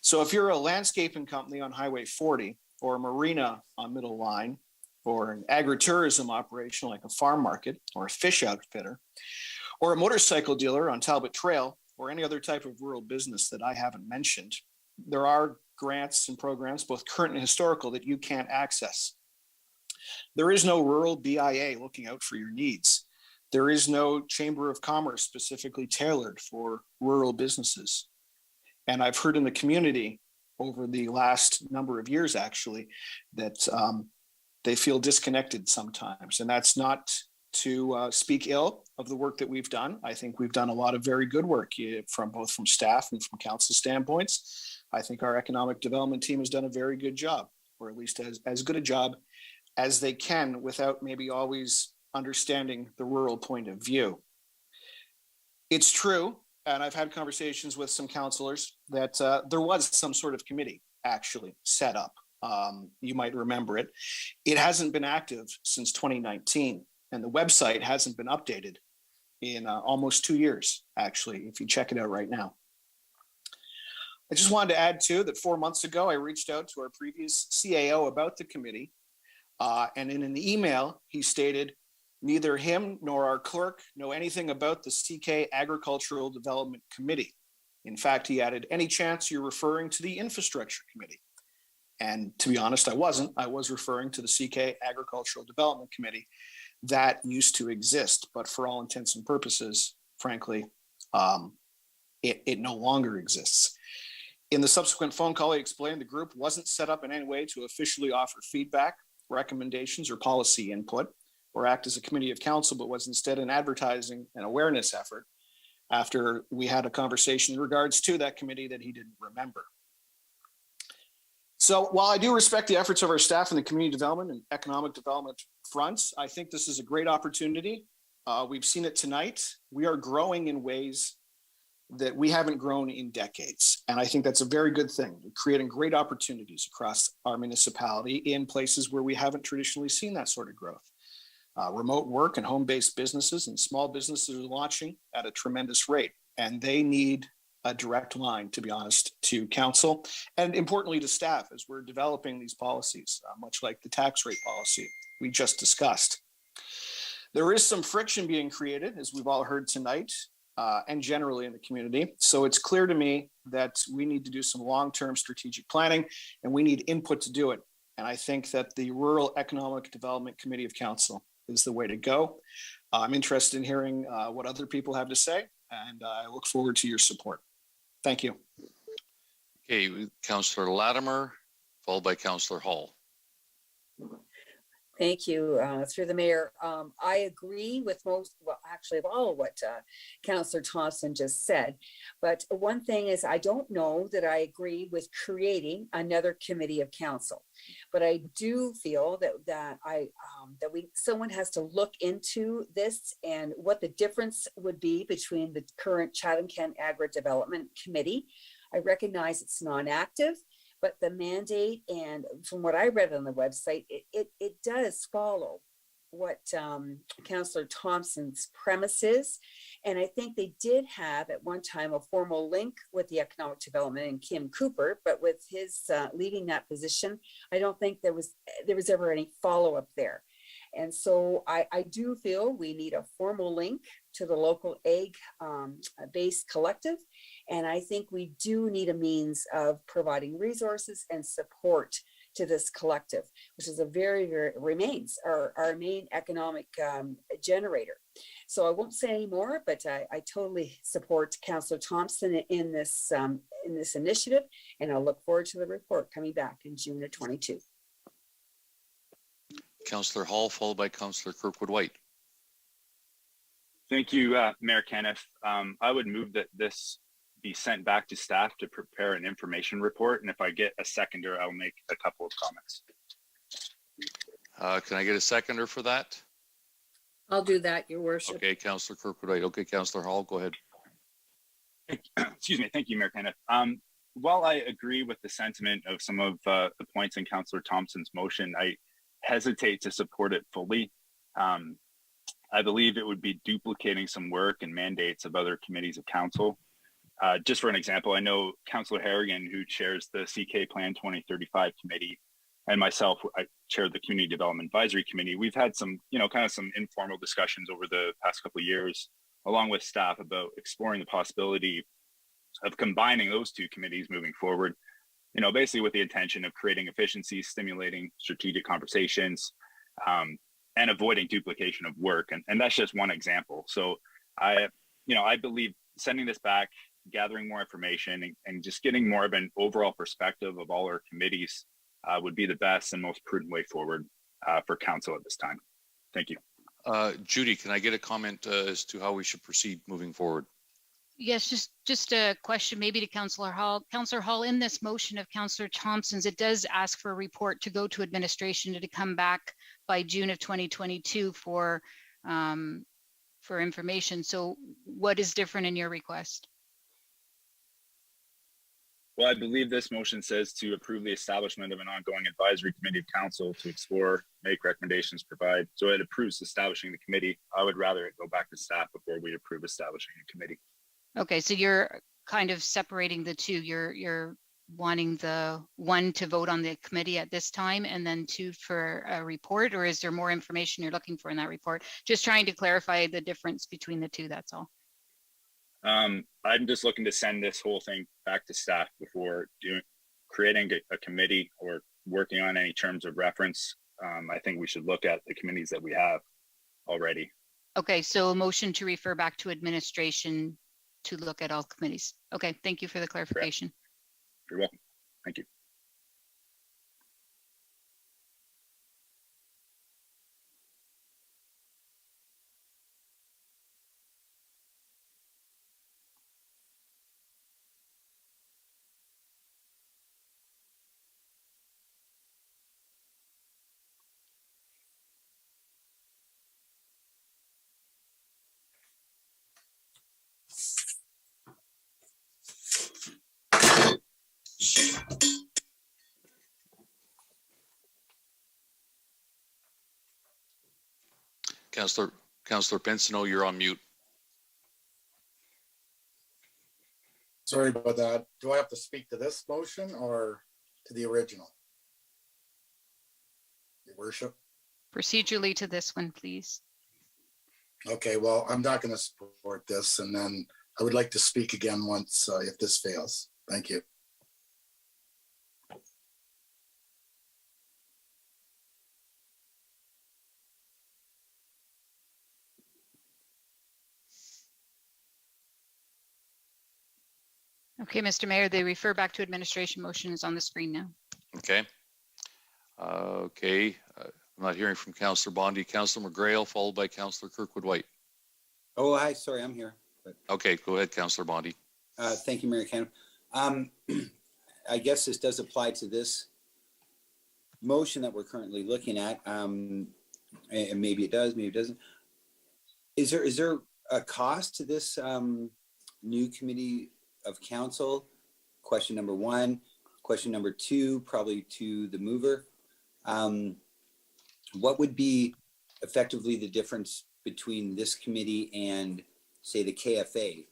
Speaker 5: So if you're a landscaping company on Highway 40 or a marina on Middle Line or an agritourism operation like a farm market or a fish outfitter or a motorcycle dealer on Talbot Trail or any other type of rural business that I haven't mentioned, there are grants and programs, both current and historical, that you can't access. There is no rural BIA looking out for your needs. There is no Chamber of Commerce specifically tailored for rural businesses. And I've heard in the community over the last number of years, actually, that they feel disconnected sometimes. And that's not to speak ill of the work that we've done. I think we've done a lot of very good work from both from staff and from council standpoints. I think our economic development team has done a very good job, or at least as good a job as they can without maybe always understanding the rural point of view. It's true, and I've had conversations with some councillors, that there was some sort of committee actually set up. You might remember it. It hasn't been active since 2019, and the website hasn't been updated in almost 2 years, actually, if you check it out right now. I just wanted to add too that 4 months ago, I reached out to our previous CAO about the committee. And in an email, he stated, neither him nor our clerk know anything about the CK Agricultural Development Committee. In fact, he added, any chance you're referring to the Infrastructure Committee? And to be honest, I wasn't. I was referring to the CK Agricultural Development Committee that used to exist, but for all intents and purposes, frankly, it no longer exists. In the subsequent phone call, he explained the group wasn't set up in any way to officially offer feedback, recommendations, or policy input, or act as a committee of council, but was instead an advertising and awareness effort after we had a conversation in regards to that committee that he didn't remember. So while I do respect the efforts of our staff in the community development and economic development fronts, I think this is a great opportunity. We've seen it tonight. We are growing in ways that we haven't grown in decades. And I think that's a very good thing, creating great opportunities across our municipality in places where we haven't traditionally seen that sort of growth. Remote work and home-based businesses and small businesses are launching at a tremendous rate, and they need a direct line, to be honest, to council and importantly to staff as we're developing these policies, much like the tax rate policy we just discussed. There is some friction being created, as we've all heard tonight, and generally in the community. So it's clear to me that we need to do some long-term strategic planning and we need input to do it. And I think that the Rural Economic Development Committee of Council is the way to go. I'm interested in hearing what other people have to say, and I look forward to your support. Thank you.
Speaker 1: Okay, Councillor Latimer, followed by Councillor Hall.
Speaker 11: Thank you. Through the mayor, I agree with most, well, actually of all of what Councillor Thompson just said. But one thing is, I don't know that I agree with creating another committee of council. But I do feel that someone has to look into this and what the difference would be between the current Chatham-Kent Agri Development Committee. I recognize it's non-active, but the mandate, and from what I read on the website, it does follow what Councillor Thompson's premise is. And I think they did have at one time a formal link with the economic development and Kim Cooper, but with his leaving that position, I don't think there was ever any follow-up there. And so I do feel we need a formal link to the local ag-based collective. And I think we do need a means of providing resources and support to this collective, which is a very remains our main economic generator. So I won't say any more, but I totally support Councillor Thompson in this initiative, and I'll look forward to the report coming back in June of 22.
Speaker 1: Councillor Hall, followed by Councillor Kirkwood White.
Speaker 10: Thank you, Mayor Caniff. I would move that this be sent back to staff to prepare an information report. And if I get a seconder, I'll make a couple of comments.
Speaker 1: Can I get a seconder for that?
Speaker 13: I'll do that, Your Worship.
Speaker 1: Okay, Councillor Kirkwood White. Okay, Councillor Hall, go ahead.
Speaker 10: Excuse me. Thank you, Mayor Caniff. While I agree with the sentiment of some of the points in Councillor Thompson's motion, I hesitate to support it fully. I believe it would be duplicating some work and mandates of other committees of council. Just for an example, I know Councillor Harrigan, who chairs the CK Plan 2035 committee, and myself, I chair the Community Development Advisory Committee. We've had some, kind of some informal discussions over the past couple of years, along with staff, about exploring the possibility of combining those two committees moving forward, basically with the intention of creating efficiencies, stimulating strategic conversations, and avoiding duplication of work. And that's just one example. So I believe sending this back, gathering more information, and just getting more of an overall perspective of all our committees would be the best and most prudent way forward for council at this time. Thank you.
Speaker 1: Judy, can I get a comment as to how we should proceed moving forward?
Speaker 2: Yes, just a question maybe to Councillor Hall. Councillor Hall, in this motion of Councillor Thompson's, it does ask for a report to go to administration to come back by June of 2022 for information. So what is different in your request?
Speaker 10: Well, I believe this motion says to approve the establishment of an ongoing advisory committee of council to explore, make recommendations, provide. So it approves establishing the committee. I would rather it go back to staff before we approve establishing a committee.
Speaker 2: Okay, so you're kind of separating the two. You're wanting the one to vote on the committee at this time and then two for a report, or is there more information you're looking for in that report? Just trying to clarify the difference between the two, that's all.
Speaker 10: I'm just looking to send this whole thing back to staff before creating a committee or working on any terms of reference. I think we should look at the committees that we have already.
Speaker 2: Okay, so a motion to refer back to administration to look at all committees. Okay, thank you for the clarification.
Speaker 10: Correct. You're welcome. Thank you.
Speaker 1: Councillor Pinsino, you're on mute.
Speaker 20: Sorry about that. Do I have to speak to this motion or to the original? Your Worship.
Speaker 2: Procedurally to this one, please.
Speaker 20: Okay, well, I'm not going to support this, and then I would like to speak again once if this fails. Thank you.
Speaker 2: Okay, Mr. Mayor, the refer back to administration motion is on the screen now.
Speaker 1: Okay. I'm not hearing from Councillor Bondy. Councillor McGrail, followed by Councillor Kirkwood White.
Speaker 18: Oh, hi. Sorry, I'm here. But,
Speaker 1: okay, go ahead, Councillor Bondy.
Speaker 18: Thank you, Mayor Cannon. I guess this does apply to this motion that we're currently looking at. And maybe it does, maybe it doesn't. Is there a cost to this new committee of council? Question number one. Question number two, probably to the mover. What would be effectively the difference between this committee and, say, the KFA?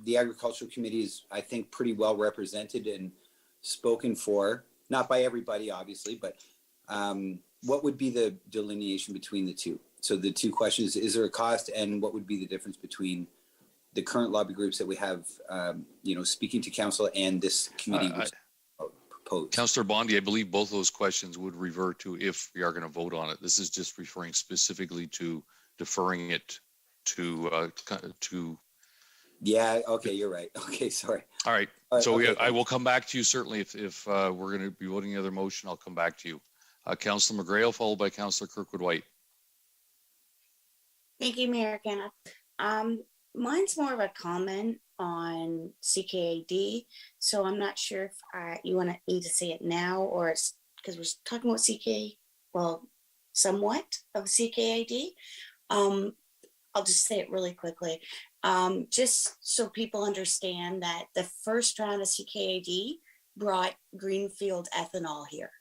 Speaker 18: The Agricultural Committee is, I think, pretty well represented and spoken for, not by everybody, obviously, but what would be the delineation between the two? So the two questions, is there a cost, and what would be the difference between the current lobby groups that we have, speaking to council and this committee posed.
Speaker 1: Councillor Bondi, I believe both those questions would revert to if we are going to vote on it. This is just referring specifically to deferring it to
Speaker 18: Yeah, okay, you're right. Okay, sorry.
Speaker 1: All right. So
Speaker 18: okay,
Speaker 1: I will come back to you certainly if we're going to be voting the other motion. I'll come back to you. Councillor McGrail, followed by Councillor Kirkwood White.
Speaker 9: Thank you, Mayor Kenneth. Mine's more of a comment on CKAD. So I'm not sure if you need to say it now or it's because we're talking about somewhat of CKAD. I'll just say it really quickly. Just so people understand that the first round of CKAD brought greenfield ethanol here.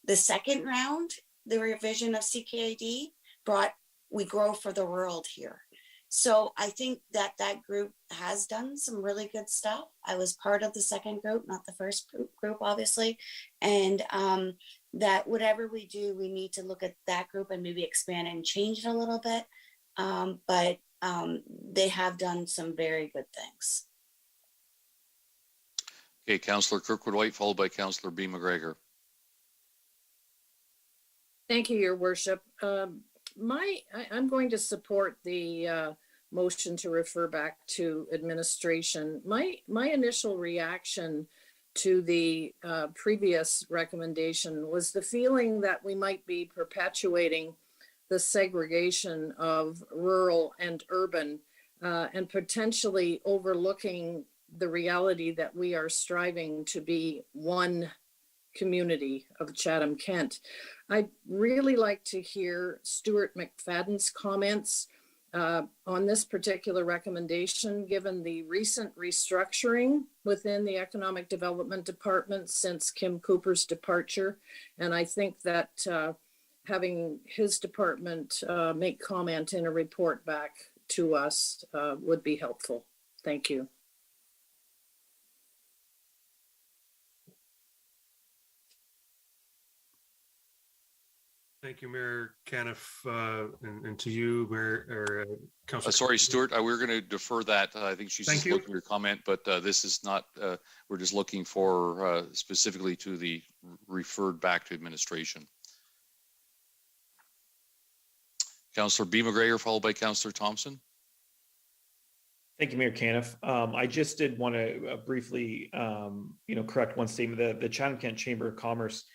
Speaker 9: The second round, the revision of CKAD brought we grow for the world here. So I think that group has done some really good stuff. I was part of the second group, not the first group, obviously. And that whatever we do, we need to look at that group and maybe expand and change it a little bit. But they have done some very good things.
Speaker 1: Okay, Councillor Kirkwood White, followed by Councillor B. McGregor.
Speaker 13: Thank you, Your Worship. I'm going to support the motion to refer back to administration. My initial reaction to the previous recommendation was the feeling that we might be perpetuating the segregation of rural and urban and potentially overlooking the reality that we are striving to be one community of Chatham-Kent. I'd really like to hear Stuart McFadden's comments on this particular recommendation, given the recent restructuring within the Economic Development Department since Kim Cooper's departure. And I think that having his department make comment in a report back to us would be helpful. Thank you.
Speaker 22: Thank you, Mayor Caniff, and to you, Mayor or Councilor.
Speaker 1: Sorry, Stuart, we're going to defer that. I think she's just looking at your comment, but this is not. We're just looking for specifically to the referred back to administration. Councillor B. McGregor, followed by Councillor Thompson.
Speaker 23: Thank you, Mayor Caniff. I just did want to briefly, correct one statement. The Chatham-Kent Chamber of Commerce,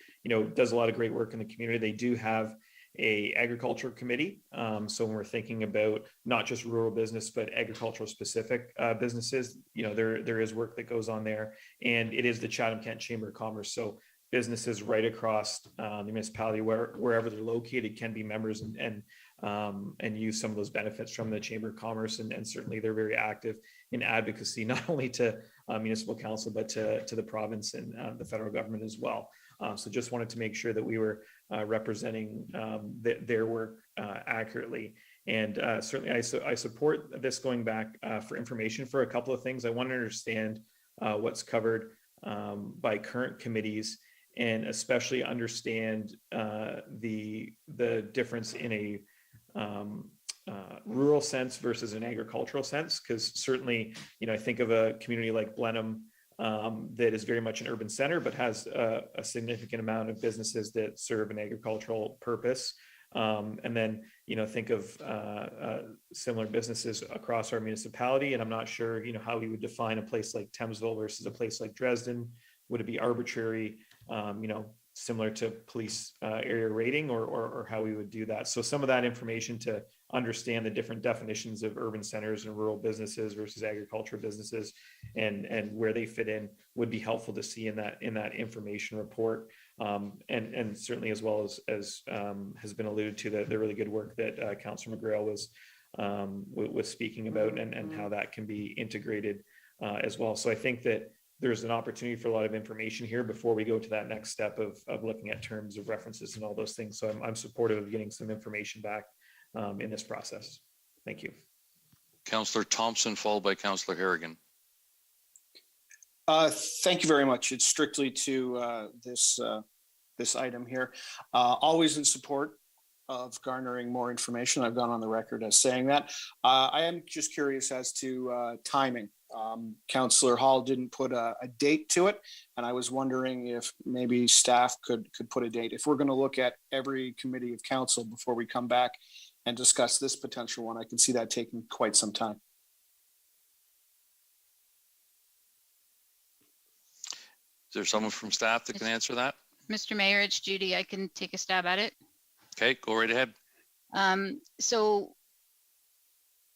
Speaker 23: does a lot of great work in the community. They do have a agriculture committee. So when we're thinking about not just rural business, but agricultural specific businesses, there is work that goes on there. And it is the Chatham-Kent Chamber of Commerce. So businesses right across the municipality, wherever they're located, can be members and use some of those benefits from the Chamber of Commerce. And certainly they're very active in advocacy, not only to municipal council, but to the province and the federal government as well. So just wanted to make sure that we were representing their work accurately. And certainly I support this going back for information for a couple of things. I want to understand what's covered by current committees, and especially understand the difference in a rural sense versus an agricultural sense. Because certainly, I think of a community like Blenheim that is very much an urban center, but has a significant amount of businesses that serve an agricultural purpose. And then, think of similar businesses across our municipality. And I'm not sure, how we would define a place like Thamesville versus a place like Dresden. Would it be arbitrary, similar to police area rating, or how we would do that? So some of that information to understand the different definitions of urban centers and rural businesses versus agricultural businesses and where they fit in would be helpful to see in that information report. And certainly, as well as has been alluded to, the really good work that Councillor McGrail was speaking about, and how that can be integrated as well. So I think that there's an opportunity for a lot of information here before we go to that next step of looking at terms of references and all those things. So I'm supportive of getting some information back in this process. Thank you.
Speaker 1: Councillor Thompson, followed by Councillor Harrigan.
Speaker 5: Thank you very much. It's strictly to this item here. Always in support of garnering more information. I've gone on the record as saying that. I am just curious as to timing. Councillor Hall didn't put a date to it, and I was wondering if maybe staff could put a date. If we're going to look at every committee of council before we come back and discuss this potential one, I can see that taking quite some time.
Speaker 1: Is there someone from staff that can answer that?
Speaker 2: Mr. Mayor, it's Judy. I can take a stab at it.
Speaker 1: Okay, go right ahead.
Speaker 2: So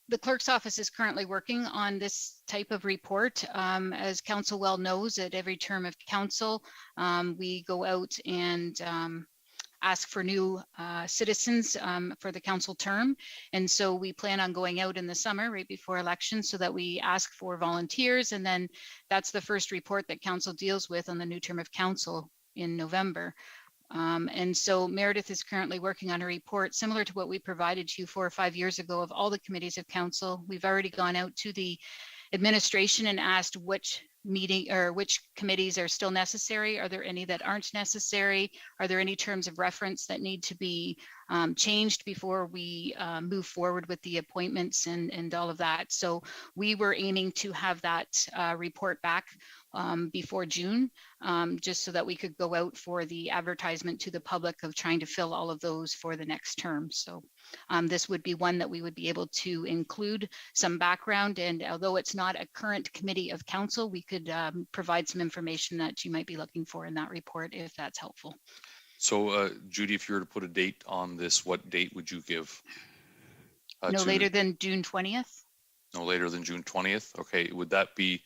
Speaker 2: the clerk's office is currently working on this type of report. As council well knows, at every term of council, we go out and ask for new citizens for the council term. And so we plan on going out in the summer right before election so that we ask for volunteers. And then that's the first report that council deals with on the new term of council in November. And so Meredith is currently working on a report similar to what we provided to you 4 or 5 years ago of all the committees of council. We've already gone out to the administration and asked which meeting or which committees are still necessary. Are there any that aren't necessary? Are there any terms of reference that need to be changed before we move forward with the appointments and all of that? So we were aiming to have that report back before June, just so that we could go out for the advertisement to the public of trying to fill all of those for the next term. So this would be one that we would be able to include some background, and although it's not a current committee of council, we could provide some information that you might be looking for in that report if that's helpful.
Speaker 1: So Judy, if you were to put a date on this, what date would you give?
Speaker 2: No later than June 20th.
Speaker 1: No later than June 20th. Okay, would that be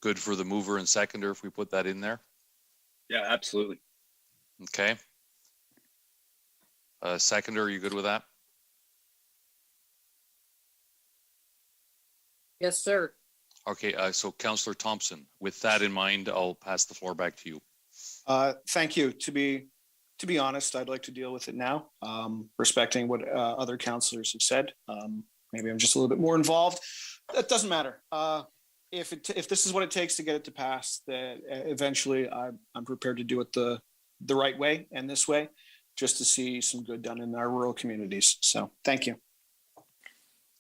Speaker 1: good for the mover and seconder if we put that in there?
Speaker 10: Yeah, absolutely.
Speaker 1: Okay. Seconder, are you good with that?
Speaker 13: Yes, sir.
Speaker 1: Okay, so Councillor Thompson, with that in mind, I'll pass the floor back to you.
Speaker 5: Thank you. To be honest, I'd like to deal with it now, respecting what other councillors have said. Maybe I'm just a little bit more involved. That doesn't matter. If this is what it takes to get it to pass, that eventually I'm prepared to do it the right way and this way, just to see some good done in our rural communities. So thank you.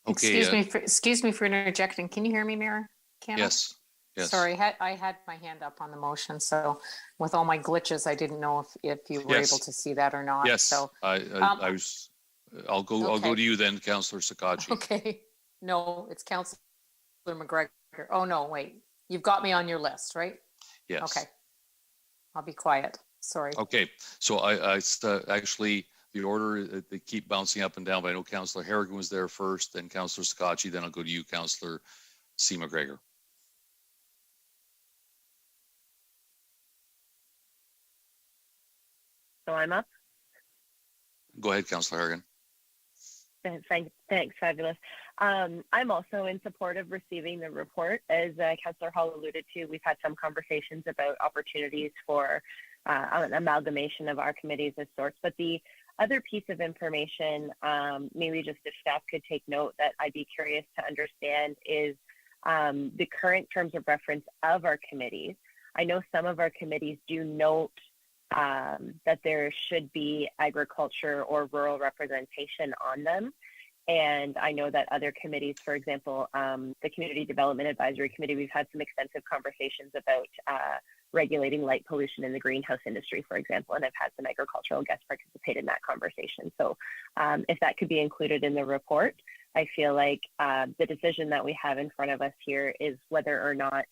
Speaker 1: Okay.
Speaker 11: Excuse me for interjecting. Can you hear me, Mayor?
Speaker 1: Yes. Yes.
Speaker 11: Sorry, I had my hand up on the motion, so with all my glitches, I didn't know if you were able to see that or not.
Speaker 1: Yes.
Speaker 11: So
Speaker 1: I was. I'll go to you then, Councillor Sakachi.
Speaker 11: Okay. No, it's Councillor McGregor. Oh no, wait. You've got me on your list, right?
Speaker 1: Yes.
Speaker 11: Okay. I'll be quiet. Sorry.
Speaker 1: Okay. So I actually the order they keep bouncing up and down, but I know Councillor Harrigan was there first, then Councillor Sakachi, then I'll go to you, Councillor C. McGregor.
Speaker 6: So I'm up.
Speaker 1: Go ahead, Councillor Harrigan.
Speaker 6: Thanks, fabulous. I'm also in support of receiving the report. As Councillor Hall alluded to, we've had some conversations about opportunities for an amalgamation of our committees as sorts. But the other piece of information, maybe just if staff could take note that I'd be curious to understand is the current terms of reference of our committees. I know some of our committees do note that there should be agriculture or rural representation on them. And I know that other committees, for example, the Community Development Advisory Committee, we've had some extensive conversations about regulating light pollution in the greenhouse industry, for example, and I've had some agricultural guests participate in that conversation. So if that could be included in the report, I feel like the decision that we have in front of us here is whether or not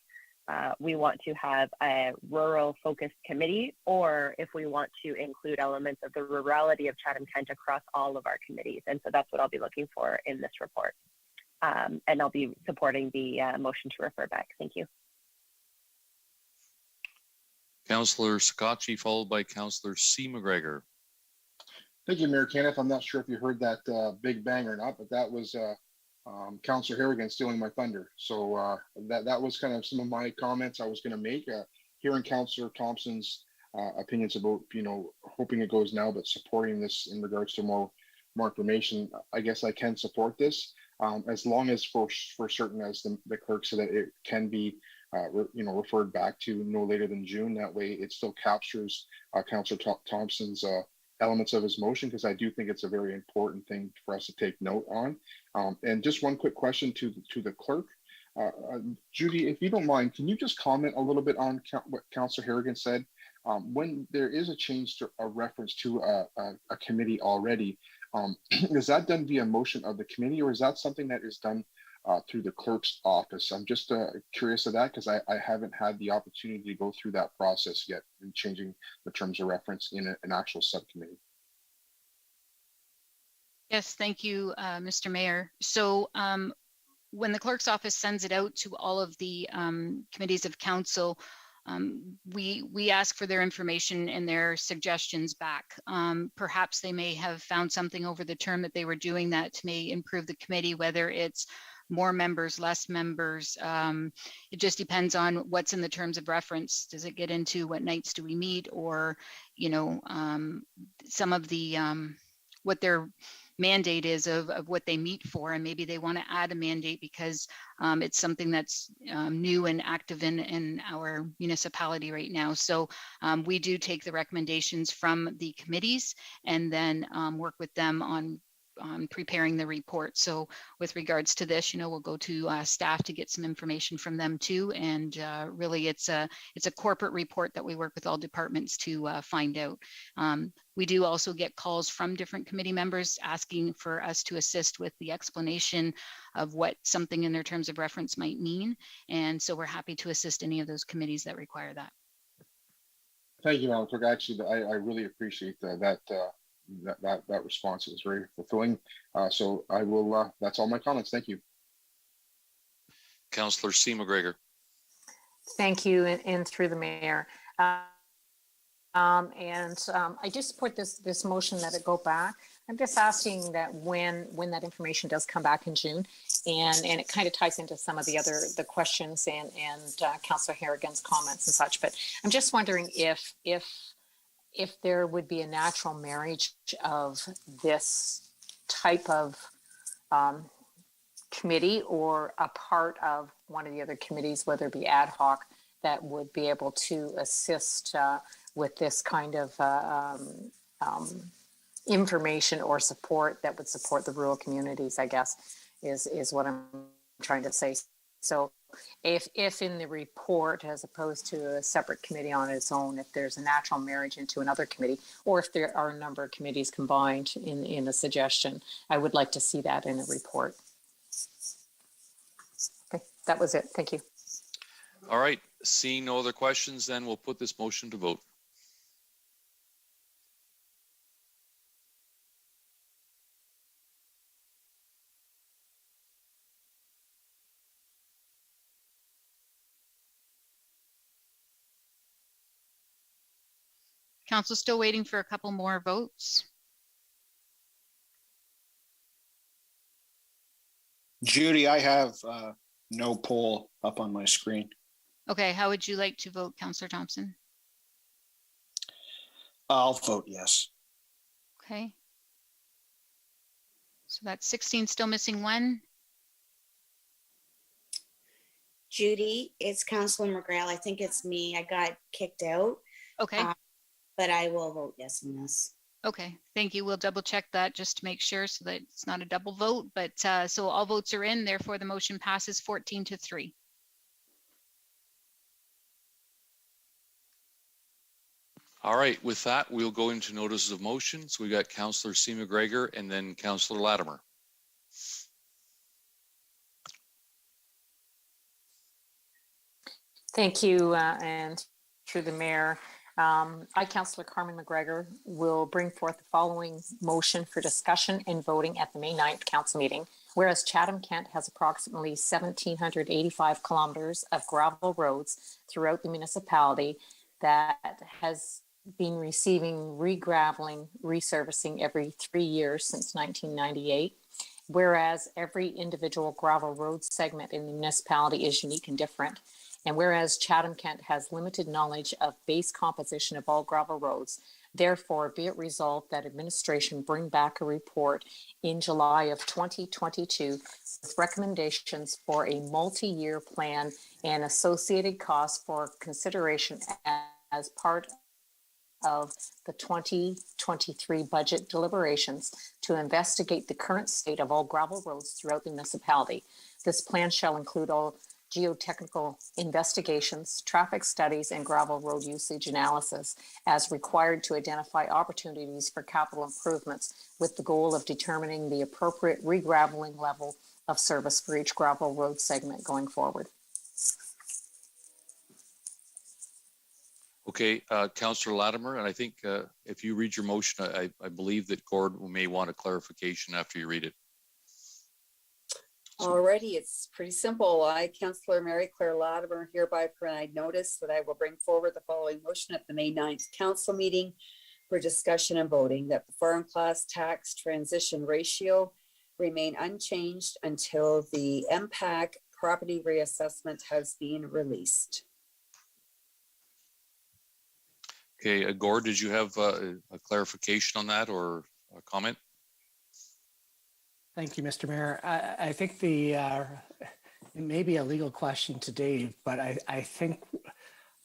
Speaker 6: we want to have a rural focused committee, or if we want to include elements of the rurality of Chatham-Kent across all of our committees. And so that's what I'll be looking for in this report. And I'll be supporting the motion to refer back. Thank you.
Speaker 1: Councillor Sakachi, followed by Councillor C. McGregor.
Speaker 4: Thank you, Mayor Kenneth. I'm not sure if you heard that big bang or not, but that was Councillor Harrigan stealing my thunder. So that was kind of some of my comments I was going to make. Hearing Councillor Thompson's opinions about, hoping it goes now, but supporting this in regards to more information, I guess I can support this as long as for certain, as the clerk said, that it can be referred back to no later than June. That way it still captures Councillor Thompson's elements of his motion, because I do think it's a very important thing for us to take note on. And just one quick question to the clerk. Judy, if you don't mind, can you just comment a little bit on what Councillor Harrigan said? When there is a change to a reference to a committee already, is that done via motion of the committee, or is that something that is done through the clerk's office? I'm just curious of that because I haven't had the opportunity to go through that process yet in changing the terms of reference in an actual subcommittee.
Speaker 2: Yes, thank you, Mr. Mayor. So when the clerk's office sends it out to all of the committees of council, we ask for their information and their suggestions back. Perhaps they may have found something over the term that they were doing that may improve the committee, whether it's more members, less members. It just depends on what's in the terms of reference. Does it get into what nights do we meet, or, you know, some of the, what their mandate is of what they meet for, and maybe they want to add a mandate because it's something that's new and active in our municipality right now. So we do take the recommendations from the committees and then work with them on preparing the report. So with regards to this, you know, we'll go to staff to get some information from them too. And really it's a corporate report that we work with all departments to find out. We do also get calls from different committee members asking for us to assist with the explanation of what something in their terms of reference might mean. And so we're happy to assist any of those committees that require that.
Speaker 4: Thank you, Madam Clerk. Actually, I really appreciate that response. It was very fulfilling. So I will, that's all my comments. Thank you.
Speaker 1: Councillor C. McGregor.
Speaker 15: Thank you, and through the mayor. I do support this motion that it go back. I'm just asking that when that information does come back in June, and it kind of ties into some of the questions and Councillor Harrigan's comments and such. But I'm just wondering if there would be a natural marriage of this type of committee or a part of one of the other committees, whether it be ad hoc, that would be able to assist with this kind of information or support that would support the rural communities, I guess, is what I'm trying to say. So if in the report, as opposed to a separate committee on its own, if there's a natural marriage into another committee, or if there are a number of committees combined in a suggestion, I would like to see that in a report. Okay, that was it. Thank you.
Speaker 1: All right, seeing no other questions, then we'll put this motion to vote.
Speaker 2: Council still waiting for a couple more votes.
Speaker 5: Judy, I have no poll up on my screen.
Speaker 2: Okay, how would you like to vote, Councillor Thompson?
Speaker 5: I'll vote yes.
Speaker 2: Okay. So that's 16, still missing one.
Speaker 9: Judy, it's Councilor McGrail. I think it's me. I got kicked out.
Speaker 2: Okay.
Speaker 9: But I will vote yes on this.
Speaker 2: Okay, thank you. We'll double check that just to make sure so that it's not a double vote. But so all votes are in, therefore the motion passes 14-3.
Speaker 1: All right, with that, we'll go into notices of motion. So we got Councillor C. McGregor and then Councillor Latimer.
Speaker 15: Thank you, and through the mayor. I, Councillor Carmen McGregor, will bring forth the following motion for discussion and voting at the May 9th council meeting. Whereas Chatham-Kent has approximately 1,785 kilometers of gravel roads throughout the municipality that has been receiving re-graveling, resurfacing every 3 years since 1998. Whereas every individual gravel road segment in the municipality is unique and different. And whereas Chatham-Kent has limited knowledge of base composition of all gravel roads, therefore be it resolved that administration bring back a report in July of 2022 with recommendations for a multi-year plan and associated costs for consideration as part of the 2023 budget deliberations to investigate the current state of all gravel roads throughout the municipality. This plan shall include all geotechnical investigations, traffic studies, and gravel road usage analysis as required to identify opportunities for capital improvements with the goal of determining the appropriate regraveling level of service for each gravel road segment going forward.
Speaker 1: Okay, Councillor Latimer, and I think if you read your motion, I believe that Gord may want a clarification after you read it.
Speaker 11: Alrighty, it's pretty simple. I, Councillor Mary Claire Latimer, hereby provide notice that I will bring forward the following motion at the May 9th council meeting for discussion and voting, that the farm class tax transition ratio remain unchanged until the MPAC property reassessment has been released.
Speaker 1: Okay, Gord, did you have a clarification on that or a comment?
Speaker 7: Thank you, Mr. Mayor. I think it may be a legal question to Dave, but I think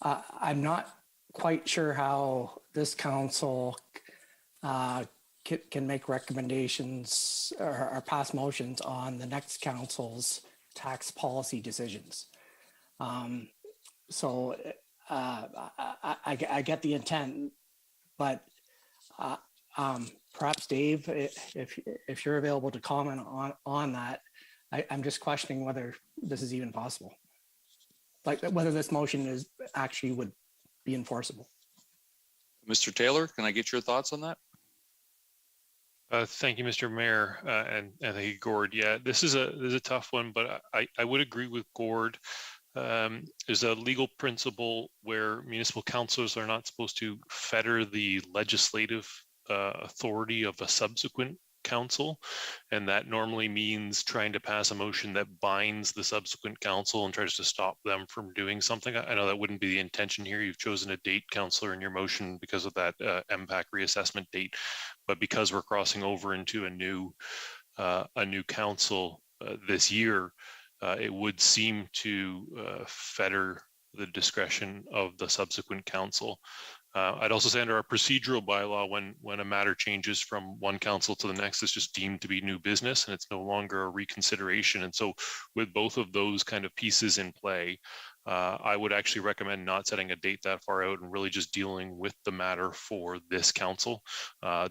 Speaker 7: I'm not quite sure how this council can make recommendations or pass motions on the next council's tax policy decisions. So I get the intent, but perhaps Dave, if you're available to comment on that, I'm just questioning whether this is even possible, like whether this motion is actually would be enforceable.
Speaker 1: Mr. Taylor, can I get your thoughts on that?
Speaker 22: Thank you, Mr. Mayor, and thank you, Gord. Yeah, this is a tough one, but I would agree with Gord. There's a legal principle where municipal councils are not supposed to fetter the legislative authority of a subsequent council, and that normally means trying to pass a motion that binds the subsequent council and tries to stop them from doing something. I know that wouldn't be the intention here. You've chosen a date, councillor, in your motion because of that MPAC reassessment date, but because we're crossing over into a new council this year, it would seem to fetter the discretion of the subsequent council. I'd also say under our procedural bylaw, when a matter changes from one council to the next, it's just deemed to be new business and it's no longer a reconsideration. And so with both of those kind of pieces in play, I would actually recommend not setting a date that far out and really just dealing with the matter for this council,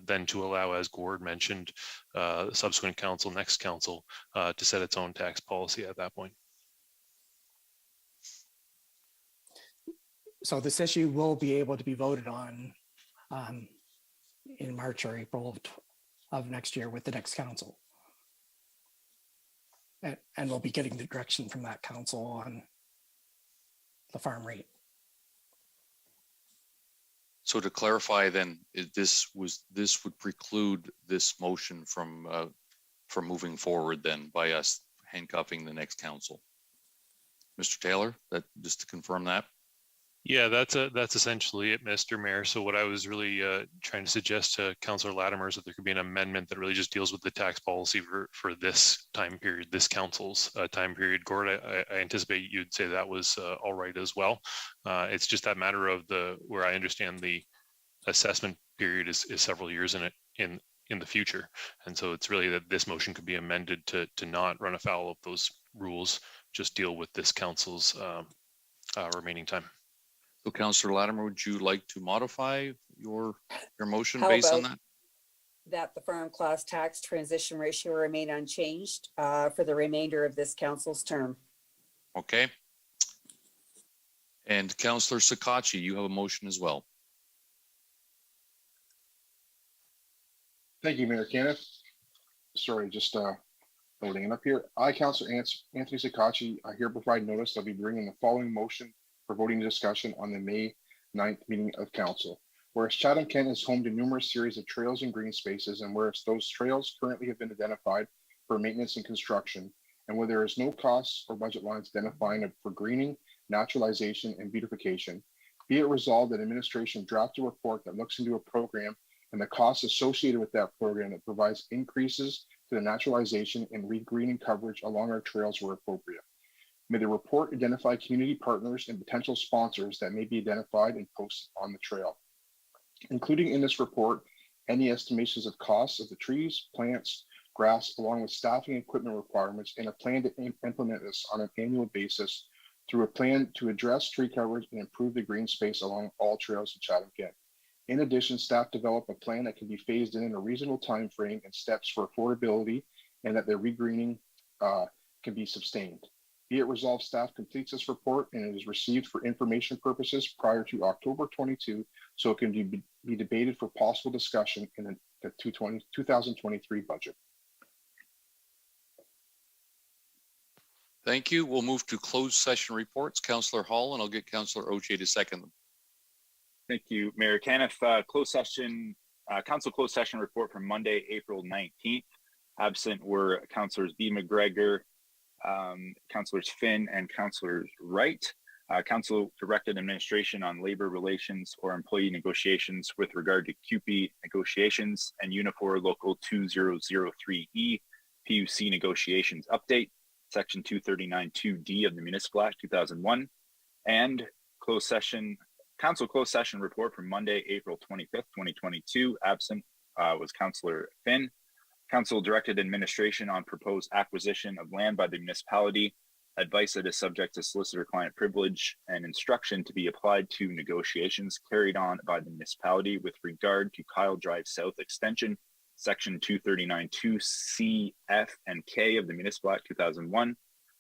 Speaker 22: then to allow, as Gord mentioned, subsequent council, next council, to set its own tax policy at that point.
Speaker 7: So this issue will be able to be voted on in March or April of next year with the next council. And we'll be getting the direction from that council on the farm rate.
Speaker 1: So to clarify then, this would preclude this motion from moving forward then by us handcuffing the next council. Mr. Taylor, that just to confirm that.
Speaker 22: Yeah, that's essentially it, Mr. Mayor. So what I was really trying to suggest to Councillor Latimer is that there could be an amendment that really just deals with the tax policy for this time period, this council's time period. Gord, I anticipate you'd say that was all right as well. It's just that matter of where I understand the assessment period is several years in the future, and so it's really that this motion could be amended to not run afoul of those rules, just deal with this council's remaining time.
Speaker 1: So Councillor Latimer, would you like to modify your motion based on that?
Speaker 11: That the farm class tax transition ratio remain unchanged for the remainder of this council's term.
Speaker 1: Okay. And Councillor Sakachi, you have a motion as well.
Speaker 4: Thank you, Mayor Kenneth. Sorry, just loading it up here. I, Councillor Anthony Sakachi, I here provide notice I'll be bringing the following motion for voting discussion on the May 9th meeting of council. Whereas Chatham-Kent is home to numerous series of trails and green spaces, and whereas those trails currently have been identified for maintenance and construction, and where there is no costs or budget lines identifying for greening, naturalization, and beautification, be it resolved that administration draft a report that looks into a program and the costs associated with that program that provides increases to the naturalization and re-greening coverage along our trails where appropriate. May the report identify community partners and potential sponsors that may be identified and posted on the trail. including in this report any estimations of costs of the trees, plants, grass, along with staffing and equipment requirements, and a plan to implement this on an annual basis through a plan to address tree coverage and improve the green space along all trails in Chatham-Kent. In addition, staff develop a plan that can be phased in a reasonable time frame and steps for affordability, and that the regreening can be sustained. Be it resolved, staff completes this report and it is received for information purposes prior to October 22, so it can be debated for possible discussion in the 2023 budget.
Speaker 1: Thank you. We'll move to closed session reports. Councillor Hall, and I'll get Councillor Oche to second them.
Speaker 10: Thank you, Mayor Caniff. Closed session, council closed session report from Monday, April 19th. Absent were Councillors B. McGregor, Councillors Finn, and Councillors Wright. Council directed administration on labor relations or employee negotiations with regard to CUPE negotiations and Unifor Local 2003E PUC negotiations update, Section 239-2D of the Municipal Act 2001, and closed session, council closed session report from Monday, April 25th, 2022. Absent was Councillor Finn. Council directed administration on proposed acquisition of land by the municipality, advice that is subject to solicitor-client privilege, and instruction to be applied to negotiations carried on by the municipality with regard to Kyle Drive South Extension, Section 239-2C, F, and K of the Municipal Act 2001,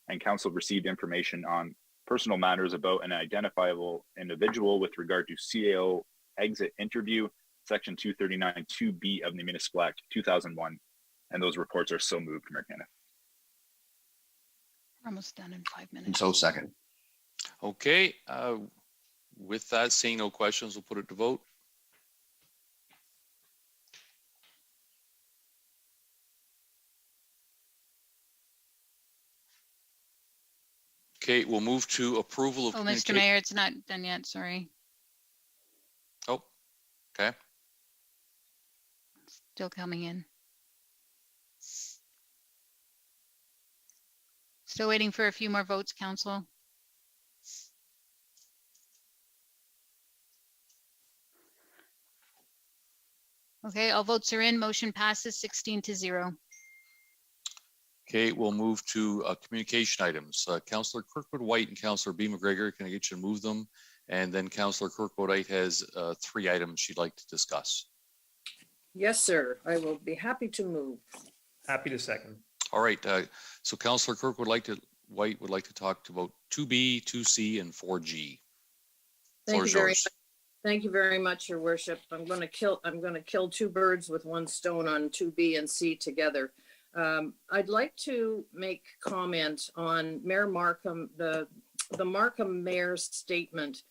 Speaker 10: and council received information on personal matters about an identifiable individual with regard to CAO exit interview, Section 239-2B of the Municipal Act 2001, and those reports are so moved, Mayor Caniff.
Speaker 2: We're almost done in 5 minutes.
Speaker 8: And so second.
Speaker 1: Okay. With that, seeing no questions, we'll put it to vote. Okay, we'll move to approval of.
Speaker 2: Oh, Mr. Mayor, it's not done yet. Sorry.
Speaker 1: Oh, okay.
Speaker 2: Still coming in. Still waiting for a few more votes, Council. Okay, all votes are in. Motion passes 16-0.
Speaker 1: Okay, we'll move to communication items. Councillor Kirkwood White and Councillor B. McGregor, can I get you to move them? And then Councillor Kirkwood White has 3 items she'd like to discuss.
Speaker 13: Yes, sir. I will be happy to move.
Speaker 23: Happy to second.
Speaker 1: All right. So Councillor Kirkwood White would like to talk about 2B, 2C, and 4G.
Speaker 13: Thank you very much, Your Worship. I'm going to kill 2 birds with 1 stone on 2B and C together. I'd like to make comment on Mayor Markham, the Markham Mayor's statement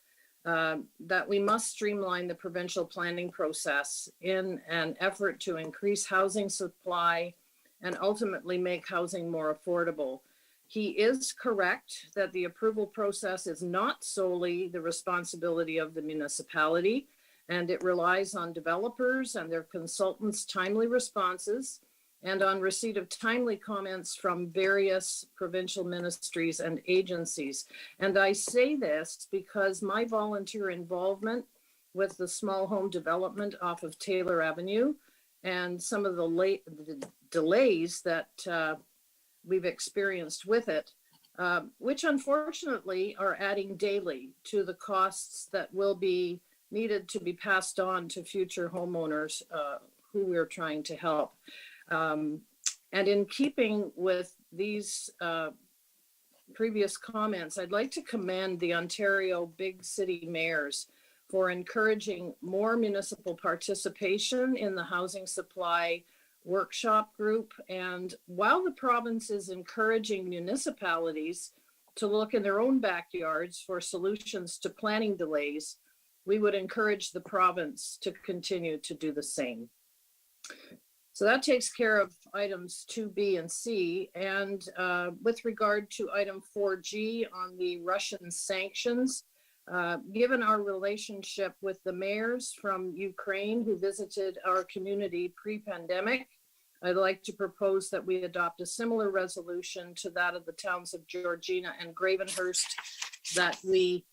Speaker 13: that we must streamline the provincial planning process in an effort to increase housing supply and ultimately make housing more affordable. He is correct that the approval process is not solely the responsibility of the municipality, and it relies on developers and their consultants' timely responses and on receipt of timely comments from various provincial ministries and agencies. And I say this because my volunteer involvement with the small home development off of Taylor Avenue and some of the delays that we've experienced with it, which unfortunately are adding daily to the costs that will be needed to be passed on to future homeowners who we're trying to help. And in keeping with these previous comments, I'd like to commend the Ontario big city mayors for encouraging more municipal participation in the housing supply workshop group. And while the province is encouraging municipalities to look in their own backyards for solutions to planning delays, we would encourage the province to continue to do the same. So that takes care of items 2B and C. And with regard to item 4G on the Russian sanctions, given our relationship with the mayors from Ukraine who visited our community pre-pandemic, I'd like to propose that we adopt a similar resolution to that of the towns of Georgina and Gravenhurst, that we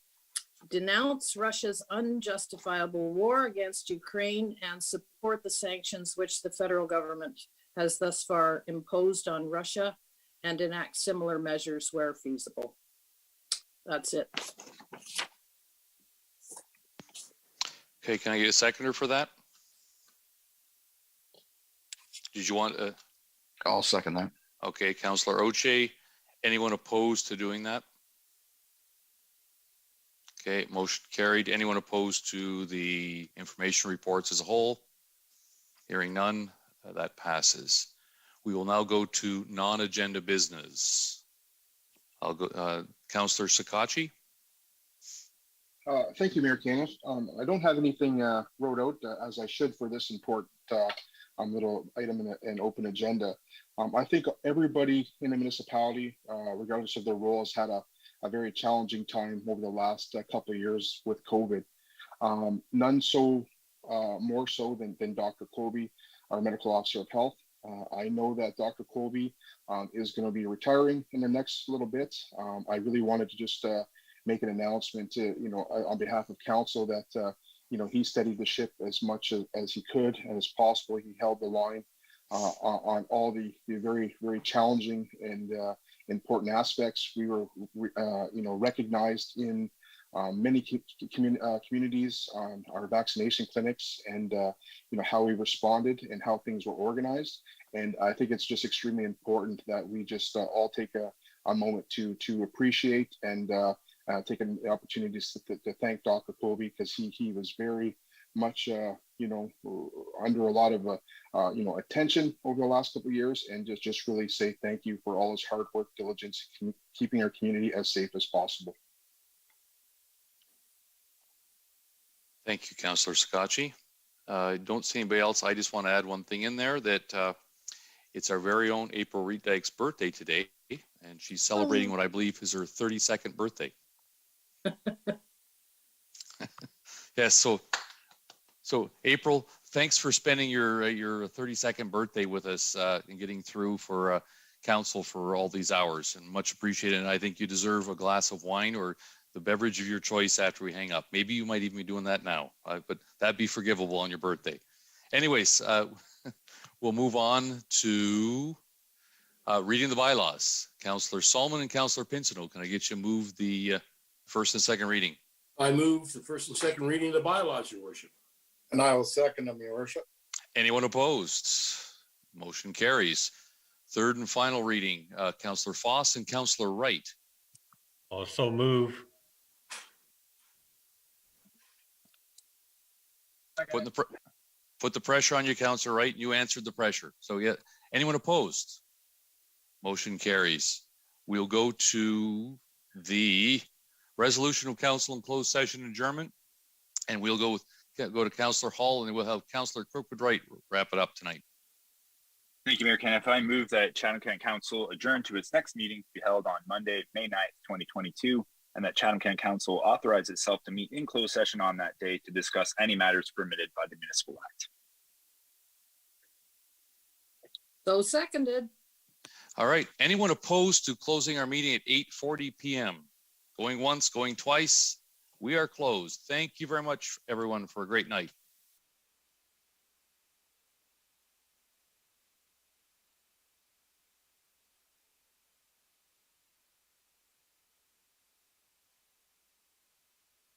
Speaker 13: denounce Russia's unjustifiable war against Ukraine and support the sanctions which the federal government has thus far imposed on Russia and enact similar measures where feasible. That's it.
Speaker 1: Okay, can I get a seconder for that? Did you want
Speaker 8: I'll second that.
Speaker 1: Okay, Councillor Oche. Anyone opposed to doing that? Okay, motion carried. Anyone opposed to the information reports as a whole? Hearing none, that passes. We will now go to non-agenda business. I'll go, Councillor Sakachi.
Speaker 4: Thank you, Mayor Caniff. I don't have anything wrote out as I should for this important little item in an open agenda. I think everybody in the municipality, regardless of their role, has had a very challenging time over the last couple of years with COVID. None so more so than Dr. Colby, our medical officer of health. I know that Dr. Colby is going to be retiring in the next little bit. I really wanted to just make an announcement to, on behalf of council that, he steadied the ship as much as he could and as possible. He held the line on all the very, very challenging and important aspects. We were, recognized in many communities, our vaccination clinics, and how we responded and how things were organized. And I think it's just extremely important that we just all take a moment to appreciate and take an opportunity to thank Dr. Colby, because he was very much under a lot of attention over the last couple of years, and just really say thank you for all his hard work, diligence, keeping our community as safe as possible.
Speaker 1: Thank you, Councillor Sakachi. I don't see anybody else. I just want to add one thing in there that it's our very own April Reeddyke's birthday today, and she's celebrating what I believe is her 32nd birthday. Yes, so April, thanks for spending your 32nd birthday with us and getting through for council for all these hours, and much appreciated. And I think you deserve a glass of wine or the beverage of your choice after we hang up. Maybe you might even be doing that now, but that'd be forgivable on your birthday. Anyways, we'll move on to reading the bylaws. Councillor Solomon and Councillor Pinsino, can I get you to move the first and second reading?
Speaker 14: I move the first and second reading of the bylaws, Your Worship.
Speaker 20: And I will second them, Your Worship.
Speaker 1: Anyone opposed? Motion carries. Third and final reading, Councillor Foss and Councillor Wright.
Speaker 17: Also move.
Speaker 1: Put the pressure on you, Councillor Wright. You answered the pressure. So yeah, anyone opposed? Motion carries. We'll go to the resolution of council in closed session adjournment, and we'll go to Councillor Hall, and then we'll have Councillor Kirkwood-Wright wrap it up tonight.
Speaker 10: Thank you, Mayor Caniff. I move that Chatham-Kent Council adjourn to its next meeting to be held on Monday, May 9th, 2022, and that Chatham-Kent Council authorize itself to meet in closed session on that day to discuss any matters permitted by the Municipal Act.
Speaker 13: So seconded.
Speaker 1: All right. Anyone opposed to closing our meeting at 8:40 p.m.? Going once, going twice. We are closed. Thank you very much, everyone, for a great night.